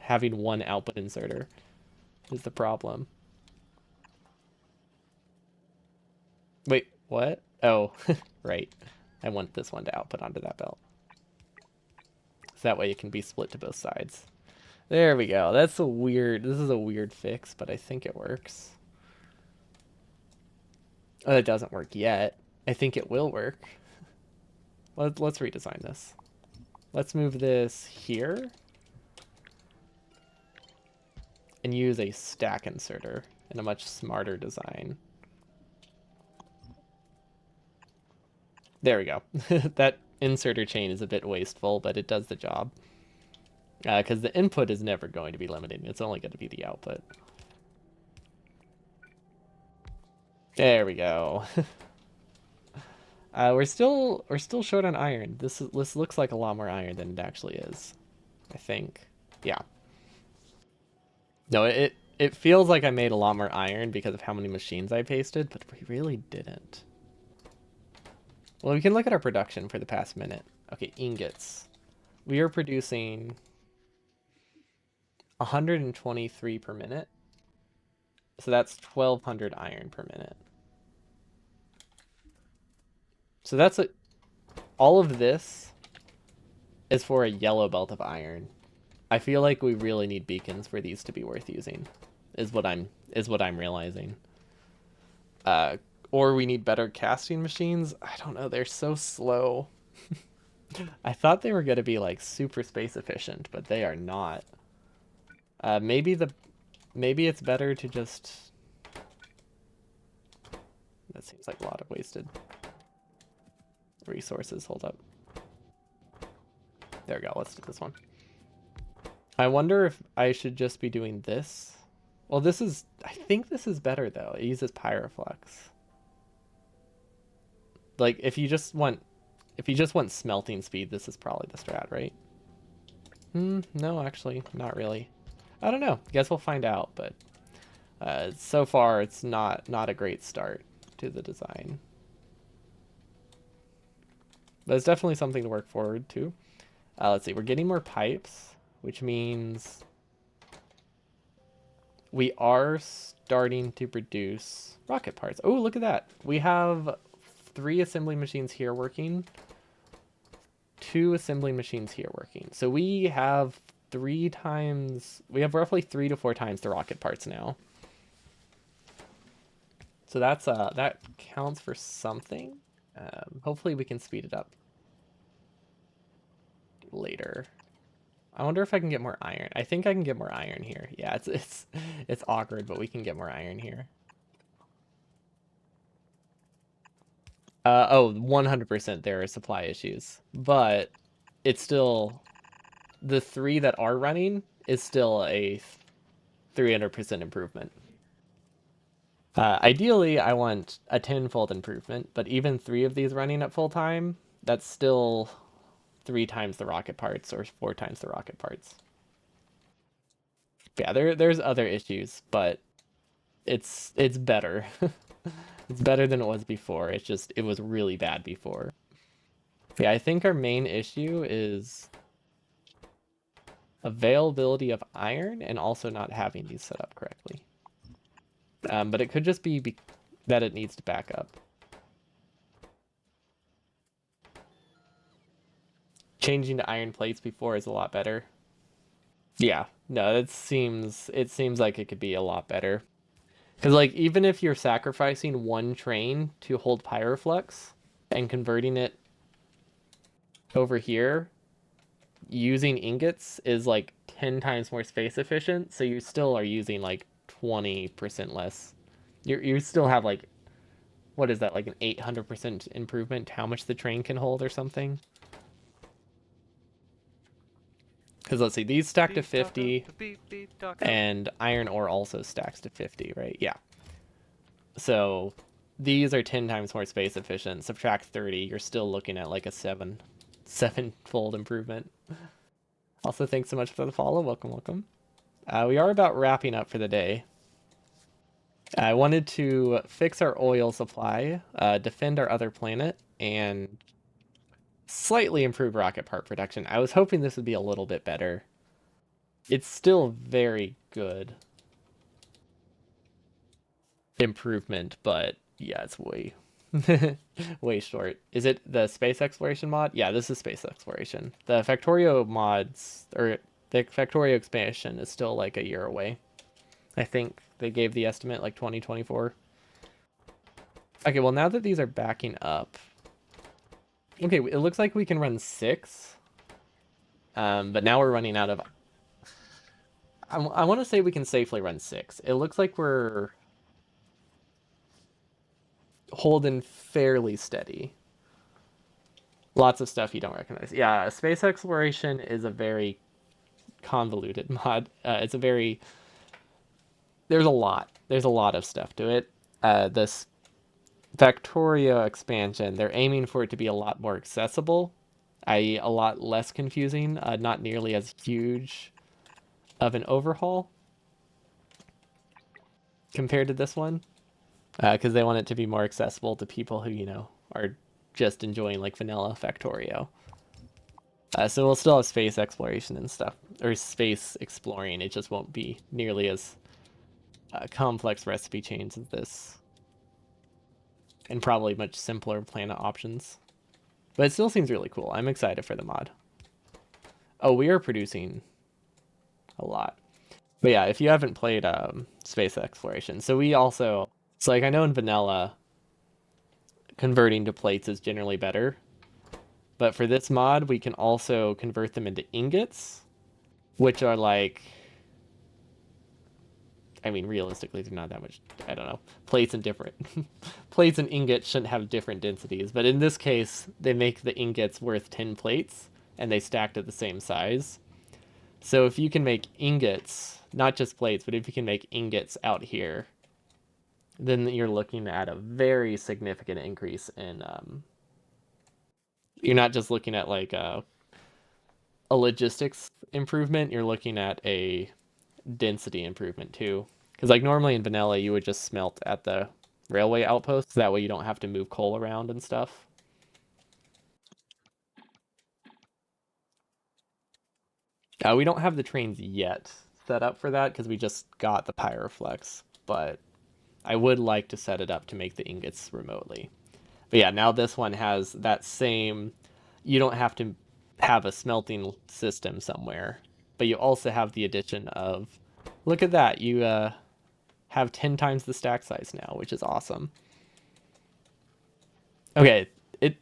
having one output inserter is the problem. Wait, what? Oh, right. I want this one to output onto that belt. So that way it can be split to both sides. There we go. This is a weird fix, but I think it works. Oh, it doesn't work yet. I think it will work. Let's redesign this. Let's move this here and use a stack inserter in a much smarter design. There we go. That inserter chain is a bit wasteful, but it does the job. Because the input is never going to be limited. It's only going to be the output. There we go. We're still short on iron. This looks like a lot more iron than it actually is, I think. Yeah. No, it feels like I made a lot more iron because of how many machines I pasted, but we really didn't. Well, we can look at our production for the past minute. Okay, ingots. We are producing 123 per minute. So that's 1200 iron per minute. So all of this is for a yellow belt of iron. I feel like we really need beacons for these to be worth using. Is what I'm realizing. Uh or we need better casting machines. I don't know, they're so slow. I thought they were going to be like super space efficient, but they are not. Maybe it's better to just. That seems like a lot of wasted resources. Hold up. There we go. Let's do this one. I wonder if I should just be doing this. Well, I think this is better though. It uses Pyroflux. Like if you just want smelting speed, this is probably the strat, right? No, actually, not really. I don't know. Guess we'll find out, but so far it's not a great start to the design. But it's definitely something to work forward to. Let's see, we're getting more pipes, which means we are starting to produce rocket parts. Oh, look at that. We have 3 assembly machines here working, 2 assembly machines here working. So we have roughly 3 to 4 times the rocket parts now. So that counts for something. Hopefully we can speed it up later. I wonder if I can get more iron. I think I can get more iron here. Yeah, it's awkward, but we can get more iron here. Oh, 100% there are supply issues, but it's still the 3 that are running is still a 300% improvement. Ideally, I want a tenfold improvement, but even 3 of these running at full time, that's still 3 times the rocket parts or 4 times the rocket parts. Yeah, there's other issues, but it's better. It's better than it was before. It was really bad before. Yeah, I think our main issue is availability of iron and also not having these set up correctly. But it could just be that it needs to back up. Changing to iron plates before is a lot better. Yeah, no, it seems like it could be a lot better. Because like even if you're sacrificing one train to hold Pyroflux and converting it over here, using ingots is like 10 times more space efficient, so you still are using like 20% less. You still have like what is that, like an 800% improvement to how much the train can hold or something? Because let's see, these stack to Beep taco, 50 beep beep taco. and iron ore also stacks to 50, right? Yeah. So these are 10 times more space efficient. Subtract 30, you're still looking at like a sevenfold improvement. Also, thanks so much for the follow. Welcome, welcome. We are about wrapping up for the day. I wanted to fix our oil supply, defend our other planet, and slightly improve rocket part production. I was hoping this would be a little bit better. It's still very good improvement, but yeah, it's way way short. Is it the space exploration mod? Yeah, this is space exploration. The Factorio mods or the Factorio expansion is still like a year away. I think they gave the estimate like 2024. Okay, well now that these are backing up, okay, it looks like we can run 6. But now we're running out of. I want to say we can safely run 6. It looks like we're holding fairly steady. Lots of stuff you don't recognize. Yeah, space exploration is a very convoluted mod. It's a very there's a lot. There's a lot of stuff to it. This Factorio expansion, they're aiming for it to be a lot more accessible, i.e., a lot less confusing, not nearly as huge of an overhaul compared to this one, because they want it to be more accessible to people who, are just enjoying like vanilla Factorio. So we'll still have space exploration and stuff, or space exploring. It just won't be nearly as complex recipe chains as this, and probably much simpler planet options. But it still seems really cool. I'm excited for the mod. Oh, we are producing a lot. But yeah, if you haven't played space exploration, so we also, so like I know in vanilla, converting to plates is generally better. But for this mod, we can also convert them into ingots, which are like, I mean, realistically, they're not that much. I don't know. Plates and different plates and ingots shouldn't have different densities, but in this case, they make the ingots worth 10 plates, and they stacked at the same size. So if you can make ingots, not just plates, but if you can make ingots out here, then you're looking at a very significant increase in. You're not just looking at like a logistics improvement. You're looking at a density improvement too. Because like normally in vanilla, you would just smelt at the railway outposts. That way you don't have to move coal around and stuff. We don't have the trains yet set up for that because we just got the Pyroflex, but I would like to set it up to make the ingots remotely. But yeah, now this one has that same. You don't have to have a smelting system somewhere, but you also have the addition of. Look at that! You have 10 times the stack size now, which is awesome. Okay, it.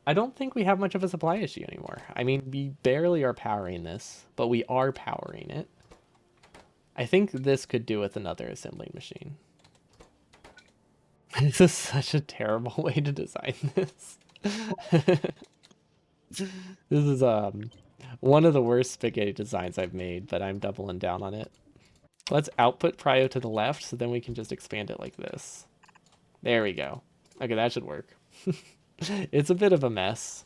I don't think we have much of a supply issue anymore. I mean, we barely are powering this, but we are powering it. I think this could do with another assembling machine. This is such a terrible way to design this. This is one of the worst spaghetti designs I've made, but I'm doubling down on it. Let's output prio to the left, so then we can just expand it like this. There we go. Okay, that should work. It's a bit of a mess.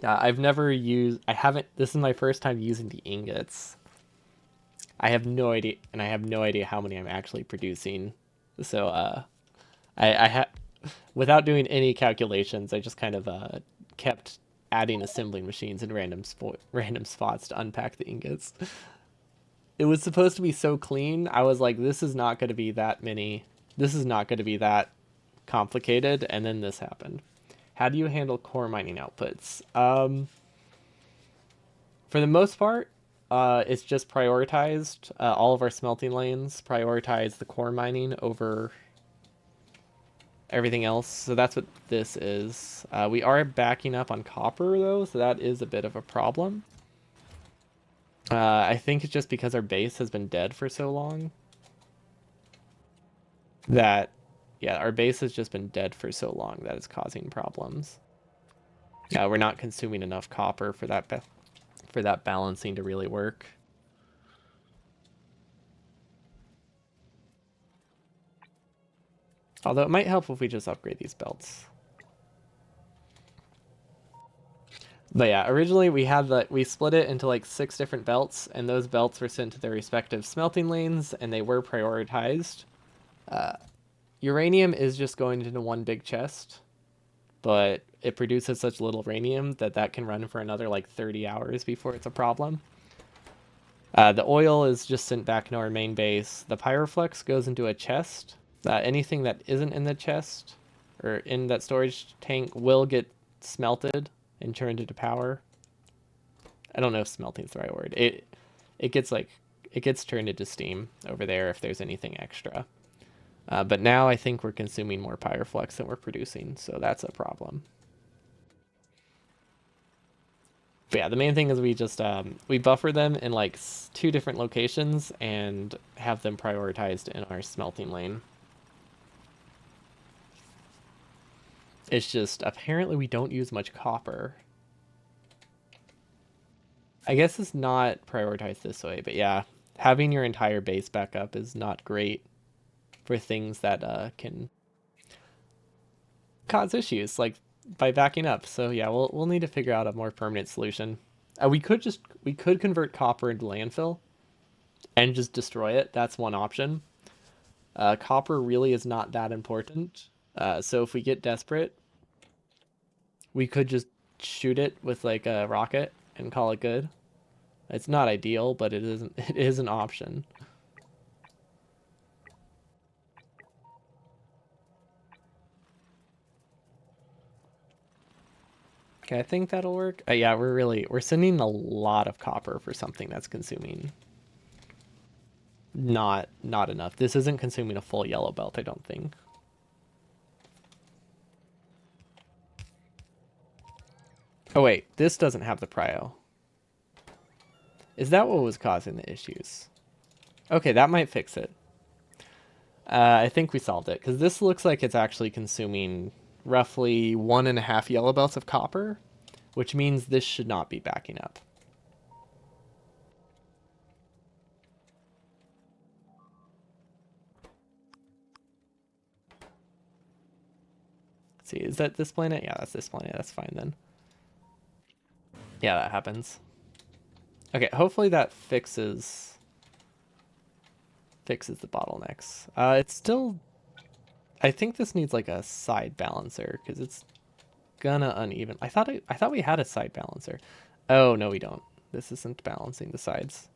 I've never used. I haven't. This is my first time using the ingots. I have no idea, and I have no idea how many I'm actually producing. So, I had, without doing any calculations, I just kind of kept adding assembling machines in random spots to unpack the ingots. It was supposed to be so clean. I was like, this is not going to be that many. This is not going to be that complicated, and then this happened. How do you handle core mining outputs? For the most part, it's just prioritized. All of our smelting lanes prioritize the core mining over everything else. So that's what this is. We are backing up on copper though, so that is a bit of a problem. I think it's just because our base has been dead for so long that, yeah, our base has just been dead for so long that it's causing problems. We're not consuming enough copper for that balancing to really work. Although it might help if we just upgrade these belts. But yeah, originally we split it into like 6 different belts, and those belts were sent to their respective smelting lanes, and they were prioritized. Uh, Uranium is just going into one big chest, but it produces such little uranium that that can run for another like 30 hours before it's a problem. The oil is just sent back into our main base. The Pyroflux goes into a chest. Anything that isn't in the chest or in that storage tank will get smelted and turned into power. I don't know if smelting's the right word. It gets like it gets turned into steam over there if there's anything extra. But now I think we're consuming more Pyroflux than we're producing, so that's a problem. But yeah, the main thing is we just we buffer them in like 2 different locations and have them prioritized in our smelting lane. It's just apparently we don't use much copper. I guess it's not prioritized this way, but yeah, having your entire base back up is not great for things that can cause issues like by backing up. So yeah, we'll need to figure out a more permanent solution. We could convert copper into landfill and just destroy it. That's one option. Copper really is not that important. So if we get desperate, we could just shoot it with like a rocket and call it good. It's not ideal, but it isn't. It is an option. Okay, I think that'll work. Yeah, we're sending a lot of copper for something that's consuming not enough. This isn't consuming a full yellow belt, I don't think. Oh wait, this doesn't have the prio. Is that what was causing the issues? Okay, that might fix it. I think we solved it because this looks like it's actually consuming roughly 1.5 yellow belts of copper, which means this should not be backing up. Let's see, is that this planet? Yeah, that's this planet. That's fine then. Yeah, that happens. Okay, hopefully that fixes the bottlenecks. It's still. I think this needs like a side balancer because it's gonna uneven. I thought we had a side balancer. Oh no, we don't. This isn't balancing the sides.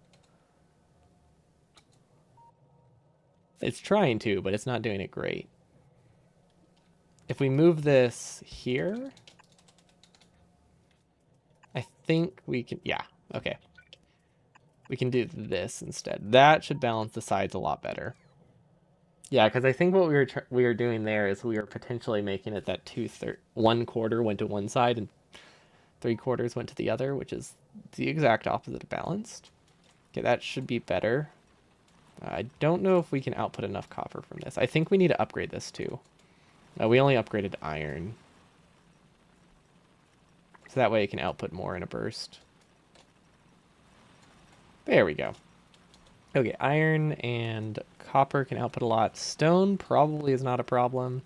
It's trying to, but it's not doing it great. If we move this here, I think we can. Yeah, okay. We can do this instead. That should balance the sides a lot better. Yeah, because I think what we were doing there is we were potentially making it that 1/4 went to one side and 3/4 went to the other, which is the exact opposite of balanced. Okay, that should be better. I don't know if we can output enough copper from this. I think we need to upgrade this too. We only upgraded iron. So that way it can output more in a burst. There we go. Okay, iron and copper can output a lot. Stone probably is not a problem.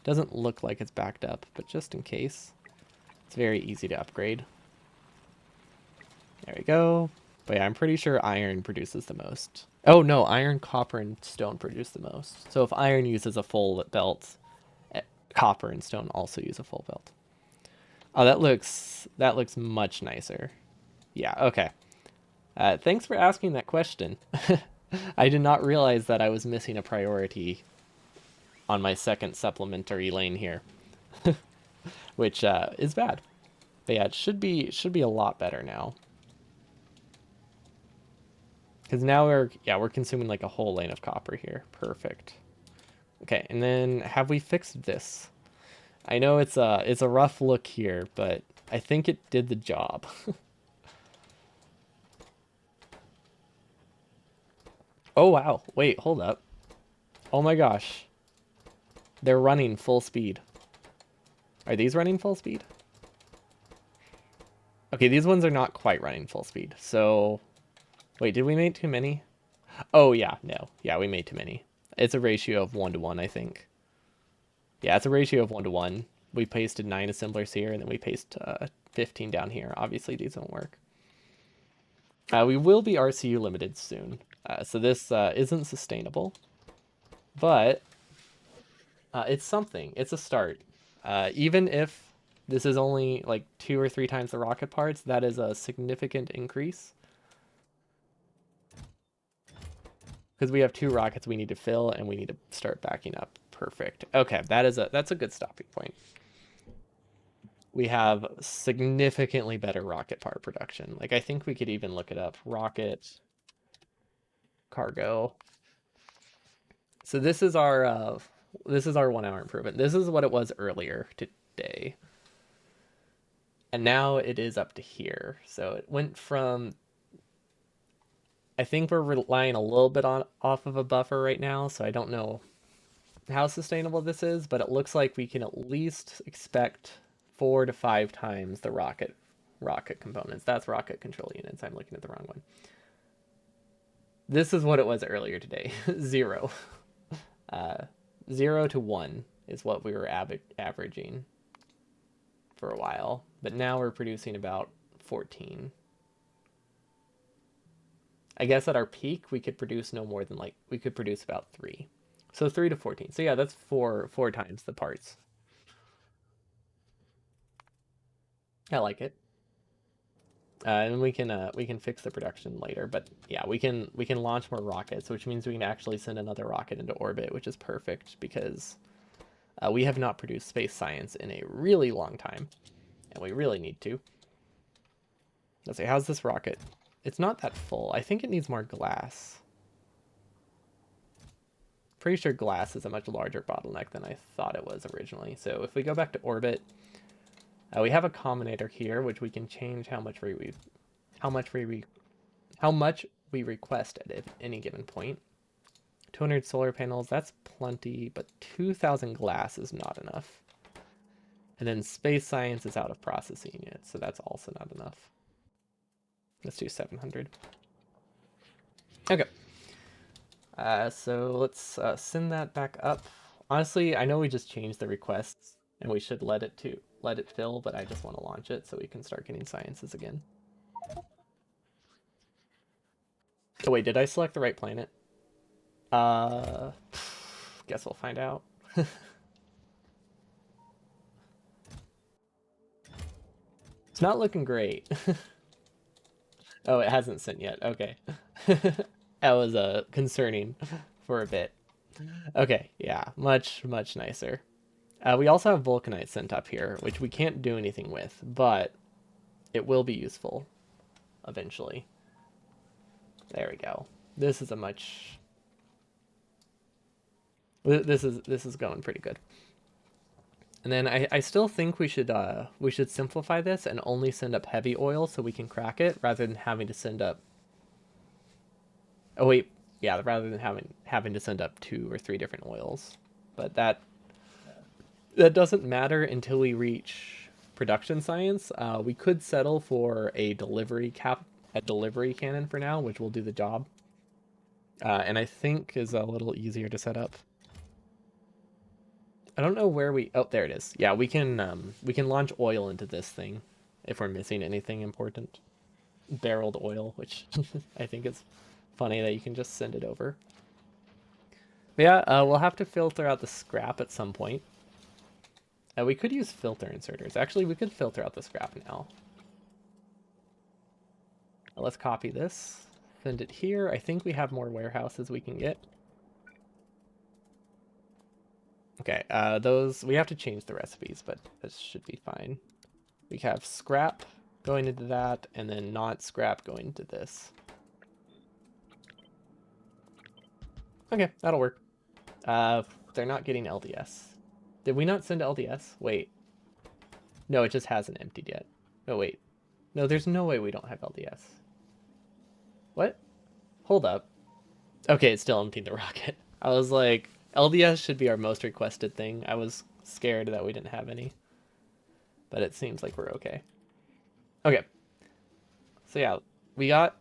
Doesn't look like it's backed up, but just in case. It's very easy to upgrade. There we go. But yeah, I'm pretty sure iron produces the most. Oh no, iron, copper, and stone produce the most. So if iron uses a full belt, copper and stone also use a full belt. Oh, that looks much nicer. Yeah, okay. Thanks for asking that question. I did not realize that I was missing a priority on my second supplementary lane here, which is bad. But yeah, it should be a lot better now. Because now we're consuming like a whole lane of copper here. Perfect. Okay, and then have we fixed this? I know it's a rough look here, but I think it did the job. Oh wow, wait, hold up. Oh my gosh. They're running full speed. Are these running full speed? Okay, these ones are not quite running full speed. So, wait, did we make too many? Oh yeah, no. Yeah, we made too many. It's a ratio of 1 to 1, I think. Yeah, it's a ratio of 1 to 1. We pasted 9 assemblers here, and then we paste 15 down here. Obviously, these won't work. We will be RCU limited soon. So this isn't sustainable, but it's something. It's a start. Even if this is only like 2 or 3 times the rocket parts, that is a significant increase. Because we have 2 rockets we need to fill and we need to start backing up. Perfect. Okay, that's a good stopping point. We have significantly better rocket part production. Like I think we could even look it up. Rocket cargo. So this is our 1 hour improvement. This is what it was earlier today. And now it is up to here. So it went from, I think we're relying a little bit on off of a buffer right now, so I don't know how sustainable this is, but it looks like we can at least expect 4 to 5 times the rocket components. That's rocket control units. I'm looking at the wrong one. This is what it was earlier today. 0. Uh, 0 to 1 is what we were averaging for a while, but now we're producing about 14. I guess at our peak we could produce no more than like we could produce about 3. So 3 to 14. So yeah, that's four times the parts. I like it. And we can fix the production later, but yeah, we can launch more rockets, which means we can actually send another rocket into orbit, which is perfect because we have not produced space science in a really long time, and we really need to. Let's see, how's this rocket? It's not that full. I think it needs more glass. Pretty sure glass is a much larger bottleneck than I thought it was originally. So if we go back to orbit, we have a combinator here, which we can change how much we request at any given point. 200 solar panels, that's plenty, but 2,000 glass is not enough. And then space science is out of processing yet, so that's also not enough. Let's do 700. Okay. So let's send that back up. Honestly, I know we just changed the requests and we should let it fill, but I just want to launch it so we can start getting sciences again. Oh wait, did I select the right planet? Uh, guess we'll find out. It's not looking great. Oh, it hasn't sent yet. Okay. That was concerning for a bit. Okay, yeah, much nicer. We also have vulcanite sent up here, which we can't do anything with, but it will be useful eventually. There we go. This is a much. This is going pretty good. And then I still think we should simplify this and only send up heavy oil so we can crack it rather than having to send up. Oh wait, yeah, rather than having to send up 2 or 3 different oils. But that doesn't matter until we reach production science. We could settle for a delivery cannon for now, which will do the job. And I think is a little easier to set up. I don't know where we. Oh, there it is. Yeah, we can launch oil into this thing if we're missing anything important. Barreled oil, which I think is funny that you can just send it over. But yeah, we'll have to filter out the scrap at some point. We could use filter inserters. Actually, we could filter out the scrap now. Let's copy this, send it here. I think we have more warehouses we can get. Okay, those, we have to change the recipes, but this should be fine. We have scrap going into that, and then not scrap going into this. Okay, that'll work. They're not getting LDS. Did we not send LDS? Wait. No, it just hasn't emptied yet. No, wait. No, there's no way we don't have LDS. What? Hold up. Okay, it's still emptying the rocket. I was like, LDS should be our most requested thing. I was scared that we didn't have any. But it seems like we're okay. Okay. So yeah, we got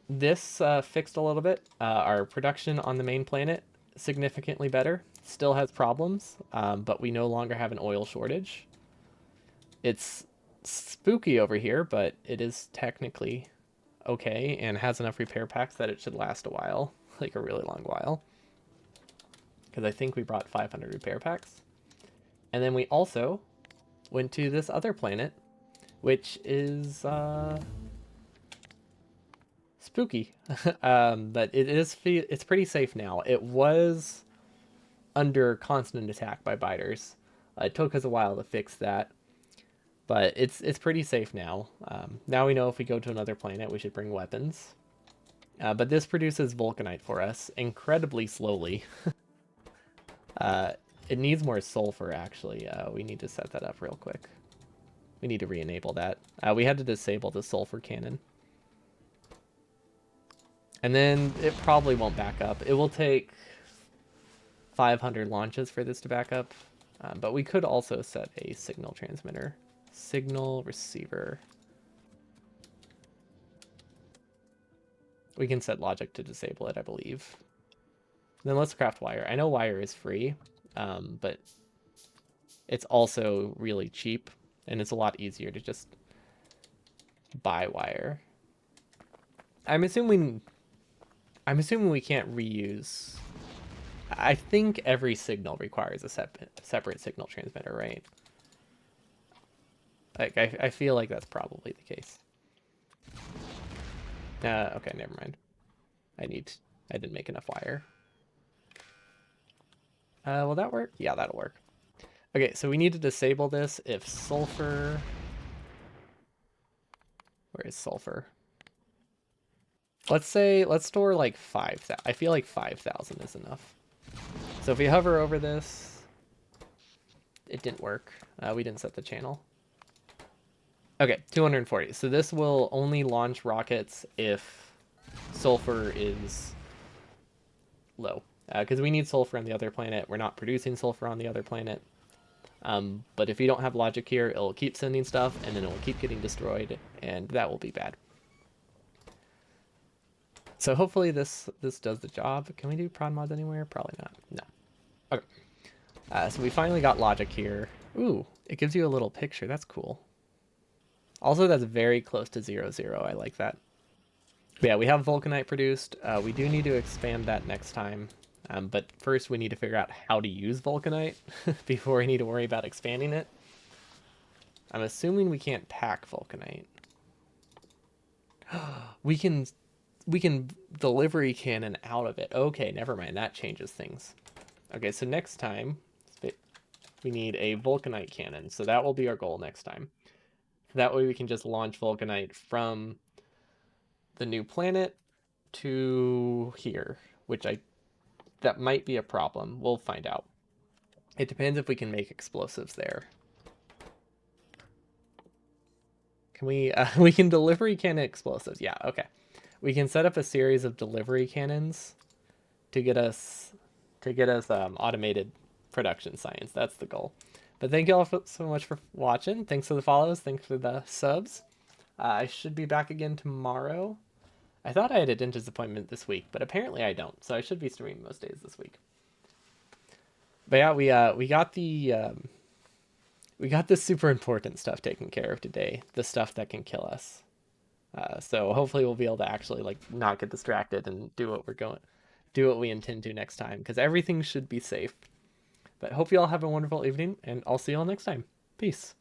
this fixed a little bit. Our production on the main planet, significantly better. Still has problems, but we no longer have an oil shortage. It's spooky over here, but it is technically okay and has enough repair packs that it should last a while, like a really long while. Because I think we brought 500 repair packs. And then we also went to this other planet, which is spooky. But it's pretty safe now. It was under constant attack by biters. It took us a while to fix that, but it's pretty safe now. Now we know if we go to another planet, we should bring weapons. But this produces vulcanite for us incredibly slowly. uh, it needs more sulfur, actually. We need to set that up real quick. We need to re-enable that. We had to disable the sulfur cannon. And then it probably won't back up. It will take 500 launches for this to back up. But we could also set a signal transmitter. Signal receiver. We can set logic to disable it, I believe. Then let's craft wire. I know wire is free, but it's also really cheap, and it's a lot easier to just buy wire. I'm assuming we can't reuse. I think every signal requires a separate signal transmitter, right? Like I feel like that's probably the case. Okay, never mind. I didn't make enough wire. Will that work? Yeah, that'll work. Okay, so we need to disable this if sulfur... Where is sulfur? Let's store like 5,000. I feel like 5,000 is enough. So if we hover over this, it didn't work. We didn't set the channel. Okay, 240. So this will only launch rockets if sulfur is low. Because we need sulfur on the other planet. We're not producing sulfur on the other planet. But if you don't have logic here, it'll keep sending stuff, and then it will keep getting destroyed, and that will be bad. So hopefully this does the job. Can we do prod mods anywhere? Probably not. No. Okay. So we finally got logic here. Ooh, it gives you a little picture. That's cool. Also, that's very close to 0, 0. I like that. But yeah, we have vulcanite produced. We do need to expand that next time. But first we need to figure out how to use vulcanite before we need to worry about expanding it. I'm assuming we can't pack vulcanite. we can delivery cannon out of it. Okay, never mind. That changes things. Okay, so next time we need a vulcanite cannon. So that will be our goal next time. That way we can just launch vulcanite from the new planet to here, which that might be a problem. We'll find out. It depends if we can make explosives there. Can we we can delivery cannon explosives. Yeah, okay. We can set up a series of delivery cannons to get us automated production science. That's the goal. But thank you all so much for watching. Thanks for the follows. Thanks for the subs. I should be back again tomorrow. I thought I had a dentist appointment this week, but apparently I don't. So I should be streaming most days this week. But yeah, we got the super important stuff taken care of today. The stuff that can kill us. So hopefully we'll be able to actually like not get distracted and do what we intend to next time, because everything should be safe. But hope you all have a wonderful evening, and I'll see you all next time. Peace.